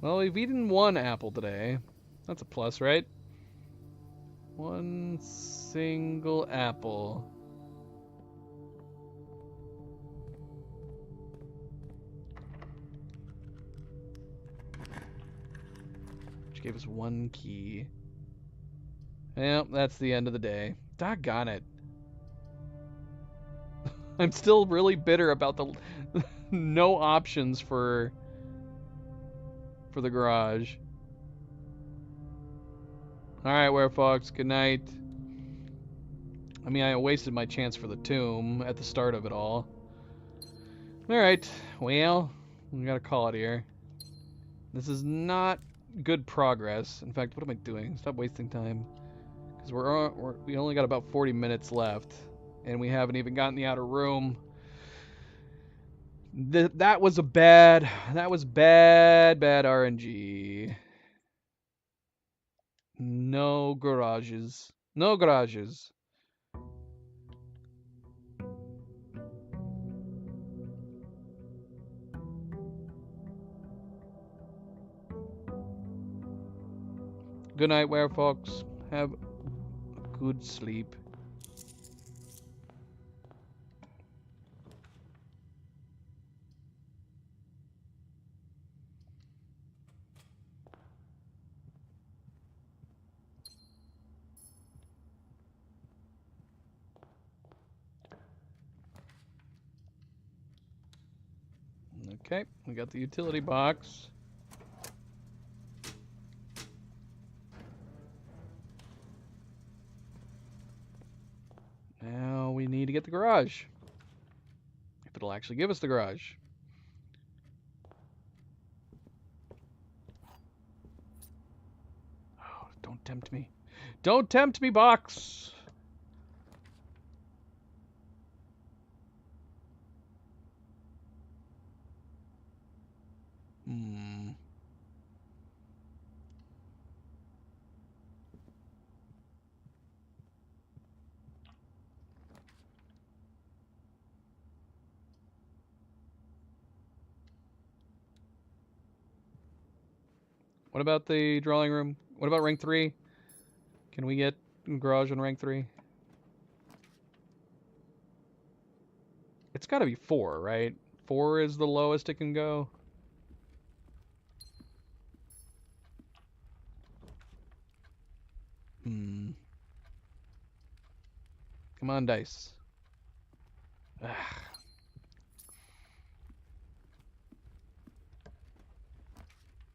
Speaker 1: Well, we've eaten one apple today. That's a plus, right? One single apple. Which gave us one key. Well, that's the end of the day. Doggone it. I'm still really bitter about the no options for the garage. Alright, Werefox, good night. I mean, I wasted my chance for the tomb at the start of it all. Alright, well, we gotta call it here. This is not good progress. In fact, what am I doing? Stop wasting time. Because we only got about 40 minutes left. And we haven't even gotten the outer room. That was bad RNG. No garages. No garages. Good night, Werefox. Have a good sleep. Okay, we got the utility box. Now we need to get the garage. If it'll actually give us the garage. Oh, don't tempt me. Don't tempt me, box! What about the drawing room? What about rank 3? Can we get garage on rank 3? It's gotta be 4, right? 4 is the lowest it can go. Come on, dice. Ugh.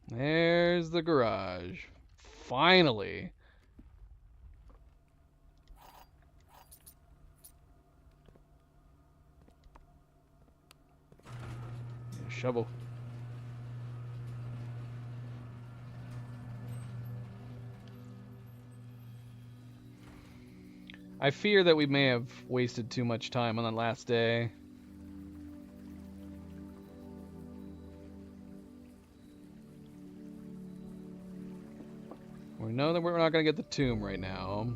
Speaker 1: There's the garage. Finally. Shovel. I fear that we may have wasted too much time on the last day. We know that we're not going to get the tomb right now.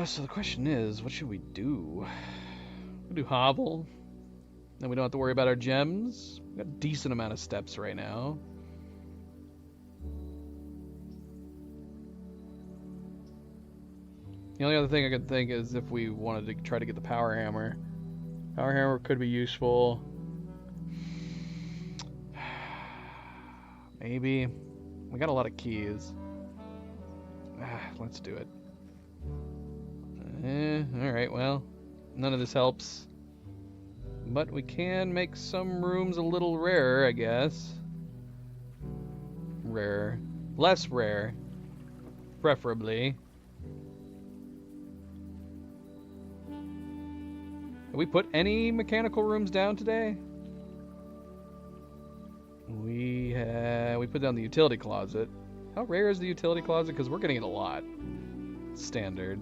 Speaker 1: So the question is, what should we do? We do hovel. Then we don't have to worry about our gems. We've got a decent amount of steps right now. The only other thing I could think is if we wanted to try to get the power hammer. Power hammer could be useful. Maybe. We got a lot of keys. Let's do it. Alright, well. None of this helps. But we can make some rooms a little rarer, I guess. Rare. Less rare. Preferably. Have we put any mechanical rooms down today? We put down the utility closet. How rare is the utility closet? Because we're getting it a lot. Standard.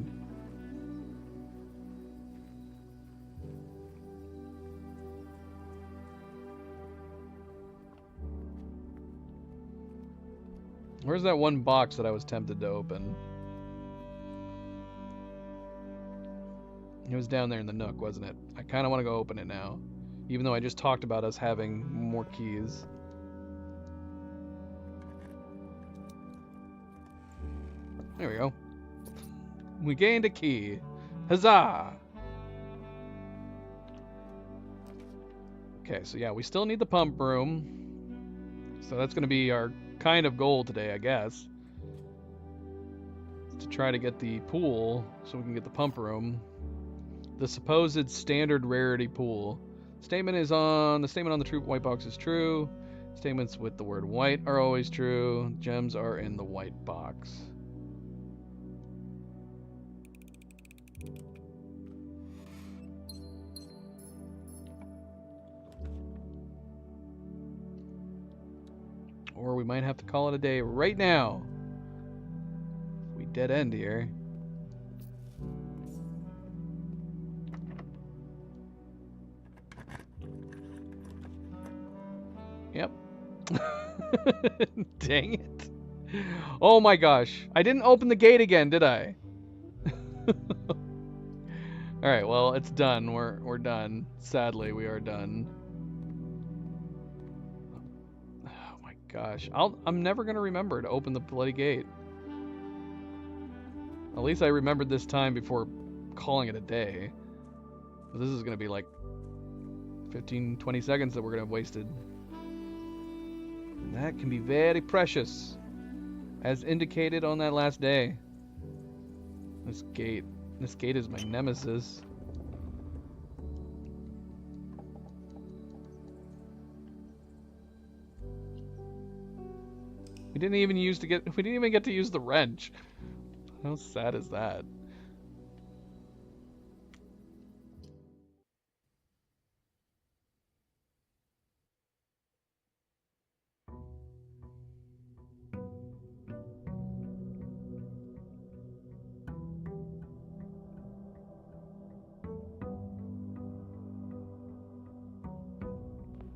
Speaker 1: Where's that one box that I was tempted to open? It was down there in the nook, wasn't it? I kind of want to go open it now. Even though I just talked about us having more keys. There we go. We gained a key. Huzzah! Okay, so yeah, we still need the pump room. So that's going to be our kind of goal today, I guess. To try to get the pool so we can get the pump room. The supposed standard rarity pool. The statement on the true white box is true. Statements with the word white are always true. Gems are in the white box. Or we might have to call it a day right now. We dead end here. Yep. Dang it. Oh my gosh. I didn't open the gate again, did I? Alright, well, it's done. We're done. Sadly, we are done. Oh my gosh. I'm never gonna remember to open the bloody gate. At least I remembered this time before calling it a day. But this is gonna be like 15, 20 seconds that we're gonna have wasted. And that can be very precious, as indicated on that last day. This gate is my nemesis. We didn't even get to use the wrench. How sad is that?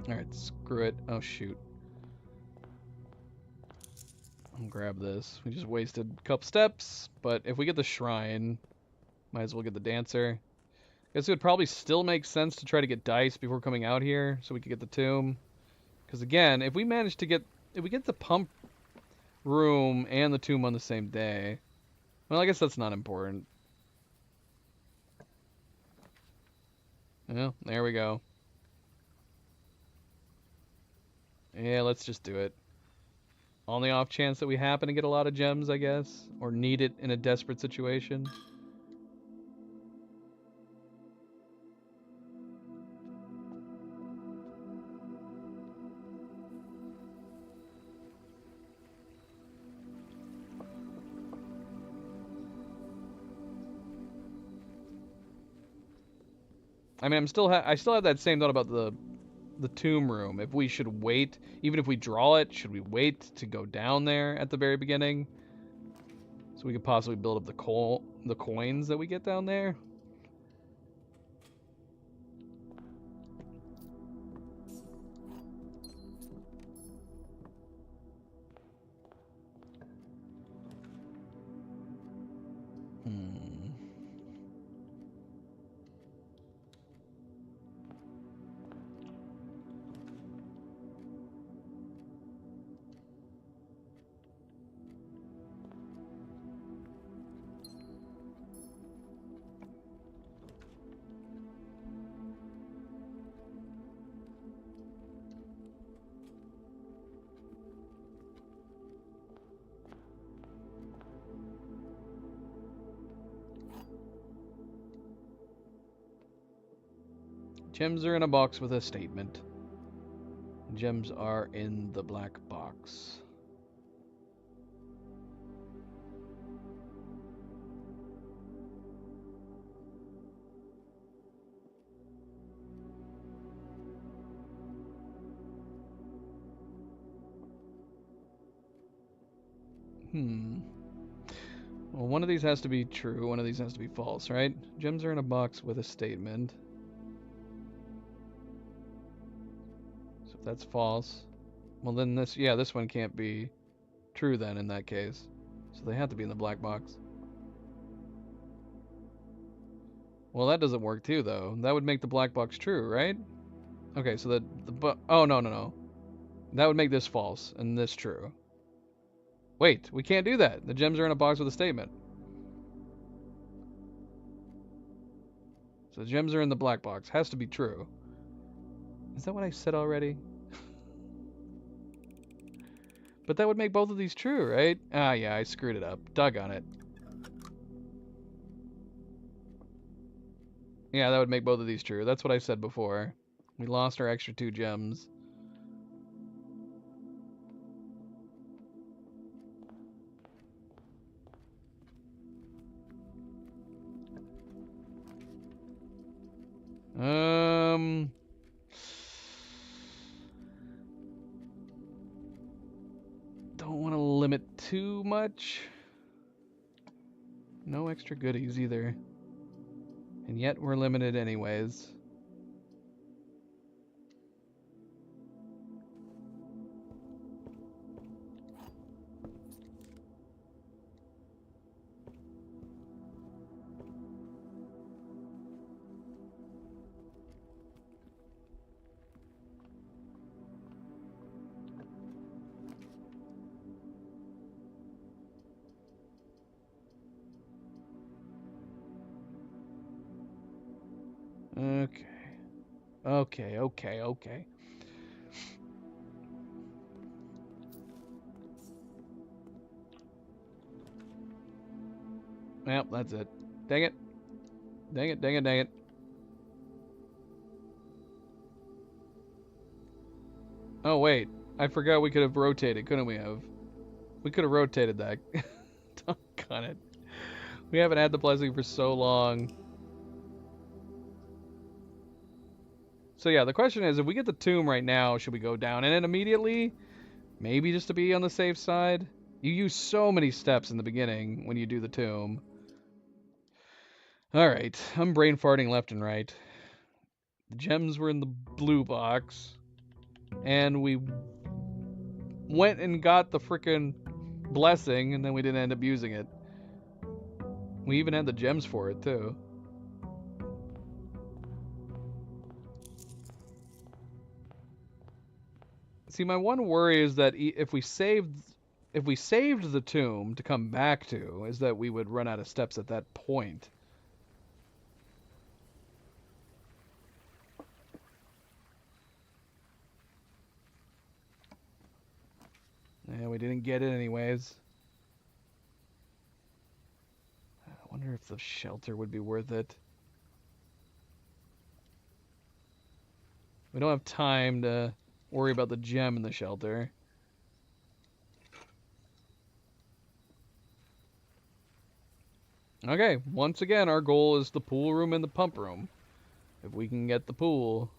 Speaker 1: Alright, screw it. Oh shoot. I'll grab this. We just wasted a couple steps, but if we get the shrine, might as well get the dancer. Guess it would probably still make sense to try to get dice before coming out here so we could get the tomb. Because again, if we get the pump room and the tomb on the same day, well, I guess that's not important. Well, there we go. Yeah, let's just do it. On the off chance that we happen to get a lot of gems, I guess. Or need it in a desperate situation. I mean, I still have that same thought about the tomb room. If we should wait, even if we draw it, should we wait to go down there at the very beginning, so we could possibly build up the coins that we get down there? Gems are in a box with a statement. Gems are in the black box. Well, one of these has to be true, one of these has to be false, right? Gems are in a box with a statement. So if that's false, well then this one can't be true then in that case. So they have to be in the black box. Well, that doesn't work too though. That would make the black box true, right? Okay, so oh no. That would make this false and this true. Wait, we can't do that. The gems are in a box with a statement. So the gems are in the black box. Has to be true. Is that what I said already? But that would make both of these true, right? Ah, yeah, I screwed it up. Doggone it. Yeah, that would make both of these true. That's what I said before. We lost our extra 2 gems. Don't want to limit too much. No extra goodies either. And yet we're limited anyways. Okay. Well, that's it. Dang it. Oh, wait. I forgot we could have rotated, couldn't we have? We could have rotated that. Doggone it. We haven't had the blessing for so long. So yeah, the question is, if we get the tomb right now, should we go down in it immediately? Maybe just to be on the safe side? You use so many steps in the beginning when you do the tomb. Alright, I'm brain farting left and right. The gems were in the blue box. And we went and got the frickin' blessing, and then we didn't end up using it. We even had the gems for it, too. See, my one worry is that if we saved the tomb to come back to, is that we would run out of steps at that point. Yeah, we didn't get it anyways. I wonder if the shelter would be worth it. We don't have time to worry about the gem in the shelter. Okay, once again, our goal is the pool room and the pump room. If we can get the pool.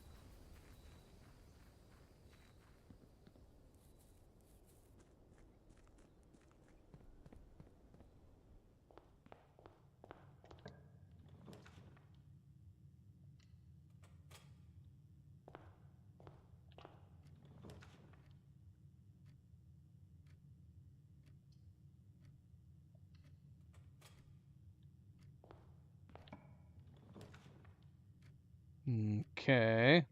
Speaker 1: Okay.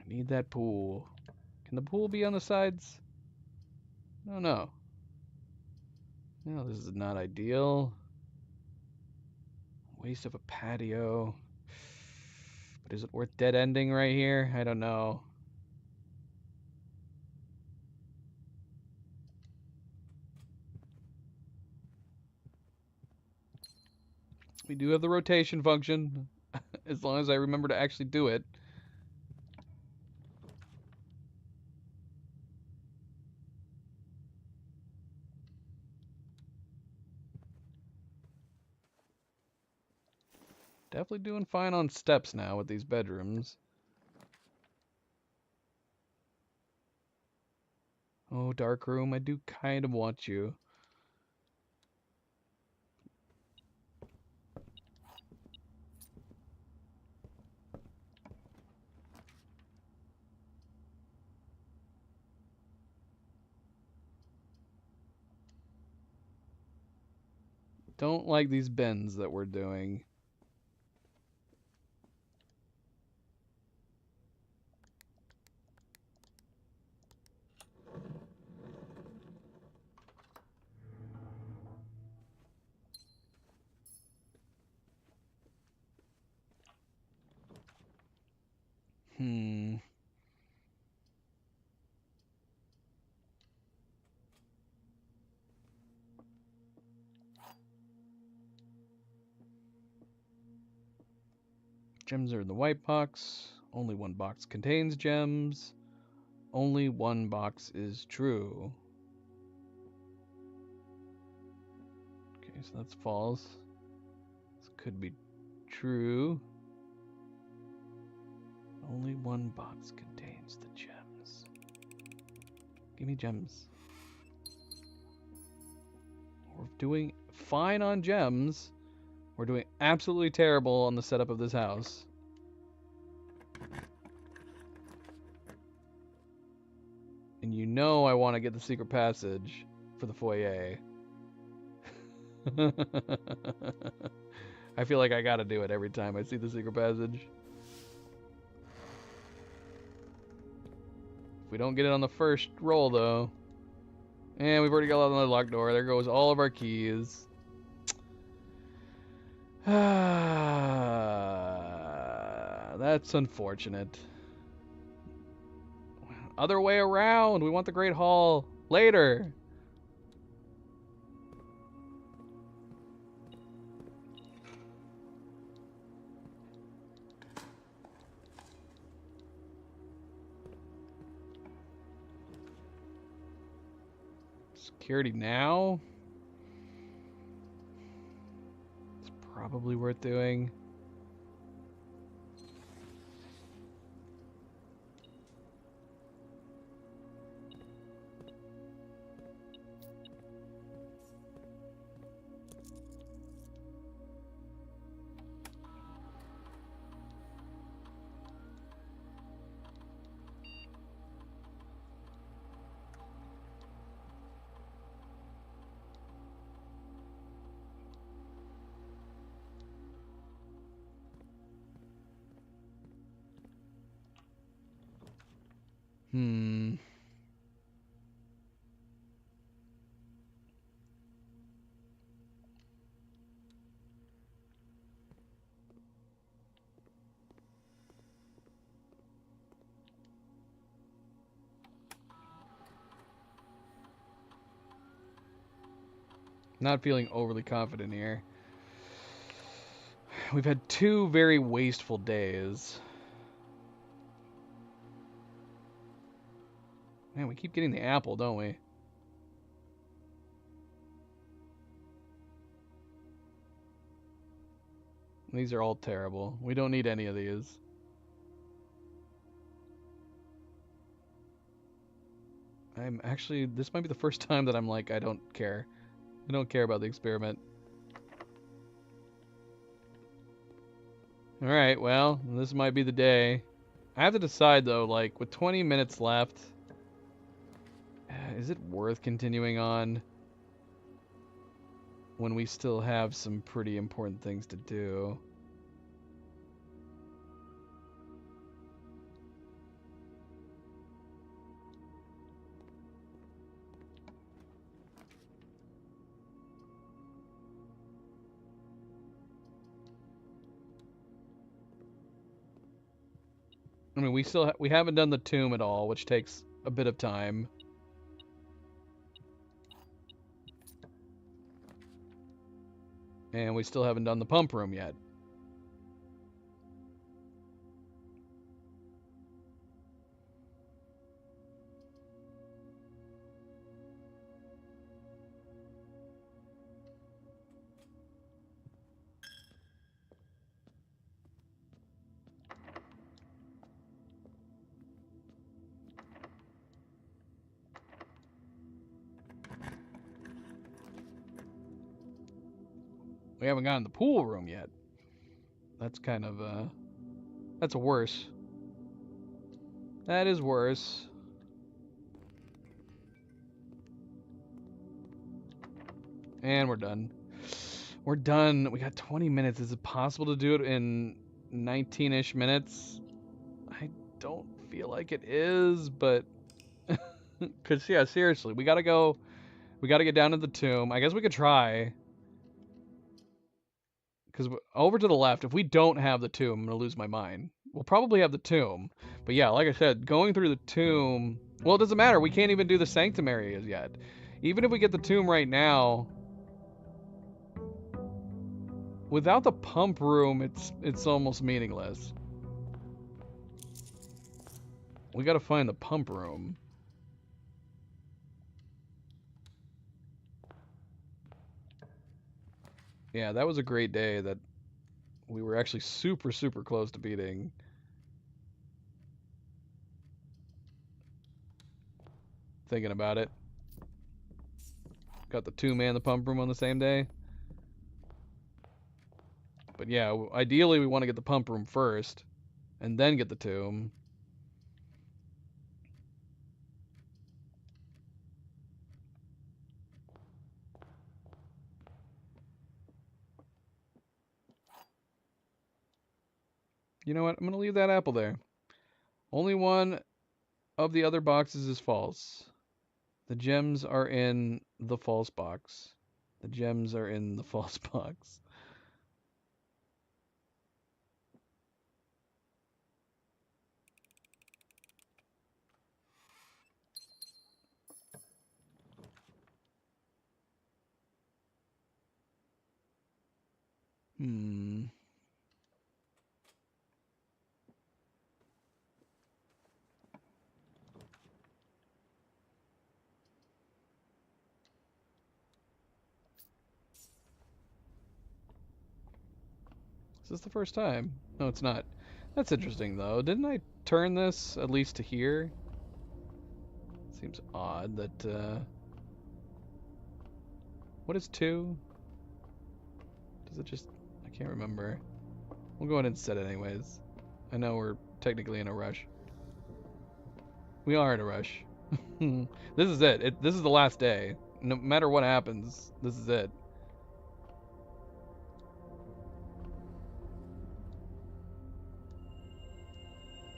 Speaker 1: Need that pool. Can the pool be on the sides? I don't know. No, this is not ideal. Waste of a patio. But is it worth dead ending right here? I don't know. We do have the rotation function, as long as I remember to actually do it. Definitely doing fine on steps now with these bedrooms. Oh, dark room, I do kind of want you. Don't like these bends that we're doing. Gems are in the white box. Only one box contains gems. Only one box is true. Okay, so that's false. This could be true. Only one box contains the gems. Give me gems. We're doing fine on gems. We're doing absolutely terrible on the setup of this house. And you know I want to get the secret passage for the foyer. I feel like I gotta do it every time I see the secret passage. If we don't get it on the first roll, though. And we've already got another locked door. There goes all of our keys. That's unfortunate. Other way around. We want the Great Hall later. Security now. It's probably worth doing. Not feeling overly confident here. We've had 2 very wasteful days. Man, we keep getting the apple, don't we? These are all terrible. We don't need any of these. I'm actually, this might be the first time that I'm like, I don't care. I don't care about the experiment. Alright, well, this might be the day. I have to decide though, like, with 20 minutes left, is it worth continuing on when we still have some pretty important things to do? I mean, we haven't done the tomb at all, which takes a bit of time. And we still haven't done the pump room yet. We haven't gotten the pool room yet. That's kind of, that's worse. That is worse. And we're done. We're done. We got 20 minutes. Is it possible to do it in 19-ish minutes? I don't feel like it is, but... Because, yeah, seriously, we gotta go... We gotta get down to the tomb. I guess we could try. Because over to the left, if we don't have the tomb, I'm going to lose my mind. We'll probably have the tomb. But yeah, like I said, going through the tomb... Well, it doesn't matter. We can't even do the sanctum areas yet. Even if we get the tomb right now... Without the pump room, it's almost meaningless. We gotta find the pump room. Yeah, that was a great day that we were actually super, super close to beating. Thinking about it. Got the tomb and the pump room on the same day. But yeah, ideally we want to get the pump room first, and then get the tomb. You know what? I'm going to leave that apple there. Only one of the other boxes is false. The gems are in the false box. The gems are in the false box. Is this the first time? No, it's not. That's interesting, though. Didn't I turn this at least to here? Seems odd that, What is 2? Does it just... I can't remember. We'll go ahead and set it anyways. I know we're technically in a rush. We are in a rush. This is it. This is the last day. No matter what happens, this is it.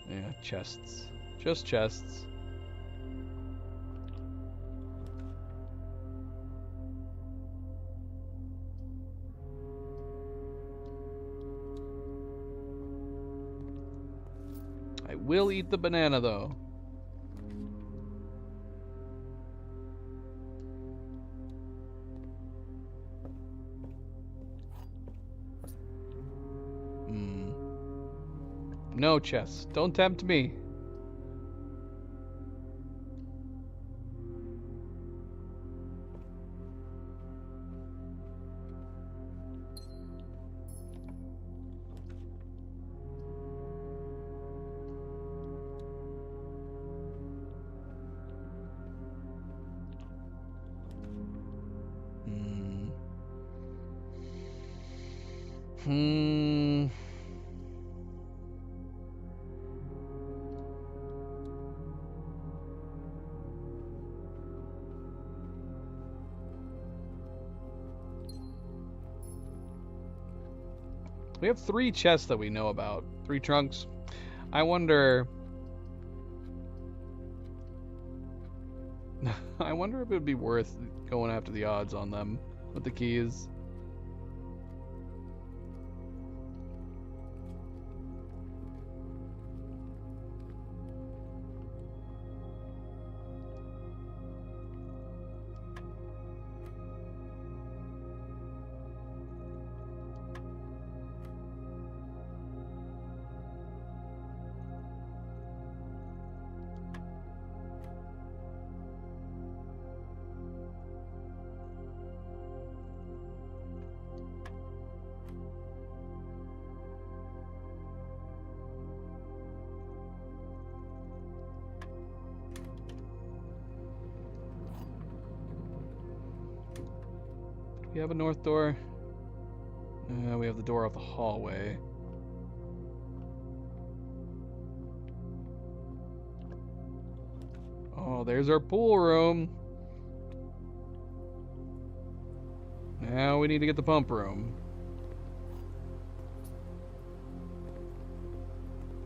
Speaker 1: Yeah, chests. Just chests. I will eat the banana, though. No, chess. Don't tempt me. We have 3 chests that we know about. 3 trunks. I wonder... I wonder if it would be worth going after the odds on them with the keys. We have a north door. We have the door off the hallway. Oh, there's our pool room. Now we need to get the pump room.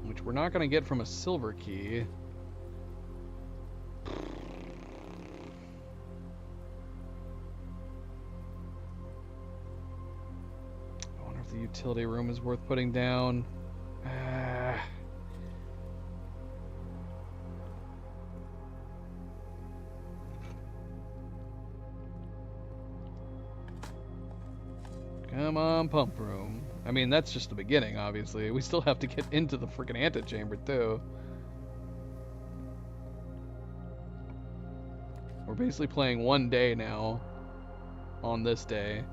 Speaker 1: Which we're not going to get from a silver key. I wonder if the utility room is worth putting down. Come on, pump room. I mean, that's just the beginning, obviously. We still have to get into the freaking antechamber, too. We're basically playing one day now on this day.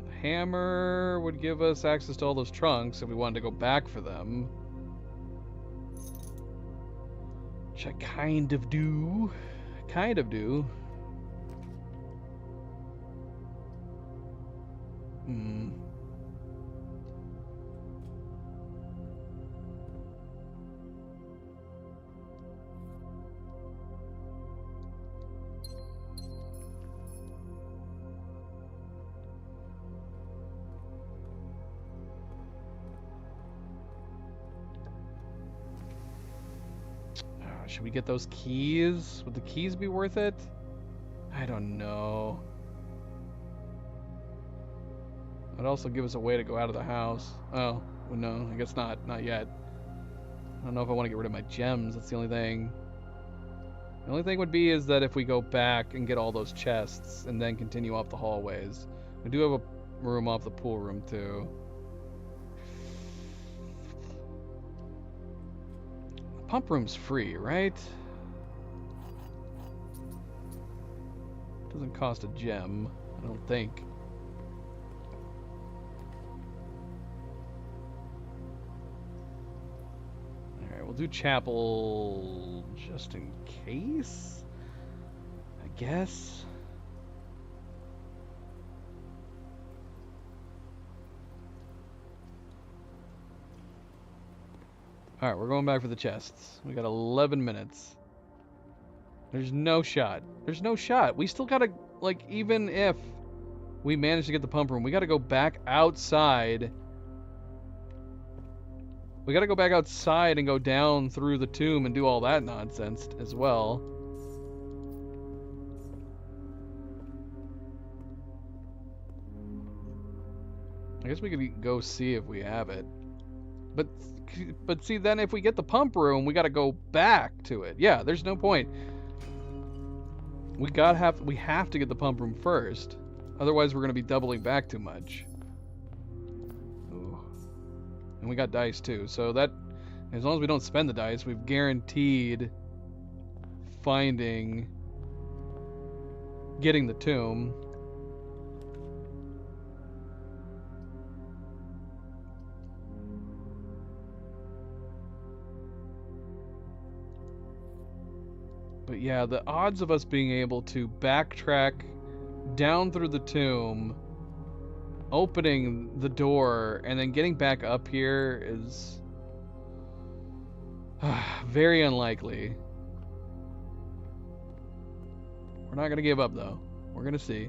Speaker 1: The hammer would give us access to all those trunks if we wanted to go back for them. Which I kind of do. Kind of do. Should we get those keys? Would the keys be worth it? I don't know. It'd also give us a way to go out of the house. Oh, well, no, I guess not. Not yet. I don't know if I want to get rid of my gems. That's the only thing. The only thing would be is that if we go back and get all those chests and then continue up the hallways. We do have a room off the pool room, too. The pump room's free, right? Doesn't cost a gem, I don't think. Alright, we'll do chapel just in case, I guess. Alright, we're going back for the chests. We got 11 minutes. There's no shot. There's no shot. We still gotta, like, even if we manage to get the pump room, we gotta go back outside. We gotta go back outside and go down through the tomb and do all that nonsense as well. I guess we could go see if we have it. But see, then if we get the pump room, we gotta go back to it. Yeah, there's no point. We have to get the pump room first. Otherwise, we're gonna be doubling back too much. Ooh. And we got dice too, so that, as long as we don't spend the dice, we've guaranteed getting the tomb. But yeah, the odds of us being able to backtrack down through the tomb, opening the door, and then getting back up here is very unlikely. We're not going to give up, though. We're going to see.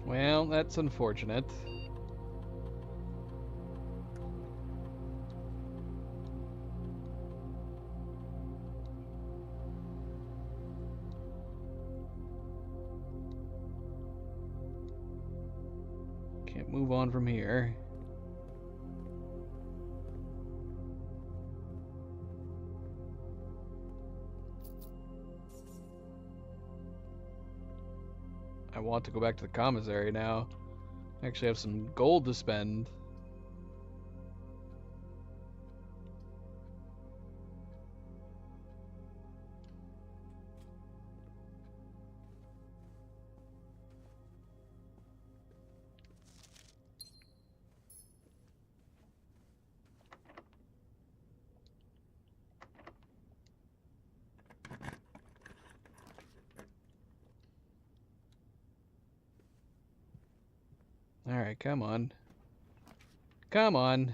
Speaker 1: Well, that's unfortunate. Can't move on from here. I want to go back to the commissary now. I actually have some gold to spend. Alright, come on. Come on.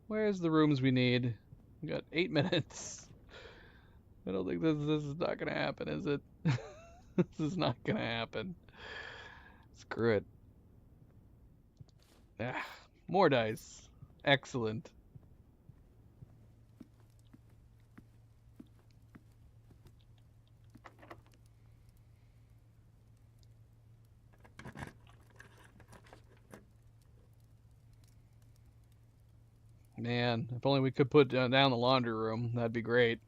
Speaker 1: Where's the rooms we need? We got 8 minutes. I don't think this is not gonna happen, is it? This is not gonna happen. Screw it. Ah, more dice. Excellent. Man, if only we could put down the laundry room, that'd be great.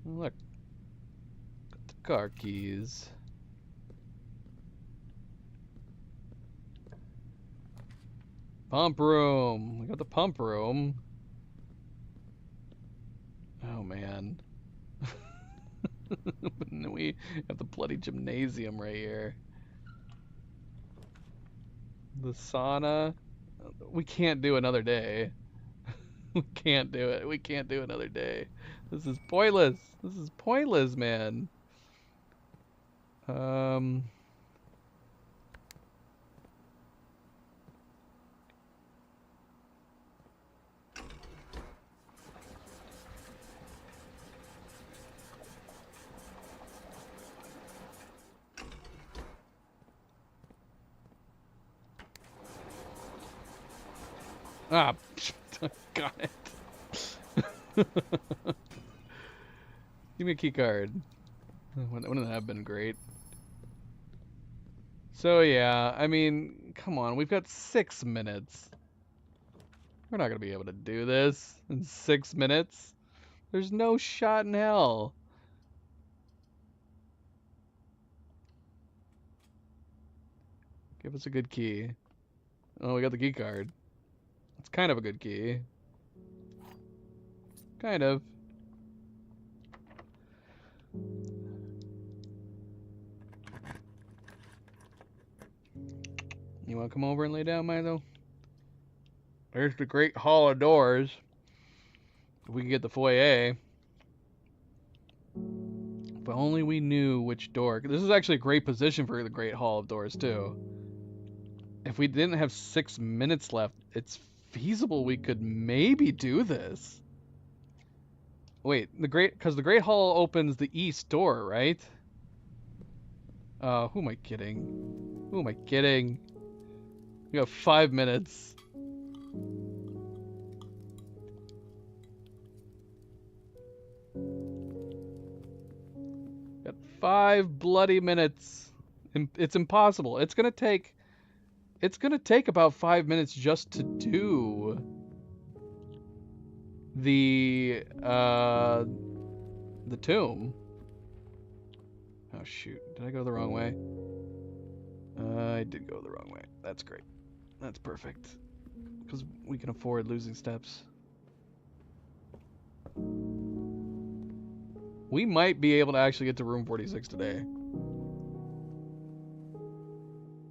Speaker 1: Look. Got the car keys. Pump room. We got the pump room. Oh, man. We have the bloody gymnasium right here. The sauna. We can't do another day. We can't do it. We can't do another day. This is pointless. This is pointless, man. Ah, got it. Give me a key card. Wouldn't that have been great? So yeah, I mean, come on, we've got 6 minutes. We're not gonna be able to do this in 6 minutes. There's no shot in hell. Give us a good key. Oh, we got the key card. It's kind of a good key. Kind of. You want to come over and lay down, Milo? There's the Great Hall of Doors. If we could get the foyer. If only we knew which door. This is actually a great position for the Great Hall of Doors, too. If we didn't have 6 minutes left, it's feasible we could maybe do this. Wait, because the Great Hall opens the east door, right? Who am I kidding? Who am I kidding? We got 5 minutes. Got 5 bloody minutes. It's impossible. It's gonna take about 5 minutes just to do the tomb. Oh shoot, did I go the wrong way? I did go the wrong way. That's great. That's perfect. Because we can afford losing steps. We might be able to actually get to room 46 today.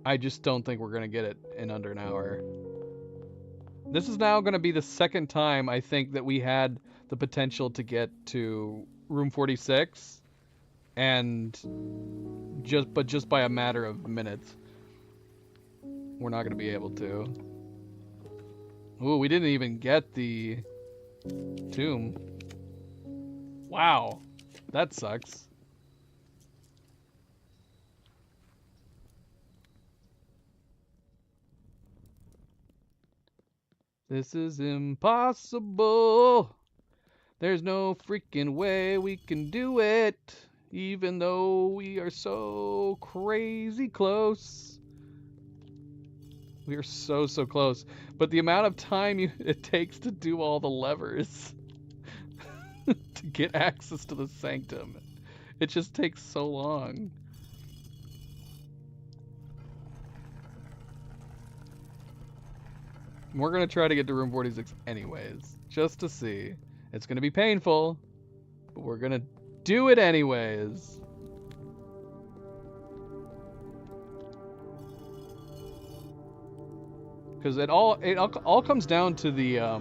Speaker 1: I just don't think we're going to get it in under an hour. This is now going to be the second time I think that we had the potential to get to room 46 and just by a matter of minutes. We're not going to be able to. Ooh, we didn't even get the Tomb. Wow. That sucks. This is impossible. There's no freaking way we can do it, even though we are so crazy close. We are so close. But the amount of time it takes to do all the levers to get access to the sanctum, it just takes so long. We're going to try to get to room 46 anyways, just to see. It's going to be painful, but we're going to do it anyways. Because it all comes down to the,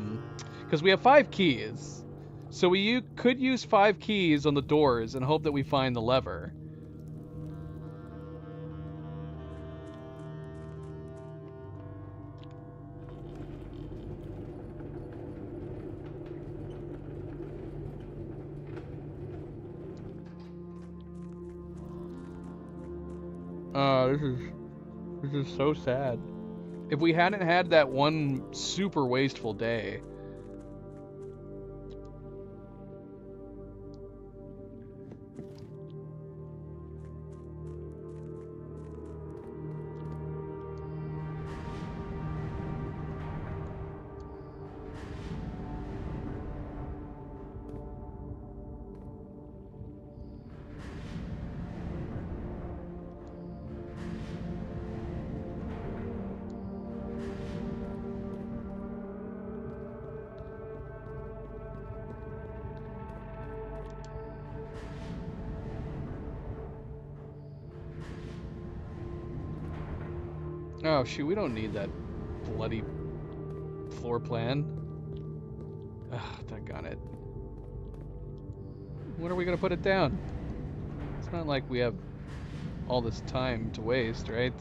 Speaker 1: because we have 5 keys. So we could use 5 keys on the doors and hope that we find the lever. This is so sad. If we hadn't had that one super wasteful day. Oh shoot, we don't need that bloody floor plan. Ugh, doggone it. When are we gonna put it down? It's not like we have all this time to waste, right?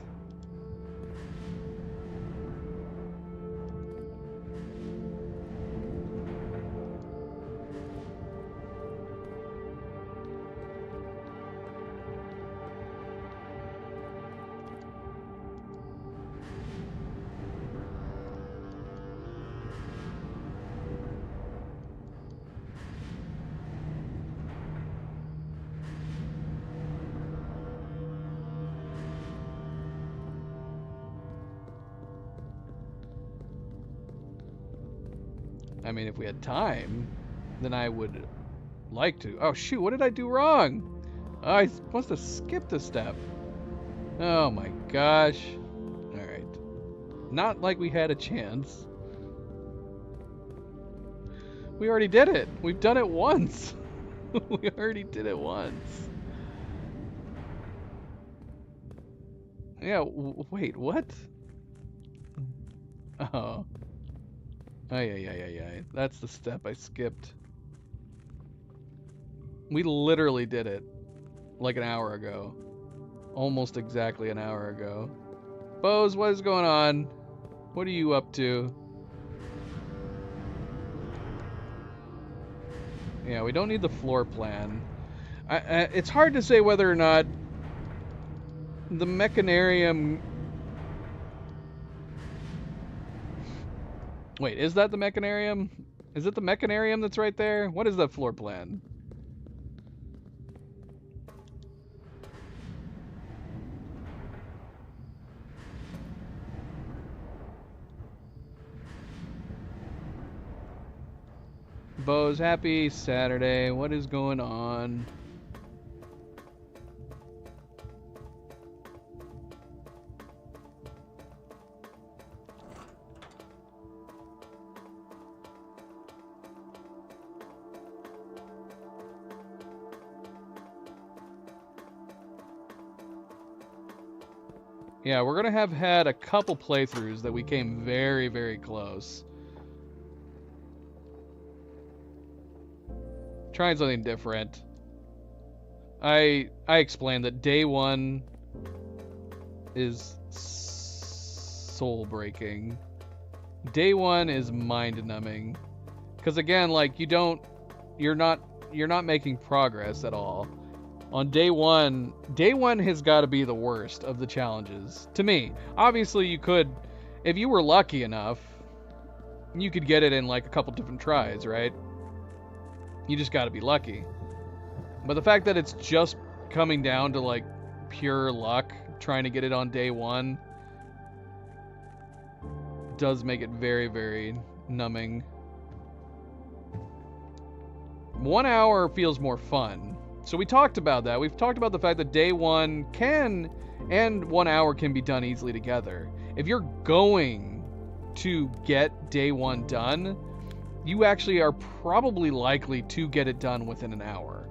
Speaker 1: I mean, if we had time, then I would like to. Oh shoot, what did I do wrong? I must have skipped a step. Oh my gosh. Alright. Not like we had a chance. We already did it. We've done it once. We already did it once. Yeah, wait, what? Oh. Ay. That's the step I skipped. We literally did it like an hour ago. Almost exactly an hour ago. Bose, what is going on? What are you up to? Yeah, we don't need the floor plan. It's hard to say whether or not the Mechanarium... Wait, is that the Mechanarium? Is it the Mechanarium that's right there? What is that floor plan? Bose, happy Saturday. What is going on? Yeah, we're gonna have had a couple playthroughs that we came very, very close. Trying something different. I explained that day 1 is soul breaking. Day 1 is mind numbing. Because again, like you're not making progress at all. On day one has got to be the worst of the challenges to me. Obviously, you could, if you were lucky enough, you could get it in like a couple different tries, right? You just got to be lucky. But the fact that it's just coming down to like pure luck trying to get it on day one does make it very, very numbing. 1 hour feels more fun. So we talked about that. We've talked about the fact that day one can and 1 hour can be done easily together. If you're going to get day one done, you actually are probably likely to get it done within an hour.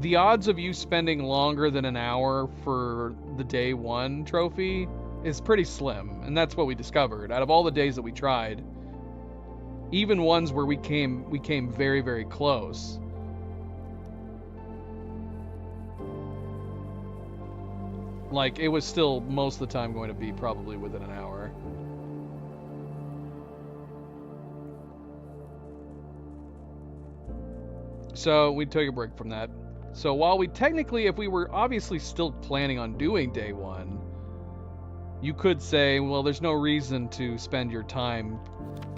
Speaker 1: The odds of you spending longer than an hour for the day one trophy is pretty slim, and that's what we discovered. Out of all the days that we tried, even ones where we came very, very close, like it was still most of the time going to be probably within an hour. So we took a break from that. So while we technically, if we were obviously still planning on doing day one, you could say, well, there's no reason to spend your time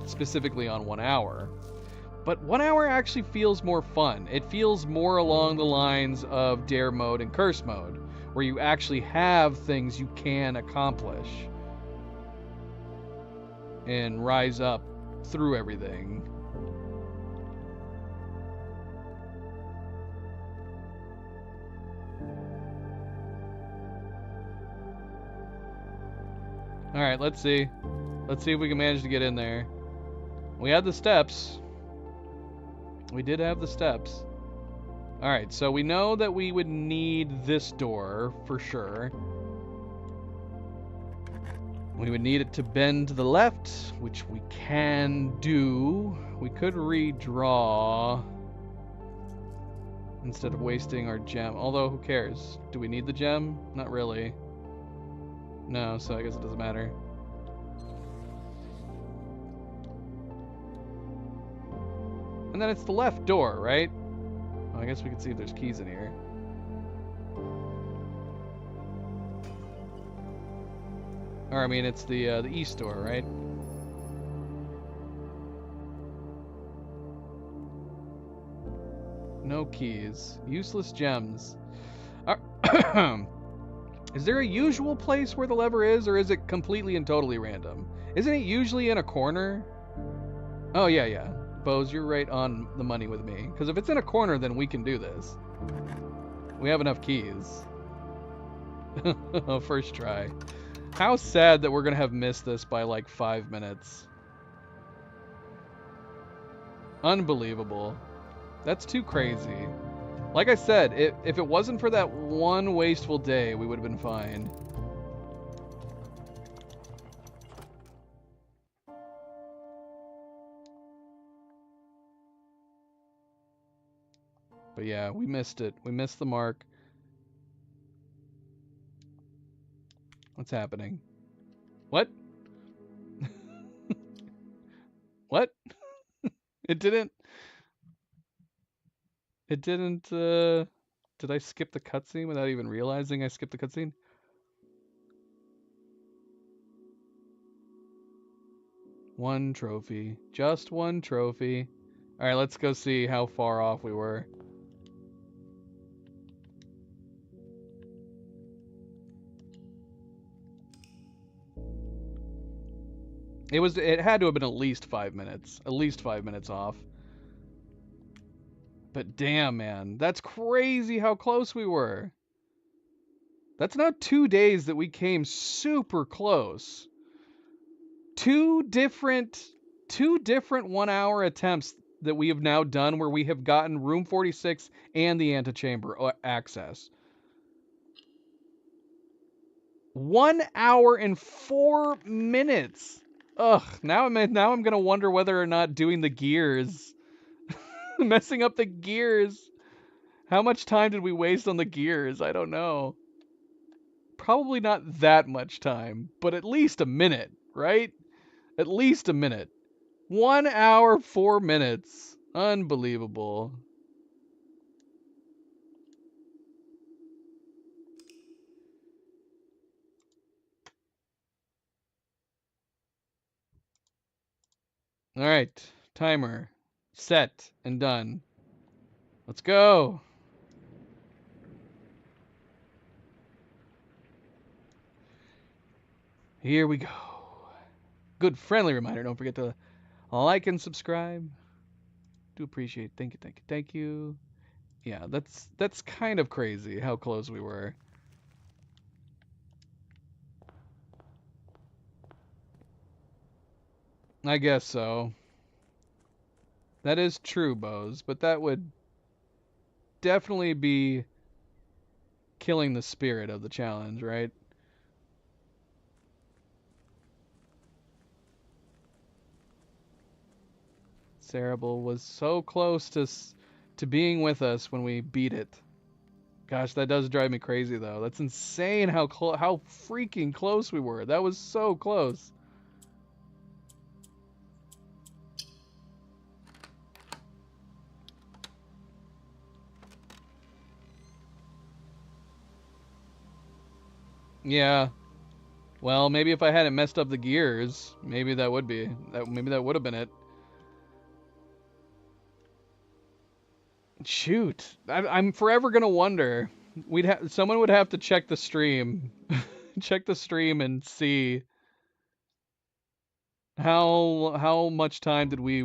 Speaker 1: specifically on 1 hour. But 1 hour actually feels more fun. It feels more along the lines of Dare mode and Curse mode, where you actually have things you can accomplish and rise up through everything. Alright, let's see. Let's see if we can manage to get in there. We had the steps. We did have the steps. Alright, so we know that we would need this door for sure. We would need it to bend to the left, which we can do. We could redraw instead of wasting our gem. Although, who cares? Do we need the gem? Not really. No, so I guess it doesn't matter. And then it's the left door, right? Oh, I guess we can see if there's keys in here. Or I mean, it's the east door, right? No keys. Useless gems. Is there a usual place where the lever is, or is it completely and totally random? Isn't it usually in a corner? Oh, yeah. Bose, you're right on the money with me. Because if it's in a corner, then we can do this. We have enough keys. First try. How sad that we're going to have missed this by like 5 minutes. Unbelievable. That's too crazy. Like I said, if it wasn't for that one wasteful day, we would have been fine. But yeah, we missed it. We missed the mark. What's happening? What? What? It didn't... It didn't, Did I skip the cutscene without even realizing I skipped the cutscene? One trophy. Just one trophy. Alright, let's go see how far off we were. It had to have been at least 5 minutes. At least 5 minutes off. But damn, man. That's crazy how close we were. That's not 2 days that we came super close. Two different 1 hour attempts that we have now done where we have gotten room 46 and the antechamber access. 1 hour and 4 minutes. Ugh, now I'm gonna wonder whether or not doing the gears, messing up the gears. How much time did we waste on the gears? I don't know. Probably not that much time, but at least a minute, right? At least a minute. 1 hour, 4 minutes. Unbelievable. All right, timer set and done. Let's go. Here we go. Good friendly reminder. Don't forget to like and subscribe. Do appreciate. Thank you, thank you, thank you. Yeah, that's kind of crazy how close we were. I guess so. That is true, Bose, but that would definitely be killing the spirit of the challenge, right? Cerebral was so close to being with us when we beat it. Gosh, that does drive me crazy though. That's insane how how freaking close we were. That was so close. Yeah. Well, maybe if I hadn't messed up the gears, maybe that would be maybe that would have been it. Shoot, I'm forever gonna wonder. Someone would have to check the stream, check the stream and see how much time did we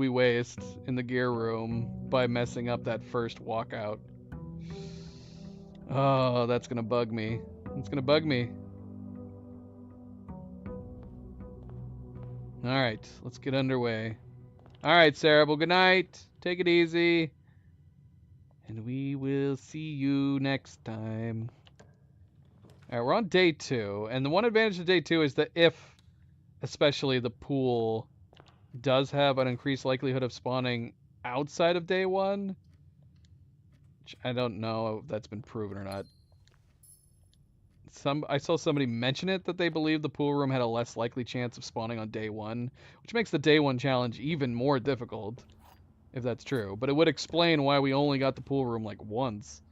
Speaker 1: waste in the gear room by messing up that first walkout. Oh, that's gonna bug me. It's gonna bug me. All right, let's get underway. All right, Sarah. Well, good night. Take it easy. And we will see you next time. All right, we're on day 2. And the one advantage of day 2 is that if, especially the pool, does have an increased likelihood of spawning outside of day 1, which I don't know if that's been proven or not. I saw somebody mention it that they believe the pool room had a less likely chance of spawning on day 1, which makes the day 1 challenge even more difficult. If that's true, but it would explain why we only got the pool room like once.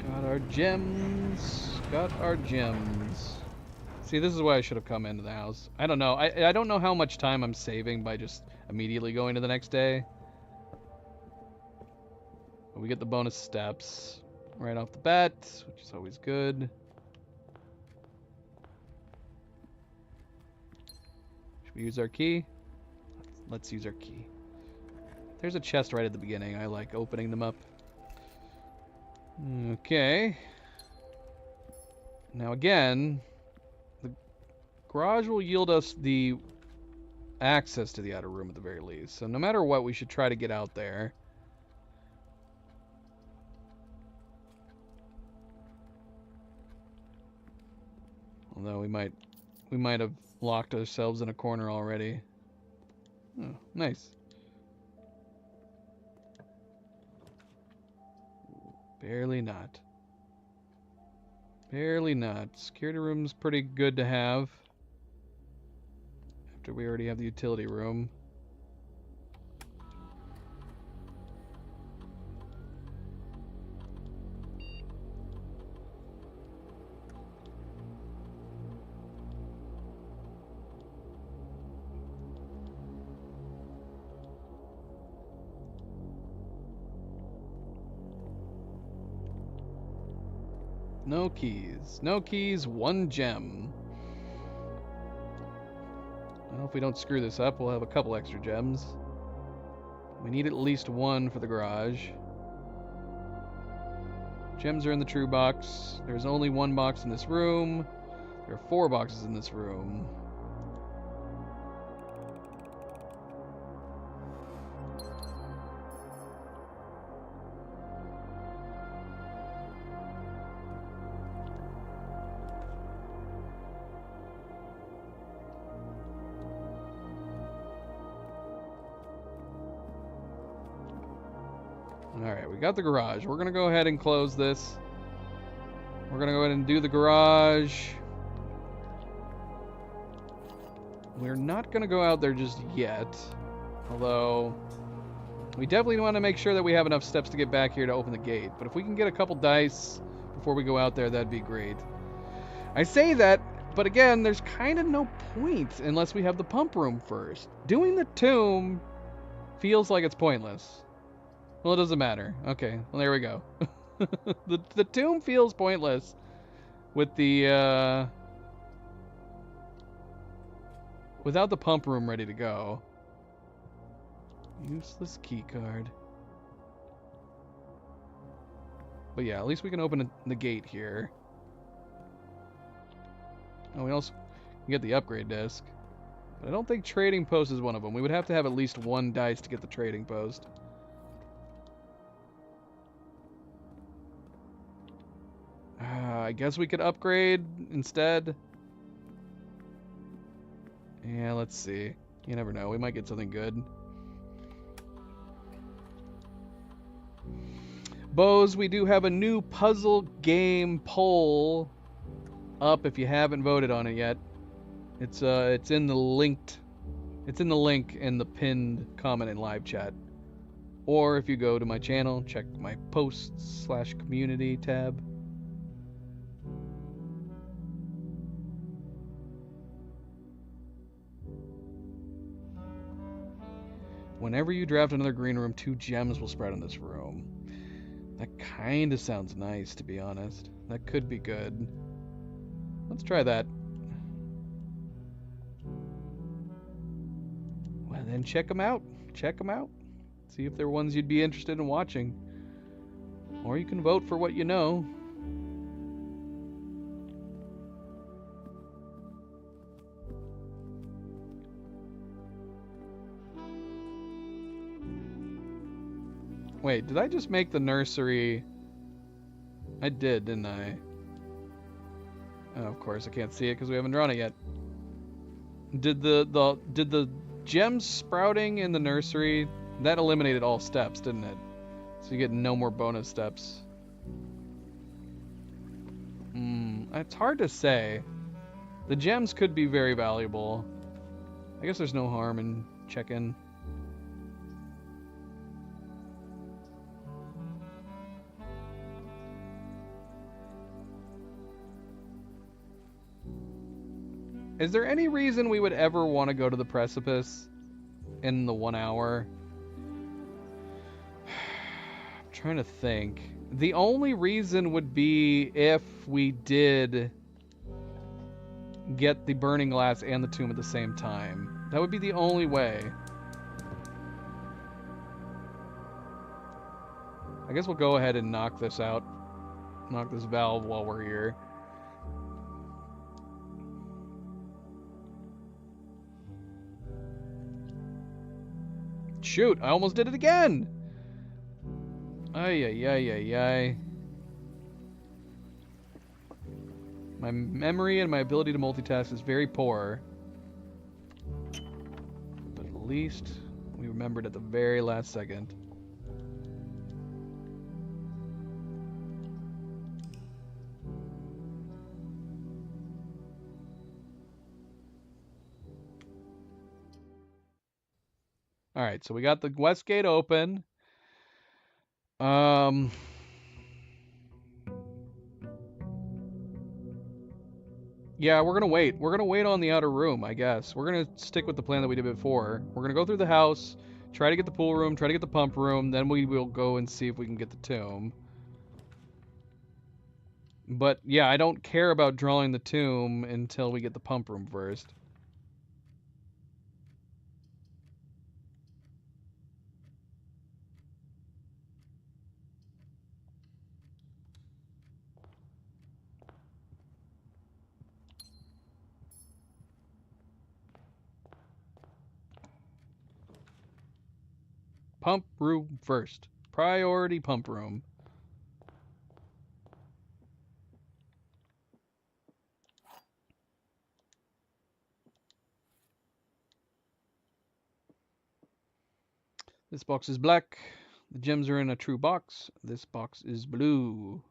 Speaker 1: Got our gems. Got our gems. See, this is why I should have come into the house. I don't know. I don't know how much time I'm saving by just immediately going to the next day. But we get the bonus steps right off the bat, which is always good. Should we use our key? Let's use our key. There's a chest right at the beginning. I like opening them up. Okay. Now again, the garage will yield us the access to the outer room at the very least. So no matter what, we should try to get out there. Although we might have locked ourselves in a corner already. Oh, nice. Barely not. Barely not. Security room's pretty good to have. After we already have the utility room. No keys. No keys, 1 gem. Well, if we don't screw this up, we'll have a couple extra gems. We need at least 1 for the garage. Gems are in the true box. There's only 1 box in this room. There are 4 boxes in this room. Alright, we got the garage. We're going to go ahead and close this. We're going to go ahead and do the garage. We're not going to go out there just yet. Although, we definitely want to make sure that we have enough steps to get back here to open the gate. But if we can get a couple dice before we go out there, that'd be great. I say that, but again, there's kind of no point unless we have the pump room first. Doing the tomb feels like it's pointless. Well, it doesn't matter. Okay, well, there we go. The tomb feels pointless with the without the pump room ready to go. Useless key card. But yeah, at least we can open the gate here. Oh, we also can get the upgrade disc. But I don't think trading post is one of them. We would have to have at least 1 dice to get the trading post. I guess we could upgrade instead. Yeah, let's see. You never know. We might get something good. Bose, we do have a new puzzle game poll up if you haven't voted on it yet. It's in the link in the pinned comment in live chat. Or if you go to my channel, check my posts/community tab. Whenever you draft another green room, 2 gems will spread in this room. That kind of sounds nice, to be honest. That could be good. Let's try that. Well, then check them out. Check them out. See if they're ones you'd be interested in watching. Or you can vote for what you know. Wait, did I just make the nursery? I did, didn't I? Oh, of course, I can't see it because we haven't drawn it yet. Did the gems sprouting in the nursery, that eliminated all steps, didn't it? So you get no more bonus steps. It's hard to say. The gems could be very valuable. I guess there's no harm in checking. Is there any reason we would ever want to go to the precipice in the 1 hour? I'm trying to think. The only reason would be if we did get the burning glass and the tomb at the same time. That would be the only way. I guess we'll go ahead and knock this out. Knock this valve while we're here. Shoot, I almost did it again! Ay, ay, ay, ay, ay. My memory and my ability to multitask is very poor. But at least we remembered at the very last second. Alright, so we got the west gate open. Yeah, we're gonna wait. We're gonna wait on the outer room, I guess. We're gonna stick with the plan that we did before. We're gonna go through the house, try to get the pool room, try to get the pump room, then we will go and see if we can get the tomb. But yeah, I don't care about drawing the tomb until we get the pump room first. Pump room first. Priority pump room. This box is black. The gems are in a true box. This box is blue.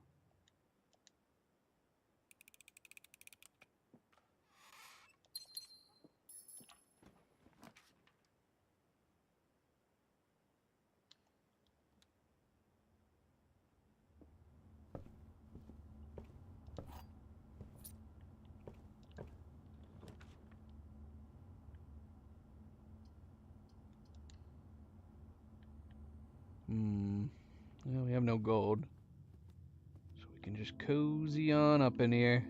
Speaker 1: Well, we have no gold. So we can just cozy on up in here.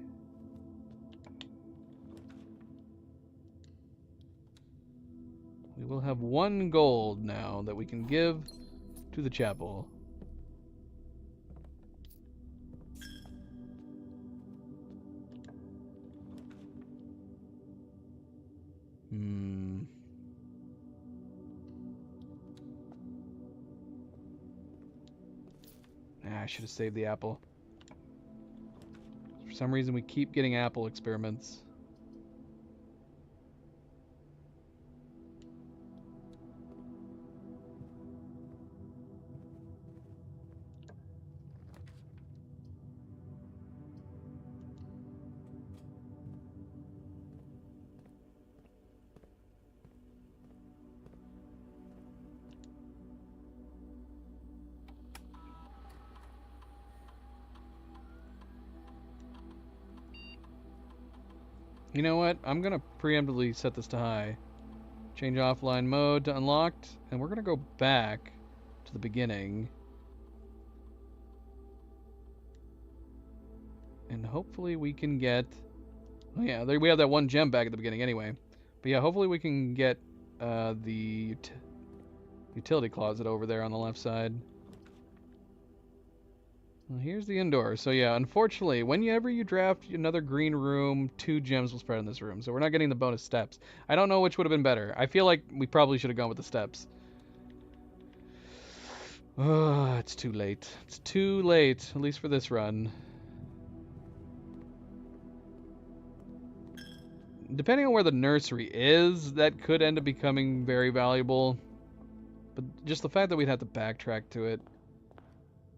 Speaker 1: We will have 1 gold now that we can give to the chapel. I should have saved the apple. For some reason, we keep getting apple experiments. You know what? I'm going to preemptively set this to high. Change offline mode to unlocked. And we're going to go back to the beginning. And hopefully we can get... Oh yeah, we have that 1 gem back at the beginning anyway. But yeah, hopefully we can get the utility closet over there on the left side. Well, here's the indoor. So yeah, unfortunately, whenever you draft another green room, 2 gems will spread in this room. So we're not getting the bonus steps. I don't know which would have been better. I feel like we probably should have gone with the steps. Oh, it's too late. It's too late, at least for this run. Depending on where the nursery is, that could end up becoming very valuable. But just the fact that we'd have to backtrack to it.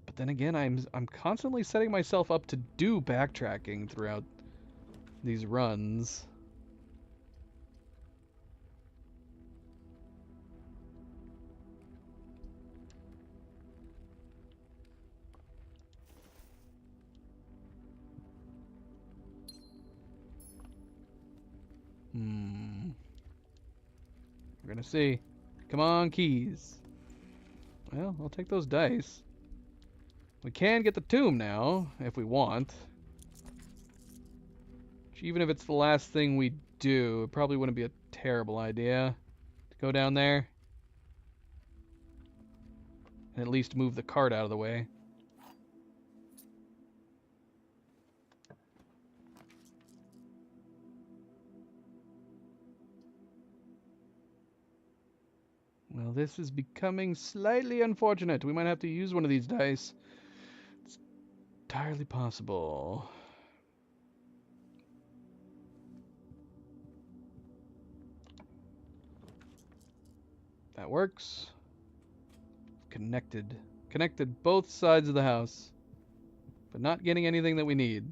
Speaker 1: But then again, I'm constantly setting myself up to do backtracking throughout these runs. We're gonna see. Come on, keys. Well, I'll take those dice. We can get the tomb now, if we want. Which, even if it's the last thing we do, it probably wouldn't be a terrible idea to go down there. And at least move the cart out of the way. Well, this is becoming slightly unfortunate. We might have to use one of these dice. It's entirely possible. That works. Connected. Connected both sides of the house. But not getting anything that we need.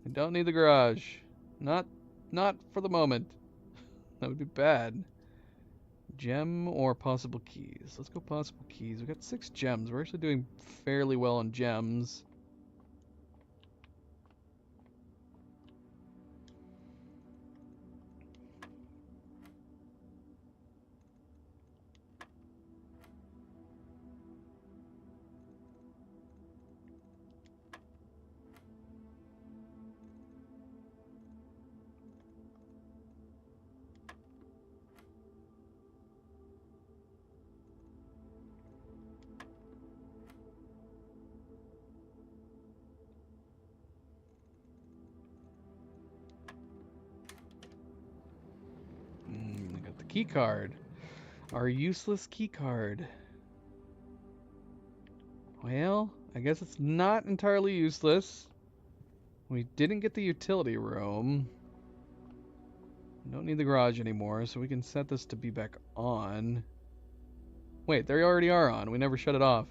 Speaker 1: We don't need the garage. Not for the moment. That would be bad. Gem or possible keys? Let's go possible keys. We've got 6 gems. We're actually doing fairly well on gems. Key card. Our useless key card. Well, I guess it's not entirely useless. We didn't get the utility room. Don't need the garage anymore, so we can set this to be back on. Wait, they already are on. We never shut it off.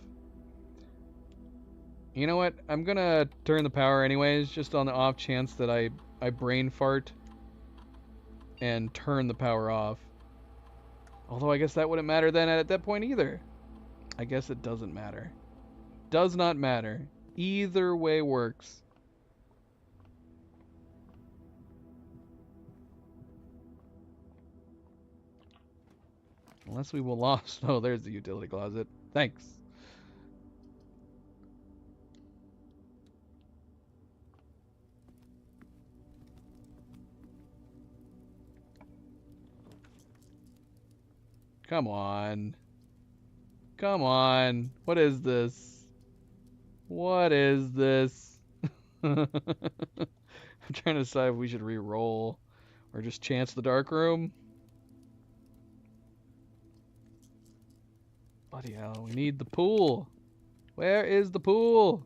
Speaker 1: You know what? I'm gonna turn the power anyways, just on the off chance that I brain fart and turn the power off. Although I guess that wouldn't matter then at that point either. I guess it doesn't matter. Does not matter. Either way works. Unless we will lost. Oh, there's the utility closet. Thanks. Come on. Come on. What is this? What is this? I'm trying to decide if we should re-roll or just chance the dark room. Bloody hell, we need the pool. Where is the pool?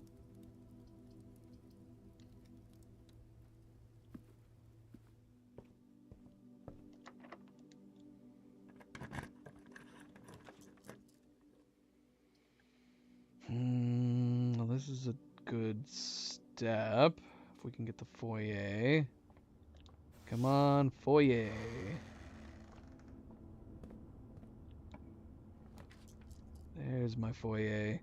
Speaker 1: Well, this is a good step. If we can get the foyer. Come on, foyer. There's my foyer.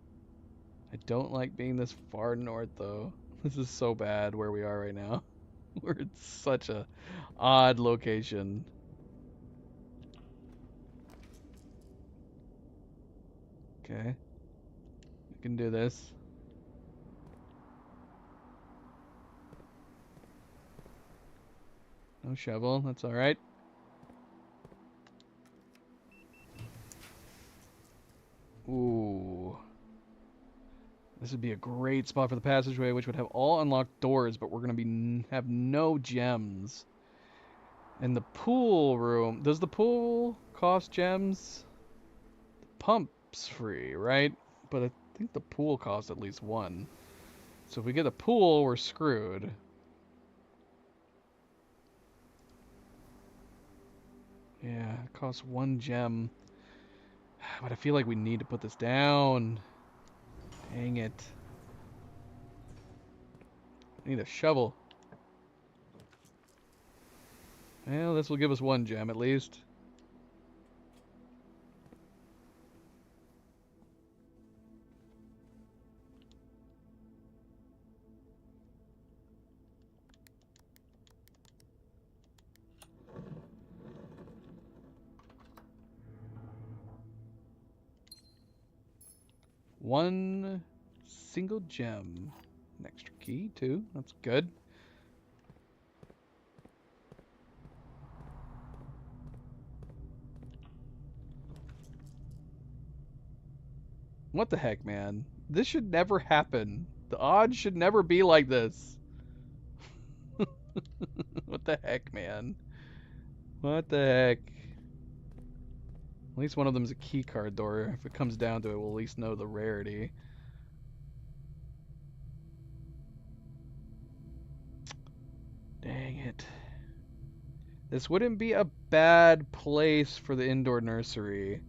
Speaker 1: I don't like being this far north, though. This is so bad where we are right now. We're in such a odd location. Okay. We can do this. No shovel, that's alright. Ooh. This would be a great spot for the passageway, which would have all unlocked doors, but we're going to have no gems. And the pool room, does the pool cost gems? The pump's free, right? But I think the pool costs at least one. So if we get a pool, we're screwed. Yeah, it costs one gem. But I feel like we need to put this down. Dang it. I need a shovel. Well, this will give us one gem at least. One single gem. An extra key, too. That's good. What the heck, man? This should never happen. The odds should never be like this. What the heck, man? What the heck? At least one of them is a key card door. If it comes down to it, we'll at least know the rarity. Dang it. This wouldn't be a bad place for the indoor nursery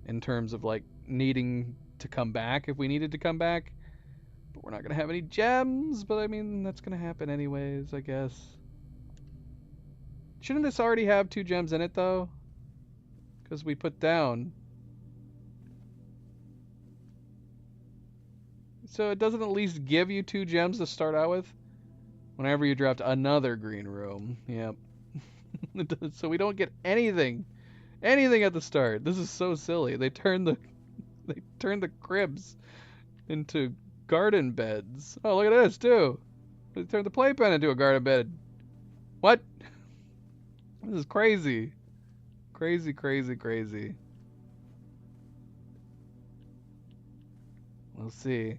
Speaker 1: in terms of like needing to come back if we needed to come back. But we're not going to have any gems, but I mean, that's going to happen anyways, I guess. Shouldn't this already have 2 gems in it though? Because we put down. So it doesn't at least give you 2 gems to start out with? Whenever you draft another green room. Yep. So we don't get anything. Anything at the start. This is so silly. They turned the cribs into garden beds. Oh, look at this too. They turned the playpen into a garden bed. What? This is crazy. Crazy, crazy, crazy. We'll see.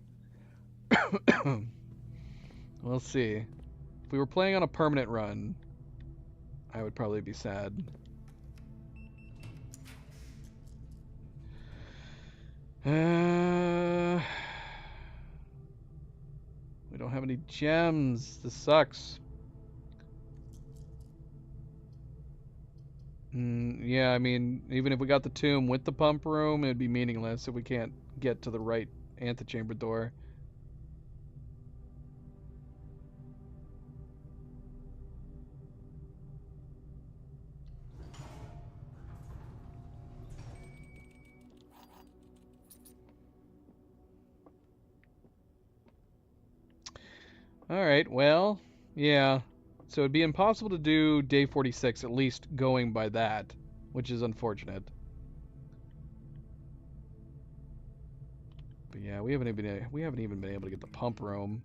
Speaker 1: We'll see. If we were playing on a permanent run, I would probably be sad. We don't have any gems. This sucks. Yeah, I mean, even if we got the tomb with the pump room, it'd be meaningless if we can't get to the right antechamber door. Alright, well, yeah. So it'd be impossible to do day 46, at least going by that, which is unfortunate. But yeah, we haven't even been able to get the pump room.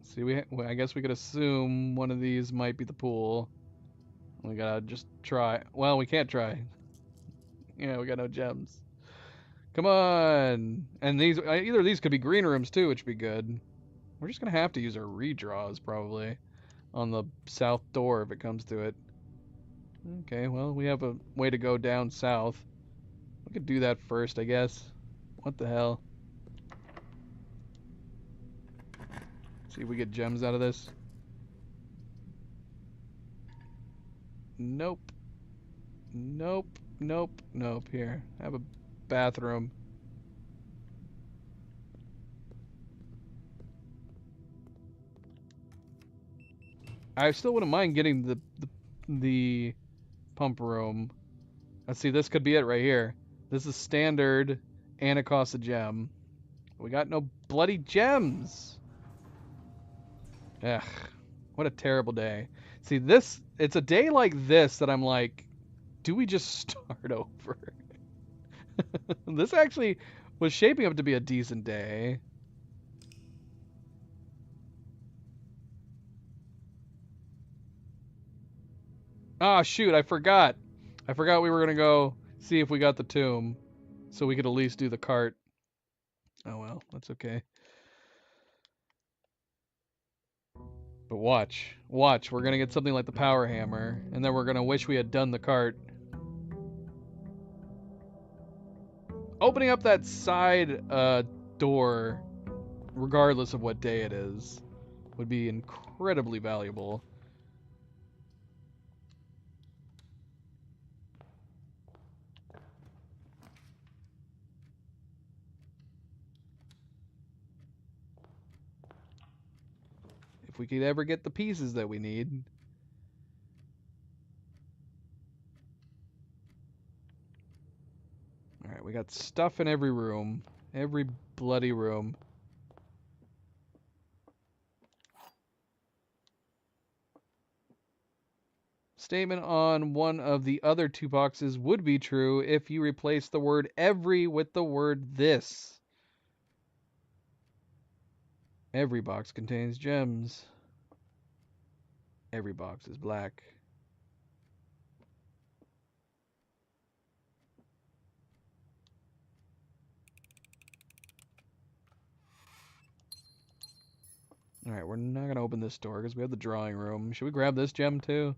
Speaker 1: See, I guess we could assume one of these might be the pool. We gotta just try. Well, we can't try. Yeah, we got no gems. Come on! And these, either of these could be green rooms too, which would be good. We're just gonna have to use our redraws probably on the south door if it comes to it. Okay, well, we have a way to go down south. We could do that first, I guess. What the hell? See if we get gems out of this. Nope. Nope. Nope. Nope. Here, have a bathroom. I still wouldn't mind getting the pump room. Let's see, this could be it right here. This is standard, and it costs a gem. We got no bloody gems. Ugh, what a terrible day. See, it's a day like this that I'm like, do we just start over? This actually was shaping up to be a decent day. Ah, shoot, I forgot. I forgot we were going to go see if we got the tomb so we could at least do the cart. Oh well, that's okay. But watch, we're gonna get something like the power hammer, and then we're gonna wish we had done the cart. Opening up that side door, regardless of what day it is, would be incredibly valuable. If we could ever get the pieces that we need. Alright, we got stuff in every room. Every bloody room. Statement on one of the other two boxes would be true if you replace the word every with the word this. Every box contains gems. Every box is black. Alright, we're not going to open this door because we have the drawing room. Should we grab this gem too?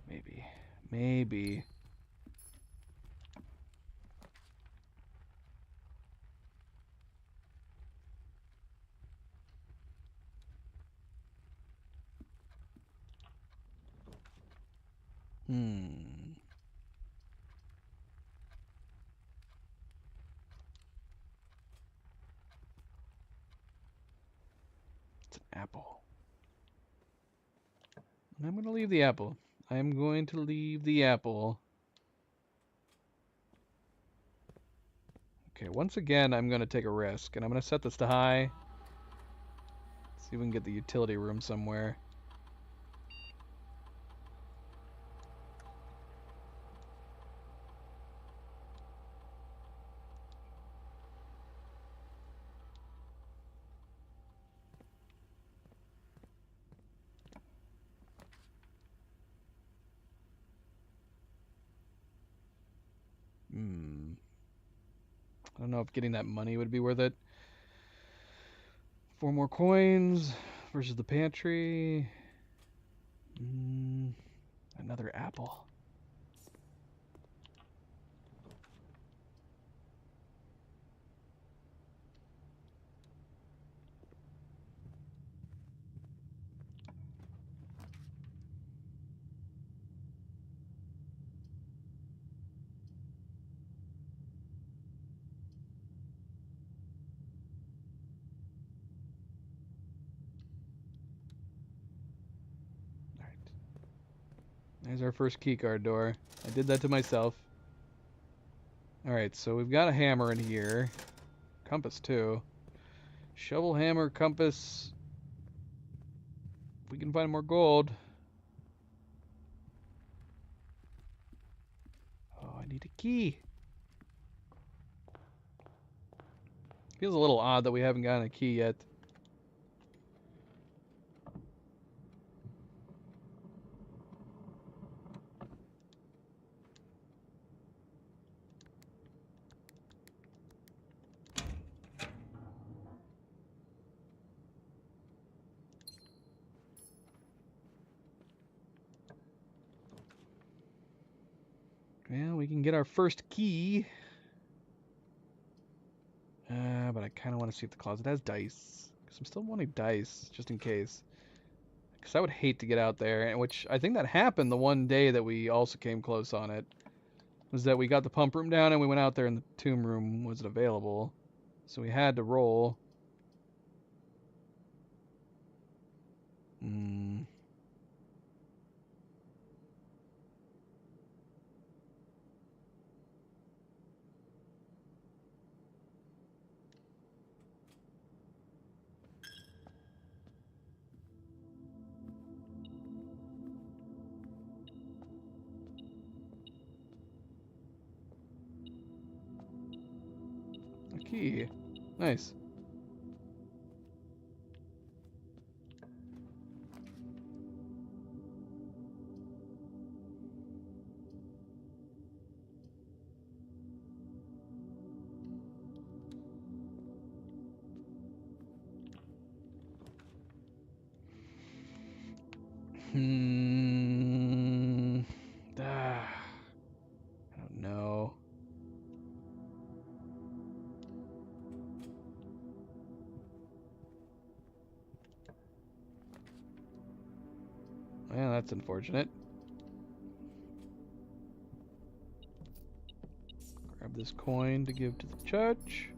Speaker 1: Maybe. Maybe. It's an apple. I'm going to leave the apple. I'm going to leave the apple. Okay, once again, I'm going to take a risk, and I'm going to set this to high. See if we can get the utility room somewhere. I don't know if getting that money would be worth it. 4 more coins versus the pantry. Another apple. There's our first keycard door. I did that to myself. Alright, so we've got a hammer in here. Compass, too. Shovel, hammer, compass. If we can find more gold. Oh, I need a key. Feels a little odd that we haven't gotten a key yet. Well, we can get our first key. But I kind of want to see if the closet has dice. Because I'm still wanting dice, just in case. Because I would hate to get out there, which I think that happened the one day that we also came close on it. Was that we got the pump room down and we went out there and the tomb room wasn't available. So we had to roll. A key. Nice. I don't know. Well, that's unfortunate. Grab this coin to give to the judge.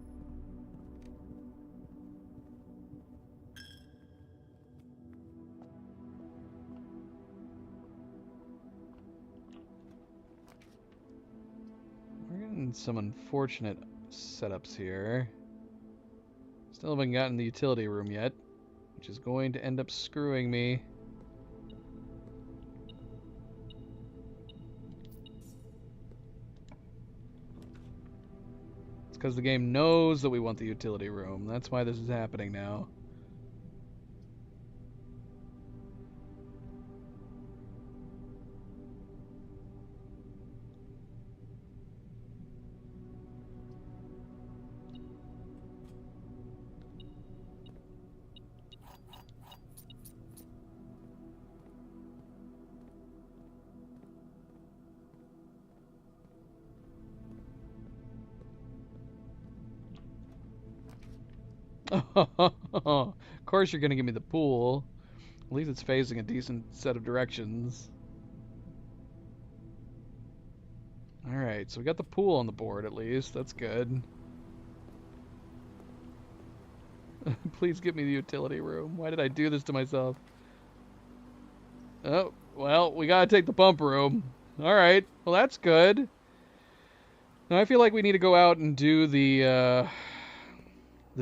Speaker 1: We're getting some unfortunate setups here. Still haven't gotten the utility room yet, which is going to end up screwing me. It's because the game knows that we want the utility room. That's why this is happening now. Of course you're going to give me the pool. At least it's facing a decent set of directions. Alright, so we got the pool on the board at least. That's good. Please give me the utility room. Why did I do this to myself? Oh, well, we gotta take the pump room. Alright, well that's good. Now I feel like we need to go out and do the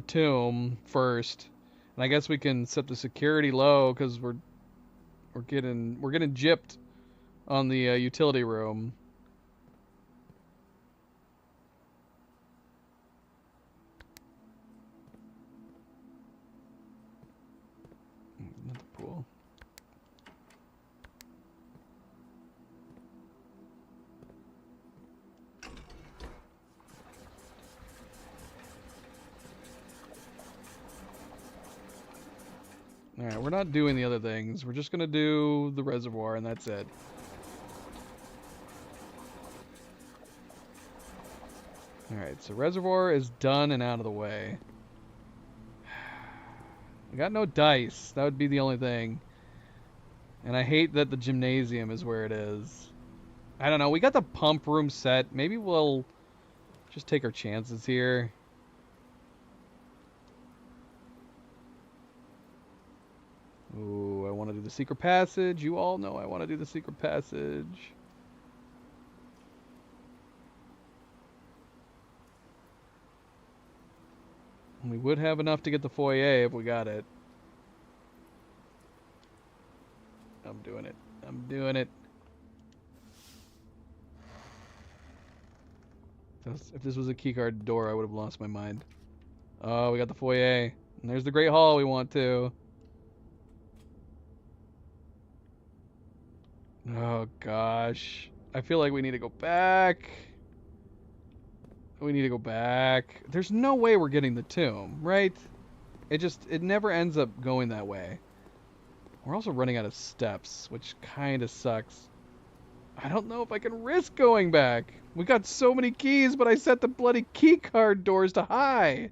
Speaker 1: tomb first. And I guess we can set the security low because we're getting gypped on the utility room. Not the pool. Alright, we're not doing the other things. We're just gonna do the reservoir and that's it. Alright, so reservoir is done and out of the way. We got no dice. That would be the only thing. And I hate that the gymnasium is where it is. I don't know. We got the pump room set. Maybe we'll just take our chances here. Ooh, I want to do the secret passage. You all know I want to do the secret passage. We would have enough to get the foyer if we got it. I'm doing it. I'm doing it. If this was a keycard door, I would have lost my mind. Oh, we got the foyer. And there's the Great Hall we want to. Oh, gosh. I feel like we need to go back. We need to go back. There's no way we're getting the tomb, right? It never ends up going that way. We're also running out of steps, which kind of sucks. I don't know if I can risk going back. We got so many keys, but I set the bloody key card doors to high.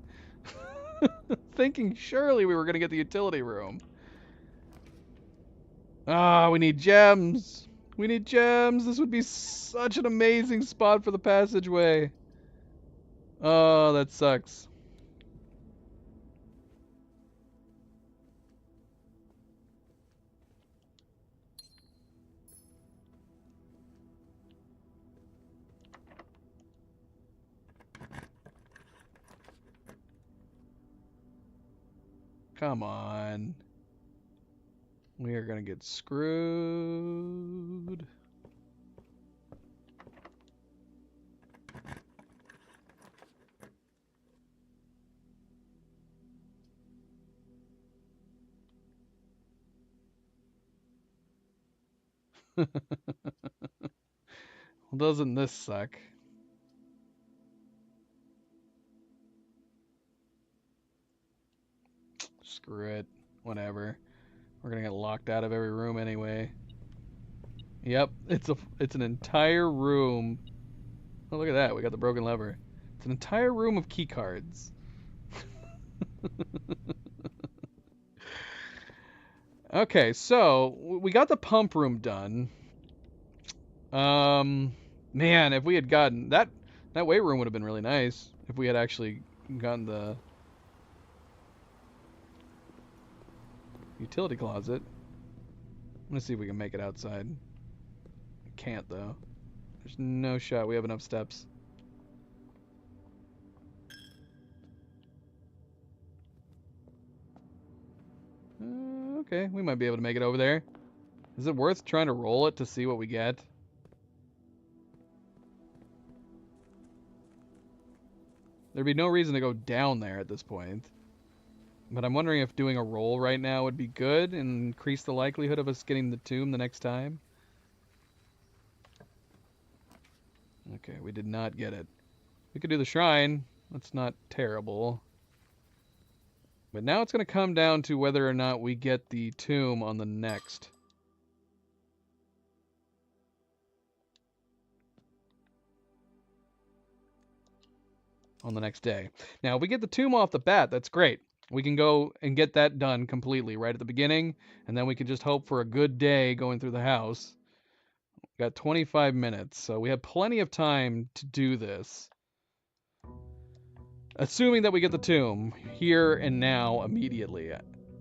Speaker 1: Thinking surely we were going to get the utility room. Ah, we need gems. We need gems. This would be such an amazing spot for the passageway. Oh, that sucks. Come on. We are going to get screwed. Well, doesn't this suck? Screw it. Whatever. We're gonna get locked out of every room anyway. Yep, it's an entire room. Oh, look at that. We got the broken lever. It's an entire room of key cards. Okay, so we got the pump room done. Man, if we had gotten that weight room would have been really nice if we had actually gotten the utility closet. Let's see if we can make it outside. Can't though. There's no shot we have enough steps. Okay, we might be able to make it over there. Is it worth trying to roll it to see what we get? There'd be no reason to go down there at this point. But I'm wondering if doing a roll right now would be good and increase the likelihood of us getting the tomb the next time. Okay, we did not get it. We could do the shrine. That's not terrible. But now it's going to come down to whether or not we get the tomb on the next. On the next day. Now, if we get the tomb off the bat, that's great. We can go and get that done completely right at the beginning, and then we can just hope for a good day going through the house. We got 25 minutes, so we have plenty of time to do this. Assuming that we get the tomb here and now immediately.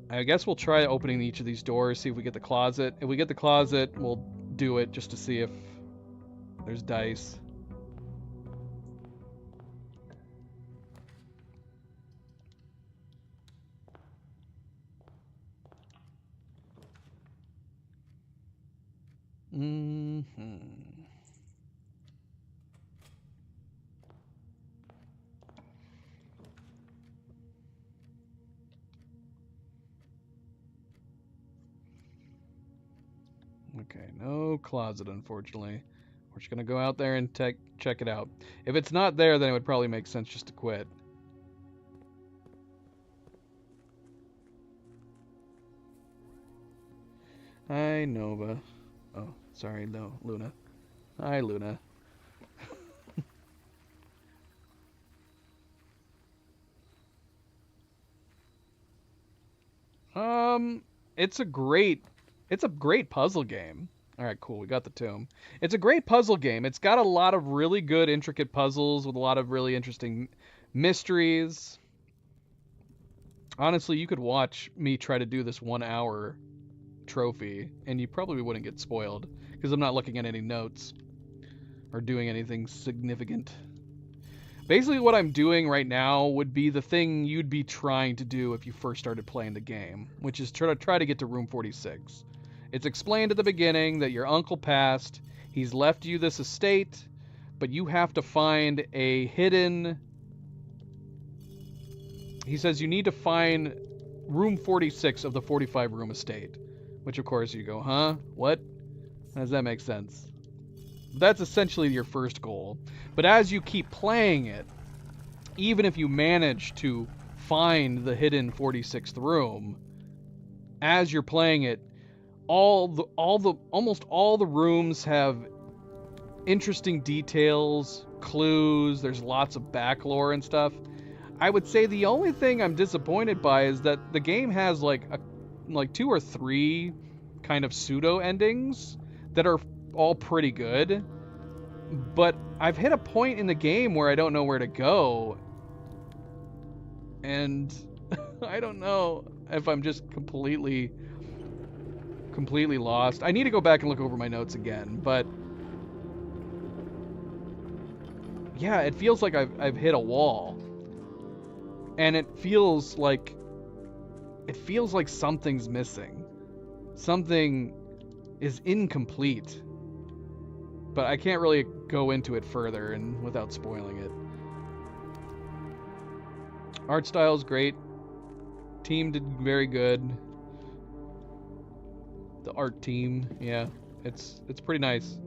Speaker 1: I guess we'll try opening each of these doors, see if we get the closet. If we get the closet, we'll do it just to see if there's dice. Okay, no closet, unfortunately. We're just gonna go out there and check it out. If it's not there, then it would probably make sense just to quit. Hi, Nova. Oh, sorry, no, Luna. Hi, Luna. It's a great puzzle game. All right, cool. We got the tomb. It's a great puzzle game. It's got a lot of really good, intricate puzzles with a lot of really interesting mysteries. Honestly, you could watch me try to do this 1 hour trophy, and you probably wouldn't get spoiled, because I'm not looking at any notes or doing anything significant. Basically what I'm doing right now would be the thing you'd be trying to do if you first started playing the game, which is try to get to room 46. It's explained at the beginning that your uncle passed, he's left you this estate, but you have to find a hidden... He says you need to find room 46 of the 45 room estate, which of course you go, huh? What? How does that make sense? That's essentially your first goal. But as you keep playing it, even if you manage to find the hidden 46th room, as you're playing it, almost all the rooms have interesting details, clues, there's lots of back lore and stuff. I would say the only thing I'm disappointed by is that the game has like 2 or 3 kind of pseudo endings that are all pretty good, but I've hit a point in the game where I don't know where to go, and I don't know if I'm just completely lost. I need to go back and look over my notes again, but yeah, it feels like I've hit a wall, and it feels like something's missing. Something is incomplete. But I can't really go into it further and without spoiling it. Art style's great. Team did very good. The art team, yeah, it's pretty nice.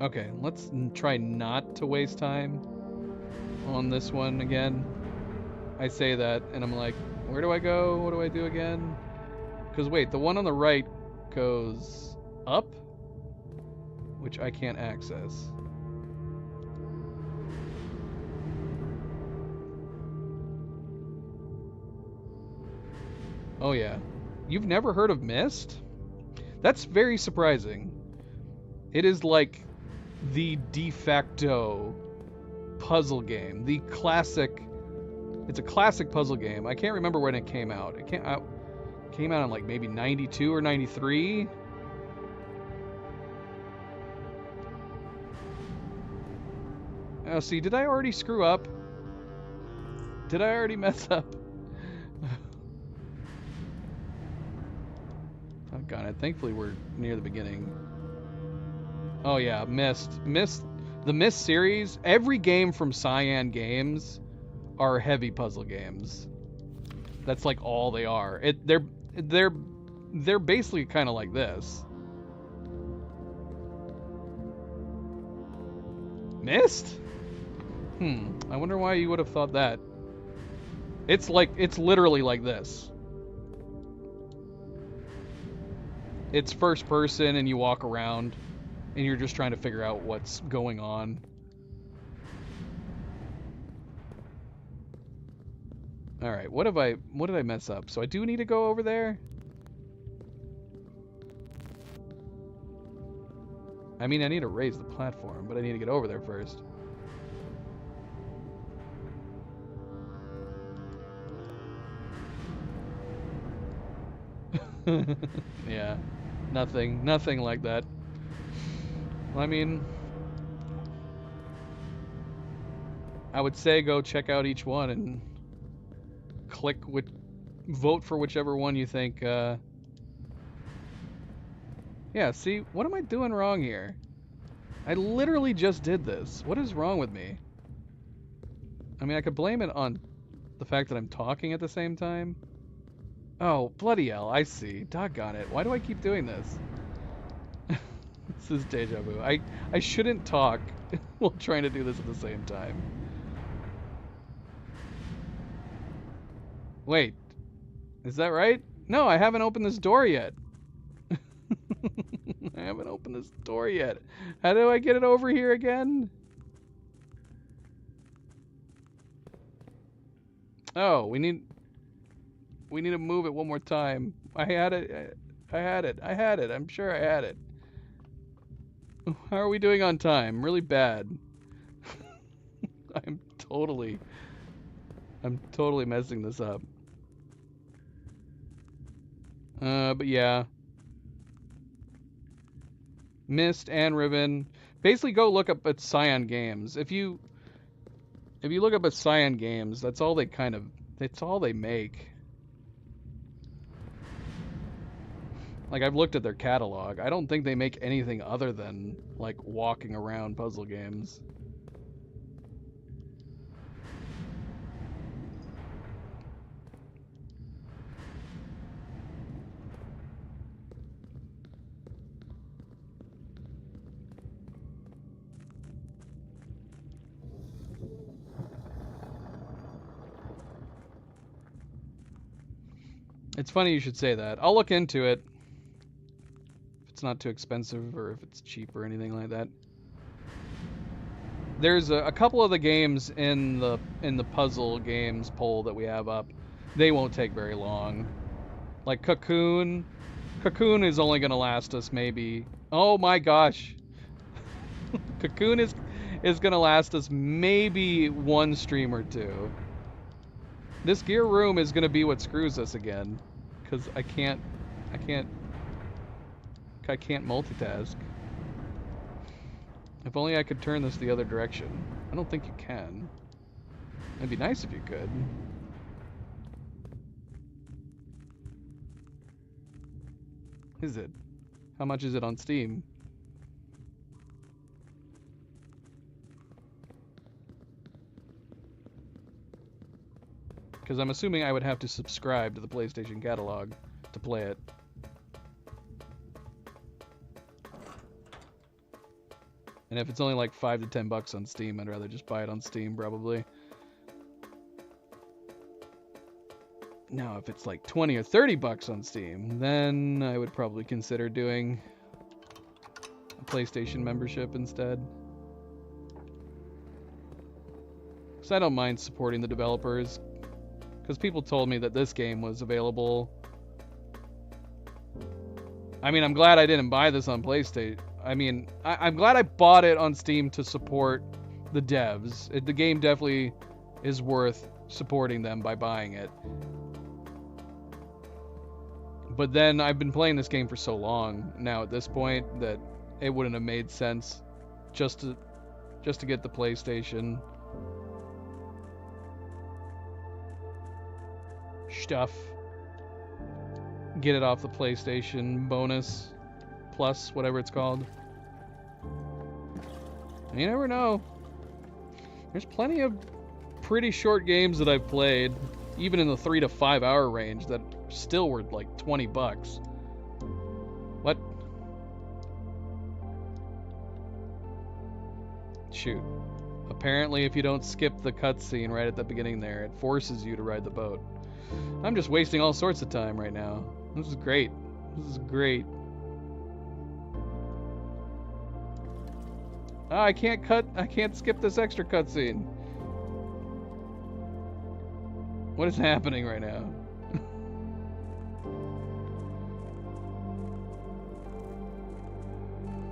Speaker 1: Okay, let's try not to waste time on this one again. I say that, and I'm like, where do I go? What do I do again? Because wait, the one on the right goes up, which I can't access. Oh yeah. You've never heard of Myst? That's very surprising. It is like the de facto puzzle game. The classic... It's a classic puzzle game. I can't remember when it came out. It came out in like maybe 92 or 93. Oh, see, did I already screw up? Did I already mess up? Doggone it. Thankfully, we're near the beginning. Oh, yeah. Myst. The Myst series, every game from Cyan Games are heavy puzzle games. That's like all they are. They're basically kind of like this. Myst? I wonder why you would have thought that. It's literally like this. It's first person and you walk around and you're just trying to figure out what's going on. Alright, what did I mess up? So I do need to go over there? I mean, I need to raise the platform, but I need to get over there first. Yeah, nothing like that. Well, I mean, I would say go check out each one and vote for whichever one you think, yeah, see, what am I doing wrong here? I literally just did this. What is wrong with me? I mean, I could blame it on the fact that I'm talking at the same time. Oh, bloody hell, I see. Doggone it. Why do I keep doing this? This is deja vu. I shouldn't talk while trying to do this at the same time. Wait. Is that right? No, I haven't opened this door yet. I haven't opened this door yet. How do I get it over here again? Oh, we need to move it one more time. I had it. I'm sure I had it. How are we doing on time? Really bad. I'm totally messing this up. But yeah. Myst and Riven. Basically, go look up at Scion Games. If you look up at Scion Games, that's all they make. Like, I've looked at their catalog. I don't think they make anything other than, like, walking around puzzle games. It's funny you should say that. I'll look into it. If it's not too expensive or if it's cheap or anything like that. There's a couple of the games in the puzzle games poll that we have up. They won't take very long. Like Cocoon. Cocoon is only going to last us maybe... Oh my gosh. Cocoon is going to last us maybe one stream or two. This gear room is going to be what screws us again. Because I can't multitask. If only I could turn this the other direction. I don't think you can. It'd be nice if you could. Is it? How much is it on Steam? Because I'm assuming I would have to subscribe to the PlayStation catalog to play it. And if it's only like $5 to $10 on Steam, I'd rather just buy it on Steam, probably. Now, if it's like $20 or $30 on Steam, then I would probably consider doing a PlayStation membership instead. Because I don't mind supporting the developers. Because people told me that this game was available. I mean, I'm glad I didn't buy this on PlayStation. I mean, I'm glad I bought it on Steam to support the devs. The game definitely is worth supporting them by buying it. But then I've been playing this game for so long now at this point that it wouldn't have made sense just to get the PlayStation stuff. Get it off the PlayStation bonus plus whatever it's called. You never know. There's plenty of pretty short games that I've played, even in the 3 to 5 hour range, that still were like $20. What? Shoot. Apparently, if you don't skip the cutscene right at the beginning there, it forces you to ride the boat. I'm just wasting all sorts of time right now. This is great. This is great. Oh, I can't skip this extra cutscene. What is happening right now?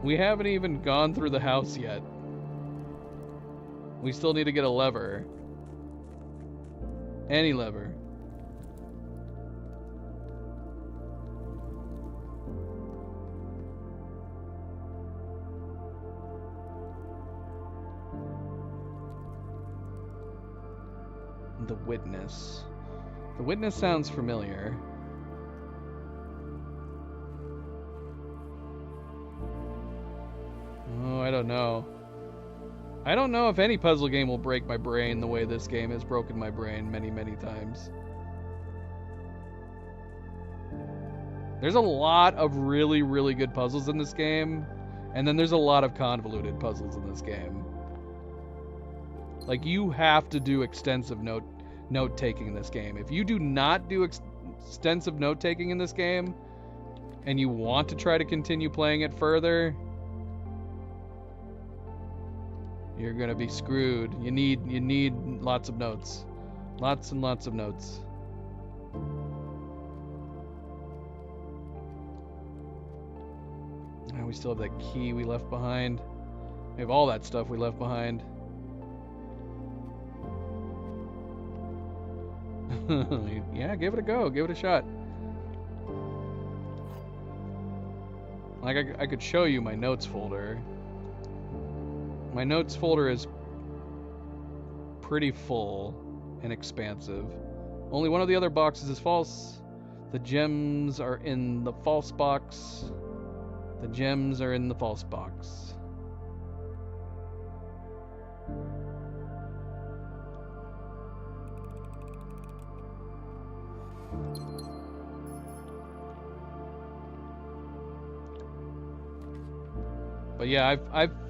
Speaker 1: We haven't even gone through the house yet. We still need to get a lever. Any lever. The Witness. The Witness sounds familiar. Oh, I don't know. I don't know if any puzzle game will break my brain the way this game has broken my brain many, many times. There's a lot of really, really good puzzles in this game, and then there's a lot of convoluted puzzles in this game. Like, you have to do extensive note-taking in this game. If you do not do extensive note-taking in this game, and you want to try to continue playing it further, you're gonna be screwed. You need lots of notes. Lots and lots of notes. And we still have that key we left behind. We have all that stuff we left behind. Yeah, give it a go. Give it a shot. Like, I could show you my notes folder. My notes folder is pretty full and expansive. Only one of the other boxes is false. The gems are in the false box. The gems are in the false box. But yeah,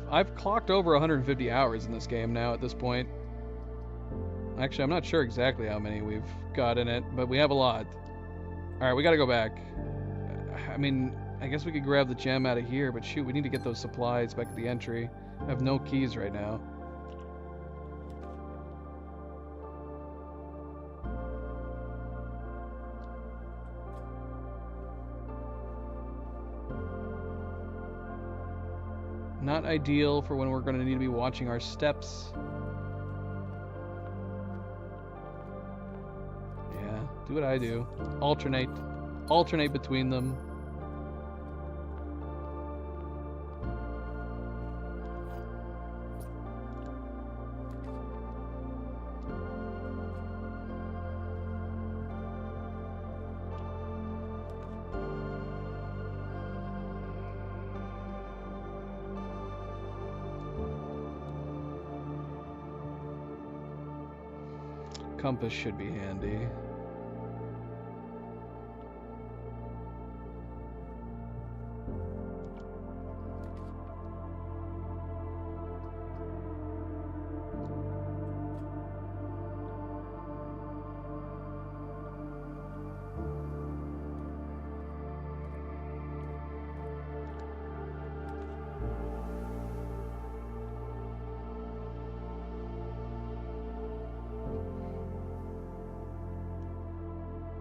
Speaker 1: I've clocked over 150 hours in this game now at this point. Actually, I'm not sure exactly how many we've got in it, but we have a lot. All right, we got to go back. I mean, I guess we could grab the gem out of here, but shoot, we need to get those supplies back at the entry. I have no keys right now. Not ideal for when we're going to need to be watching our steps. Yeah, do what I do. Alternate between them. Compass should be handy.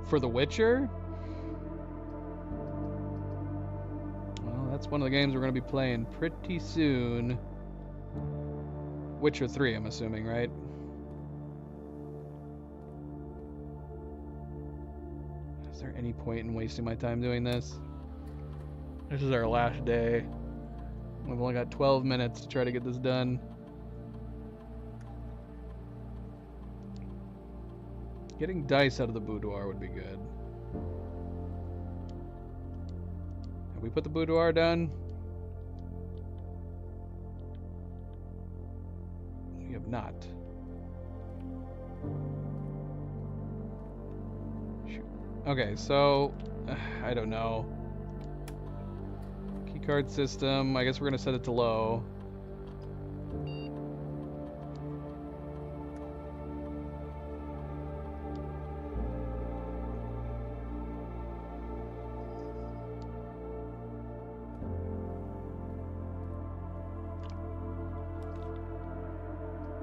Speaker 1: For The Witcher? Well, that's one of the games we're going to be playing pretty soon. Witcher 3, I'm assuming, right? Is there any point in wasting my time doing this? This is our last day. We've only got 12 minutes to try to get this done. Getting dice out of the boudoir would be good. Have we put the boudoir down? We have not. Shoot. Okay, so I don't know. Keycard system. I guess we're gonna set it to low.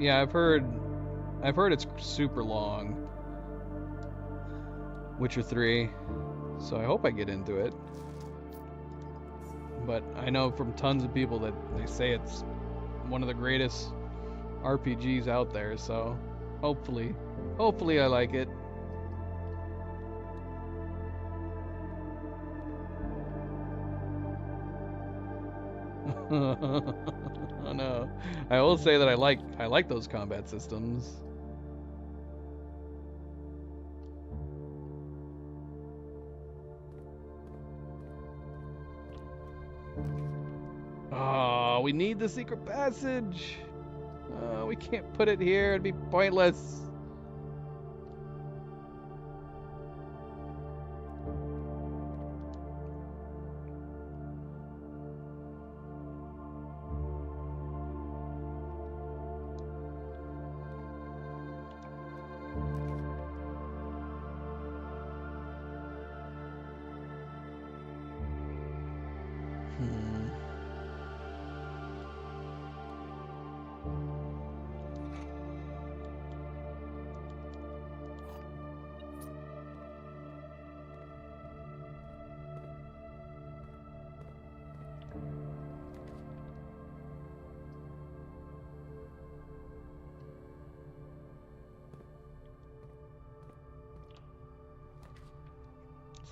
Speaker 1: Yeah, I've heard it's super long. Witcher 3. So I hope I get into it. But I know from tons of people that they say it's one of the greatest RPGs out there, so hopefully I like it. Oh no. I will say that I like those combat systems. Oh, we need the secret passage. Oh, we can't put it here. It'd be pointless.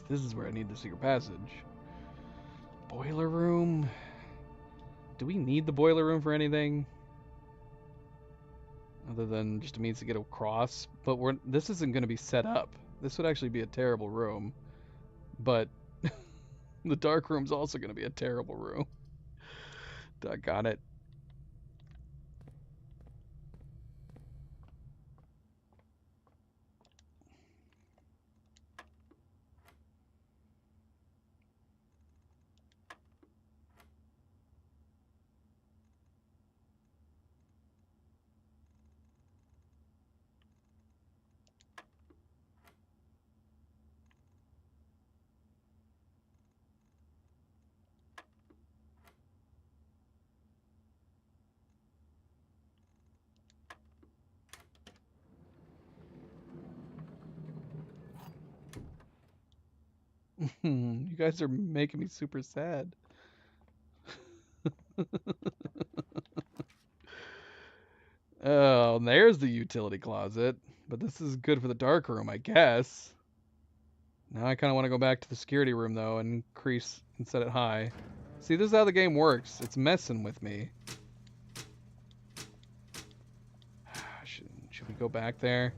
Speaker 1: This is where I need the secret passage. Boiler room? Do we need the boiler room for anything? Other than just a means to get across. But this isn't going to be set up. This would actually be a terrible room. But the dark room's also going to be a terrible room. Doggone it. You guys are making me super sad. Oh, there's the utility closet. But this is good for the dark room, I guess. Now I kind of want to go back to the security room, though, and increase and set it high. See, this is how the game works. It's messing with me. Should we go back there?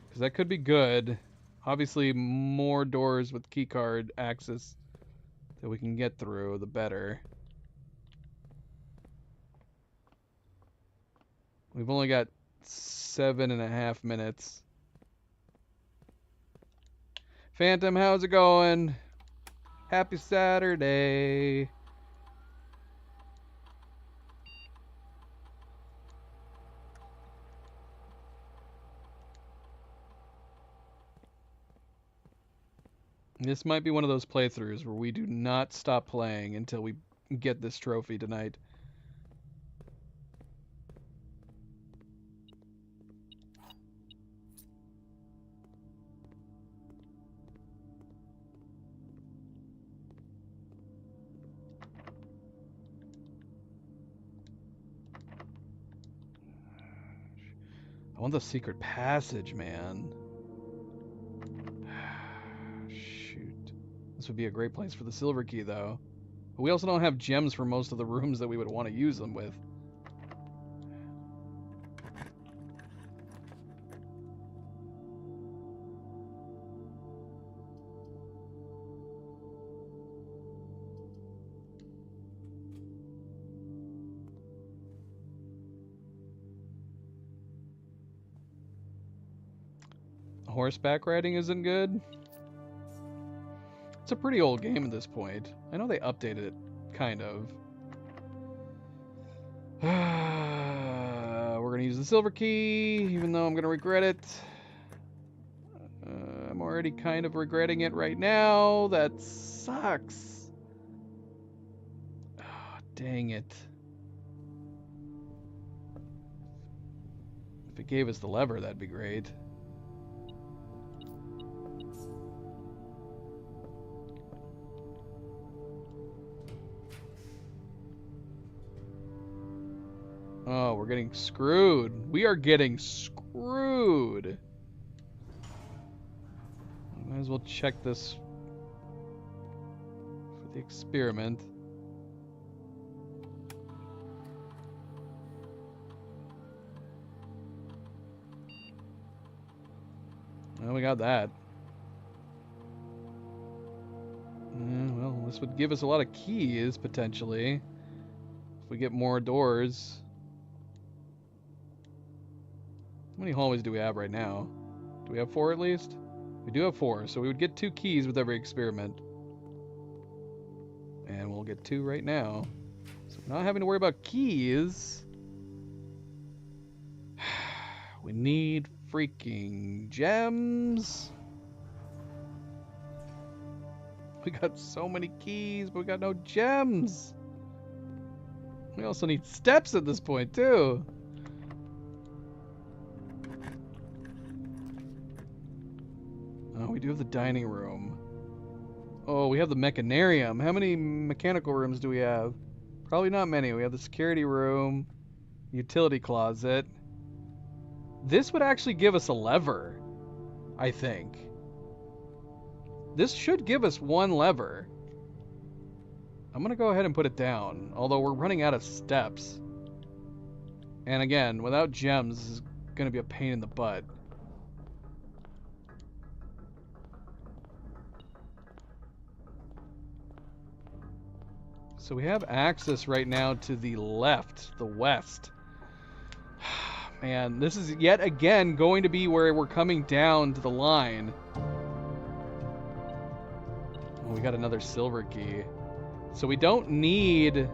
Speaker 1: Because that could be good. Obviously, more doors with keycard access that we can get through, the better. We've only got 7.5 minutes. Phantom, how's it going? Happy Saturday. This might be one of those playthroughs where we do not stop playing until we get this trophy tonight. I want the secret passage, man. Shoot. This would be a great place for the silver key, though. But we also don't have gems for most of the rooms that we would want to use them with. Horseback riding isn't good. It's a pretty old game at this point. I know they updated it, kind of. We're gonna use the silver key, even though I'm gonna regret it. I'm already kind of regretting it right now. That sucks. Oh, dang it. If it gave us the lever, that'd be great. Oh, we're getting screwed. We are getting screwed. Might as well check this for the experiment. Well, we got that. Well, this would give us a lot of keys, potentially. If we get more doors. How many hallways do we have right now? Do we have 4 at least? We do have 4, so we would get 2 keys with every experiment. And we'll get 2 right now. So we're not having to worry about keys. We need freaking gems. We got so many keys, but we got no gems. We also need steps at this point, too. Oh, we do have the dining room. Oh, we have the mechanarium. How many mechanical rooms do we have? Probably not many. We have the security room, utility closet. This would actually give us a lever, I think. This should give us 1 lever. I'm going to go ahead and put it down, although we're running out of steps. And again, without gems, this is going to be a pain in the butt. So we have access right now to the left, the west. Man, this is yet again going to be where we're coming down to the line. Oh, we got another silver key. So we don't need...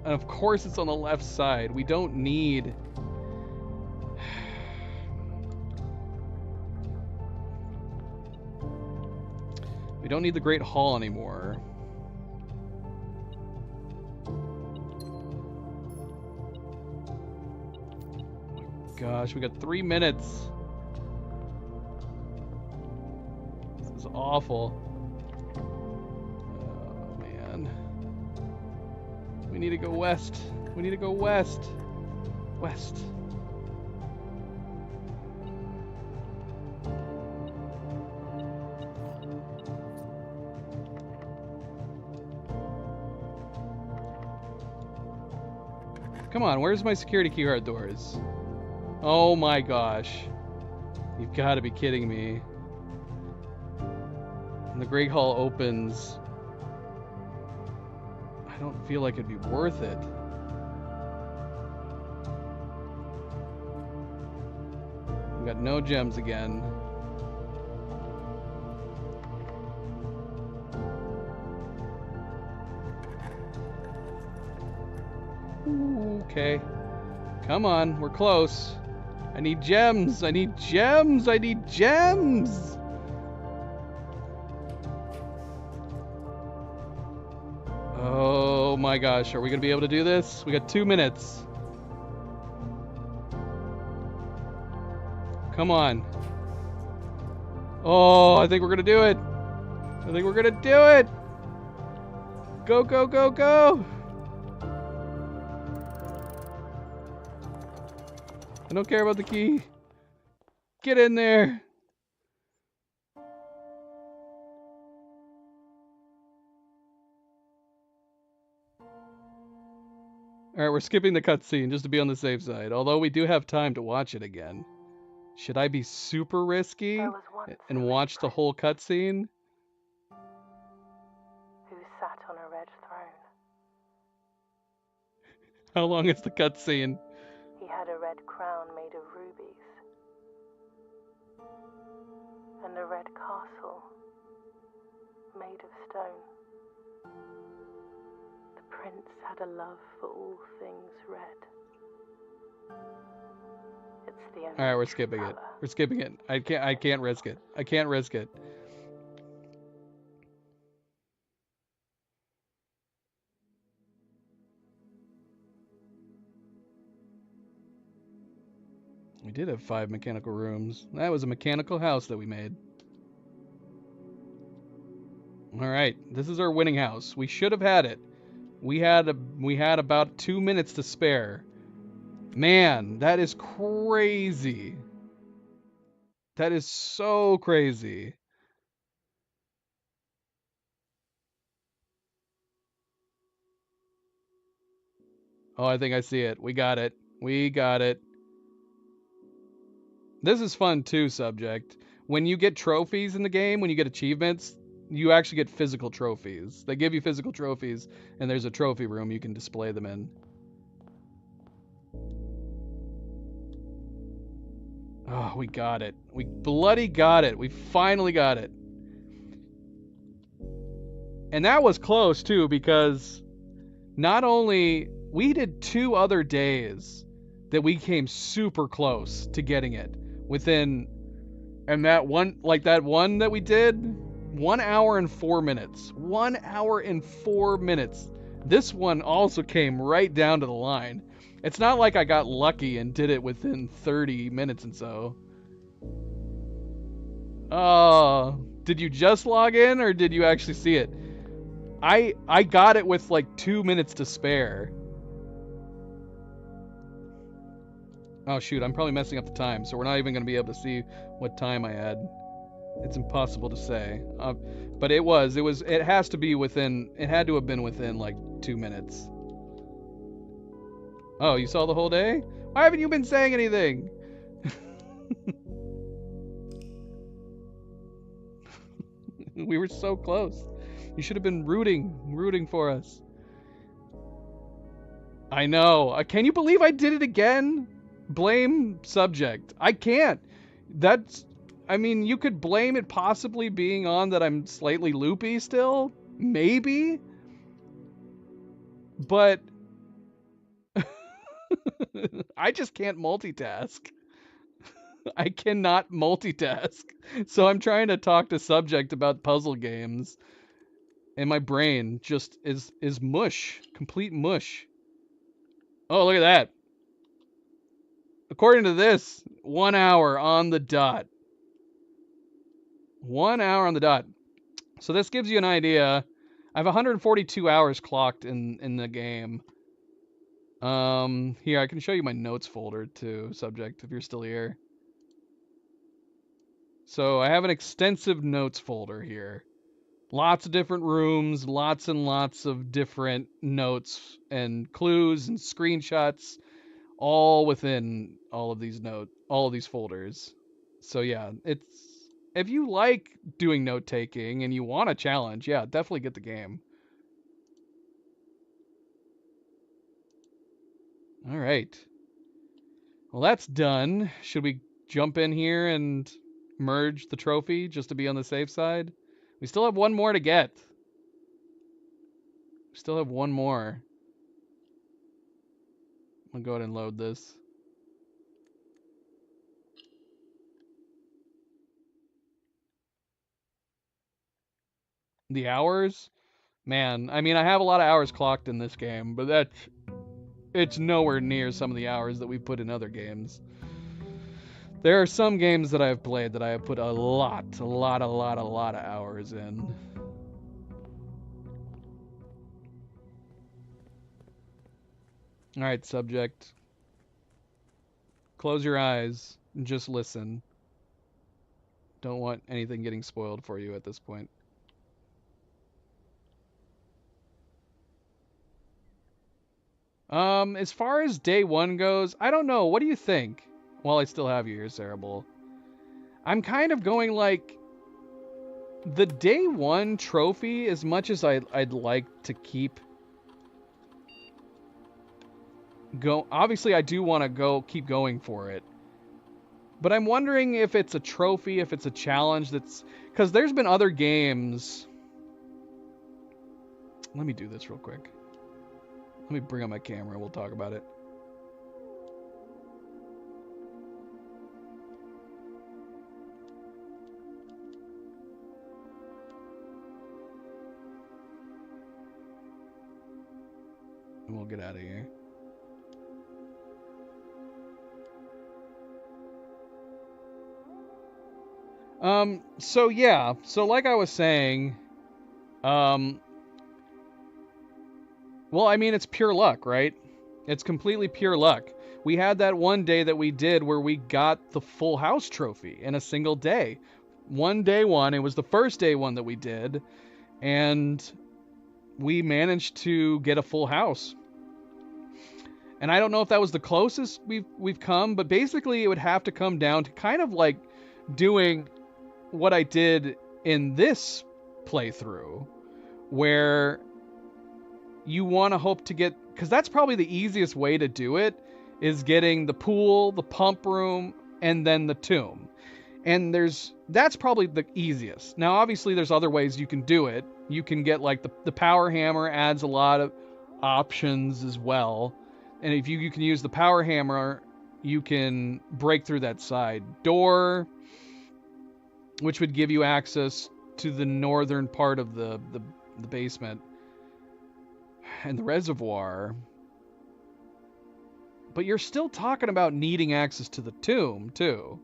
Speaker 1: And of course it's on the left side. We don't need... We don't need the Great Hall anymore. Gosh, we got 3 minutes. This is awful. Oh, man. We need to go west. We need to go west. West. Come on, where's my security key card doors? Oh my gosh. You've got to be kidding me. And the Great Hall opens. I don't feel like it'd be worth it. We got no gems again. Ooh, okay. Come on, we're close. I need gems. I need gems. I need gems. Oh my gosh, are we gonna be able to do this? We got 2 minutes. Come on. Oh, I think we're gonna do it. I think we're gonna do it. Go, go, go, go. I don't care about the key. Get in there. Alright, we're skipping the cutscene just to be on the safe side. Although we do have time to watch it again. Should I be super risky and watch the whole cutscene?
Speaker 2: Who sat on a red throne.
Speaker 1: How long is the cutscene?
Speaker 2: He had a red crown made of rubies, and a red castle made of stone. The prince had a love for all things red. It's the only
Speaker 1: Alright, we're skipping it. We're skipping it. I can't risk it. I can't risk it. We did have 5 mechanical rooms. That was a mechanical house that we made. Alright, this is our winning house. We should have had it. We had about 2 minutes to spare. Man, that is crazy. That is so crazy. Oh, I think I see it. We got it. We got it. This is fun too, Subject. When you get trophies in the game, when you get achievements, you actually get physical trophies. They give you physical trophies, and there's a trophy room you can display them in. Oh, we got it. We bloody got it. We finally got it. And that was close too, because not only we did 2 other days that we came super close to getting it within, and that one that we did, 1 hour and 4 minutes. 1 hour and 4 minutes. This one also came right down to the line. It's not like I got lucky and did it within 30 minutes and so. Oh, did you just log in or did you actually see it? I got it with like 2 minutes to spare. Oh shoot, I'm probably messing up the time, so we're not even going to be able to see what time I had. It's impossible to say. But it has to be within, it had to have been within like 2 minutes. Oh, you saw the whole day? Why haven't you been saying anything? We were so close. You should have been rooting for us. I know. Can you believe I did it again? Blame subject. I can't. I mean, you could blame it possibly being on that I'm slightly loopy still. Maybe. But I just can't multitask. I cannot multitask. So I'm trying to talk to subject about puzzle games. And my brain just is mush. Complete mush. Oh, look at that. According to this, 1 hour on the dot. 1 hour on the dot. So this gives you an idea. I have 142 hours clocked in the game. Here, I can show you my notes folder too, subject, if you're still here. So I have an extensive notes folder here. Lots of different rooms, lots and lots of different notes and clues and screenshots, all within all of these folders. So yeah, if you like doing note taking and you want a challenge, yeah, definitely get the game. All right. Well, that's done. Should we jump in here and merge the trophy just to be on the safe side? We still have one more to get. We still have one more. I'm gonna go ahead and load this. The hours? Man, I mean, I have a lot of hours clocked in this game, but it's nowhere near some of the hours that we've put in other games. There are some games that I've played that I have put a lot of hours in. All right, subject. Close your eyes and just listen. Don't want anything getting spoiled for you at this point. As far as day one goes, I don't know. What do you think? Well, I still have you here, Cerebral. I'm kind of going like the day one trophy, as much as I'd like to keep obviously I do want to keep going for it. But I'm wondering if it's a trophy, if it's a challenge because there's been other games. Let me do this real quick. Let me bring up my camera. We'll talk about it. And we'll get out of here. So yeah, so like I was saying, well, I mean, it's pure luck, right? It's completely pure luck. We had that one day that we did where we got the full house trophy in a single day. Day one, it was the first day one that we did, and we managed to get a full house. And I don't know if that was the closest we've come, but basically it would have to come down to kind of like doing what I did in this playthrough, where you want to hope to get, because that's probably the easiest way to do it, is getting the pool, the pump room, and then the tomb. And that's probably the easiest. Now, obviously, there's other ways you can do it. You can get like the power hammer adds a lot of options as well. And if you can use the power hammer, you can break through that side door, which would give you access to the northern part of the basement and the reservoir. But you're still talking about needing access to the tomb, too.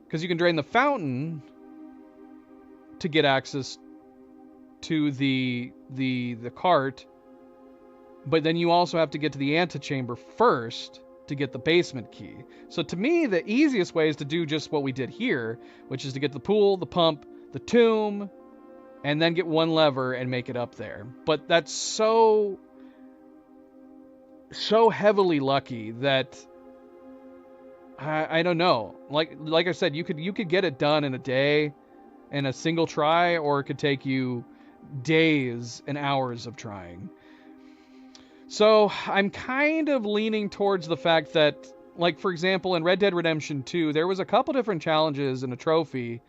Speaker 1: Because you can drain the fountain to get access to the cart, but then you also have to get to the antechamber first to get the basement key. So to me, the easiest way is to do just what we did here, which is to get the pool, the pump, the tomb, and then get one lever and make it up there. But that's so heavily lucky that I don't know. Like I said, you could get it done in a day, in a single try, or it could take you days and hours of trying. So I'm kind of leaning towards the fact that, like, for example, in Red Dead Redemption 2, there was a couple different challenges and a trophy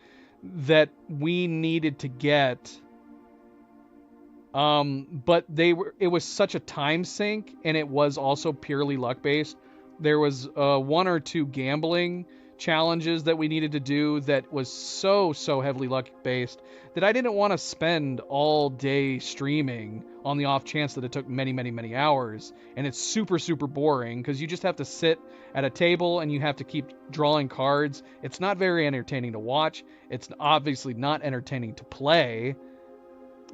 Speaker 1: that we needed to get. But it was such a time sink, and it was also purely luck based. There was one or two gambling challenges that we needed to do that was so heavily luck based that I didn't want to spend all day streaming on the off chance that it took many hours, and it's super boring because you just have to sit at a table and you have to keep drawing cards. It's not very entertaining to watch. It's obviously not entertaining to play.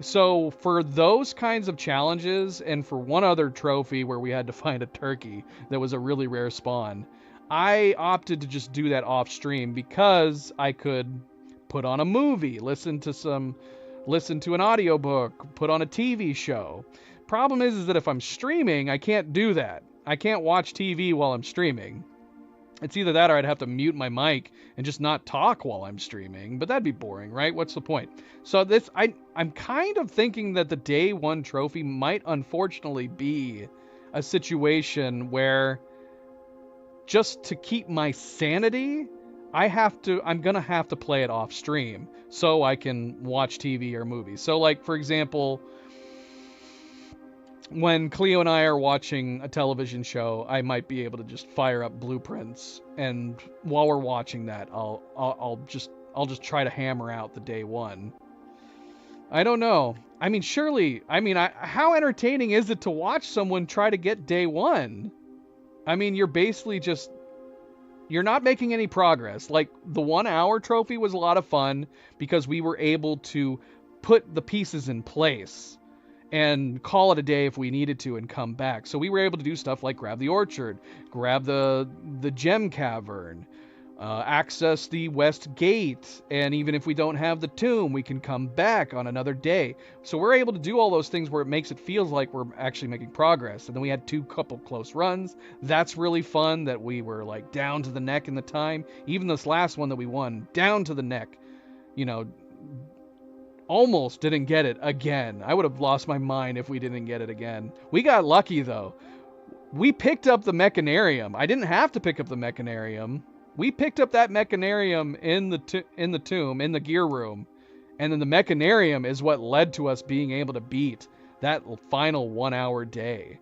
Speaker 1: So for those kinds of challenges, and for one other trophy where we had to find a turkey that was a really rare spawn, I opted to just do that off stream because I could put on a movie, listen to an audiobook, put on a TV show. Problem is that if I'm streaming, I can't do that. I can't watch TV while I'm streaming. It's either that or I'd have to mute my mic and just not talk while I'm streaming, but that'd be boring, right? What's the point? So I'm kind of thinking that the day one trophy might unfortunately be a situation where, just to keep my sanity, I'm gonna have to play it off stream so I can watch TV or movies. So, like, for example, when Cleo and I are watching a television show, I might be able to just fire up Blueprints, and while we're watching that, I'll just try to hammer out the day one. I don't know. I mean, surely, how entertaining is it to watch someone try to get day one? I mean, you're basically just, you're not making any progress. Like, the 1 hour trophy was a lot of fun because we were able to put the pieces in place and call it a day if we needed to and come back. So we were able to do stuff like grab the orchard, grab the gem cavern, access the west gate, and even if we don't have the tomb, we can come back on another day. So we're able to do all those things where it makes it feel like we're actually making progress. And then we had couple close runs. That's really fun, that we were like down to the neck in the time. Even this last one that we won, down to the neck, almost didn't get it again. I would have lost my mind if we didn't get it again. We got lucky though. We picked up the Mechanarium. I didn't have to pick up the Mechanarium. We picked up that Mechanarium in the tomb, in the gear room. And then the Mechanarium is what led to us being able to beat that final 1 hour day.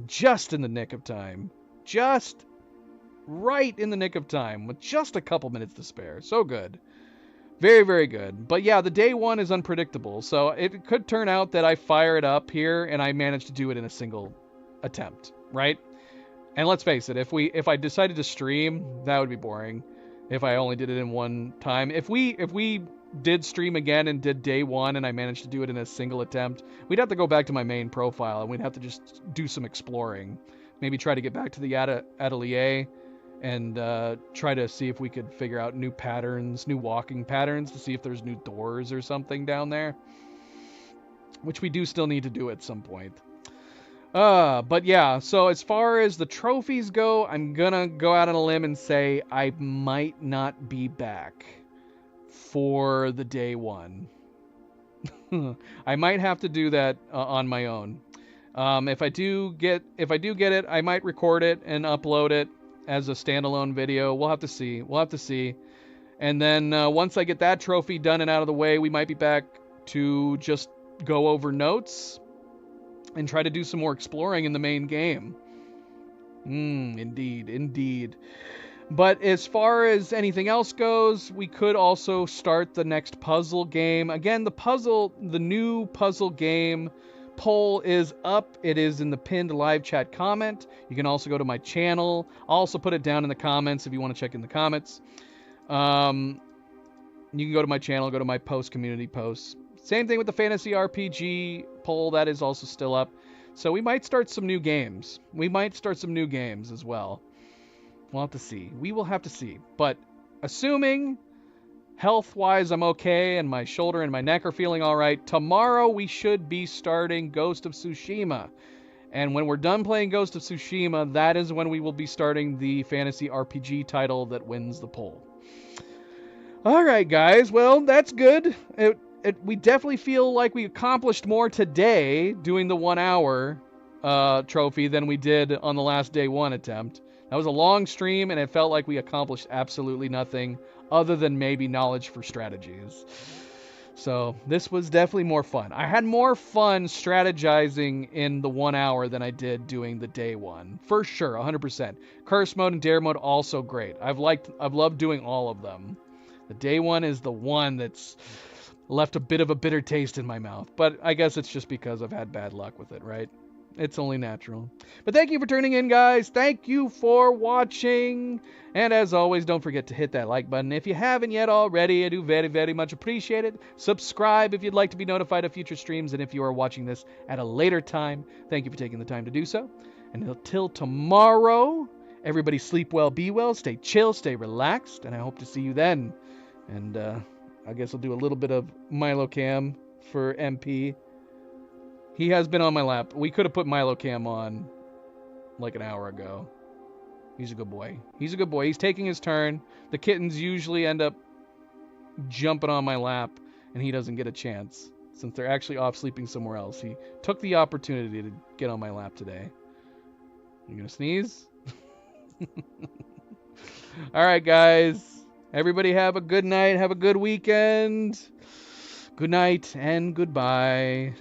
Speaker 1: Just in the nick of time. Just right in the nick of time, with just a couple minutes to spare. So good. Very, very good. But yeah, the day one is unpredictable. So it could turn out that I fire it up here and I manage to do it in a single attempt, right? And let's face it, if I decided to stream, that would be boring. If I only did it in one time. If we did stream again and did day one and I managed to do it in a single attempt, we'd have to go back to my main profile and we'd have to just do some exploring. Maybe try to get back to the atelier and try to see if we could figure out new patterns, new walking patterns, to see if there's new doors or something down there. Which we do still need to do at some point. But yeah, so as far as the trophies go, I'm gonna go out on a limb and say I might not be back for the day one. I might have to do that on my own. If I do get it, I might record it and upload it as a standalone video. We'll have to see. And then once I get that trophy done and out of the way, we might be back to just go over notes and try to do some more exploring in the main game. Indeed. But as far as anything else goes, we could also start the next puzzle game. Again, the new puzzle game poll is up. It is in the pinned live chat comment. You can also go to my channel. I'll also put it down in the comments if you want to check in the comments. You can go to my channel, go to my community posts. Same thing with the fantasy RPG poll, that is also still up. So we might start some new games. We might start some new games as well. We'll have to see. We will have to see. But assuming health-wise I'm okay and my shoulder and my neck are feeling all right, tomorrow we should be starting Ghost of Tsushima. And when we're done playing Ghost of Tsushima, that is when we will be starting the fantasy RPG title that wins the poll. All right, guys. Well, that's good. We definitely feel like we accomplished more today doing the 1 hour trophy than we did on the last day one attempt. That was a long stream, and it felt like we accomplished absolutely nothing other than maybe knowledge for strategies. So this was definitely more fun. I had more fun strategizing in the 1 hour than I did doing the day one. For sure, 100%. Curse mode and dare mode also great. I've loved doing all of them. The day one is the one that's left a bit of a bitter taste in my mouth. But I guess it's just because I've had bad luck with it, right? It's only natural. But thank you for tuning in, guys. Thank you for watching. And as always, don't forget to hit that like button if you haven't yet already. I do very, very much appreciate it. Subscribe if you'd like to be notified of future streams. And if you are watching this at a later time, thank you for taking the time to do so. And until tomorrow, everybody sleep well, be well, stay chill, stay relaxed. And I hope to see you then. And I guess I'll do a little bit of Milocam for MP. He has been on my lap. We could have put Milocam on like an hour ago. He's a good boy. He's a good boy. He's taking his turn. The kittens usually end up jumping on my lap, and he doesn't get a chance since they're actually off sleeping somewhere else. He took the opportunity to get on my lap today. You gonna sneeze? All right, guys. Everybody have a good night. Have a good weekend. Good night and goodbye.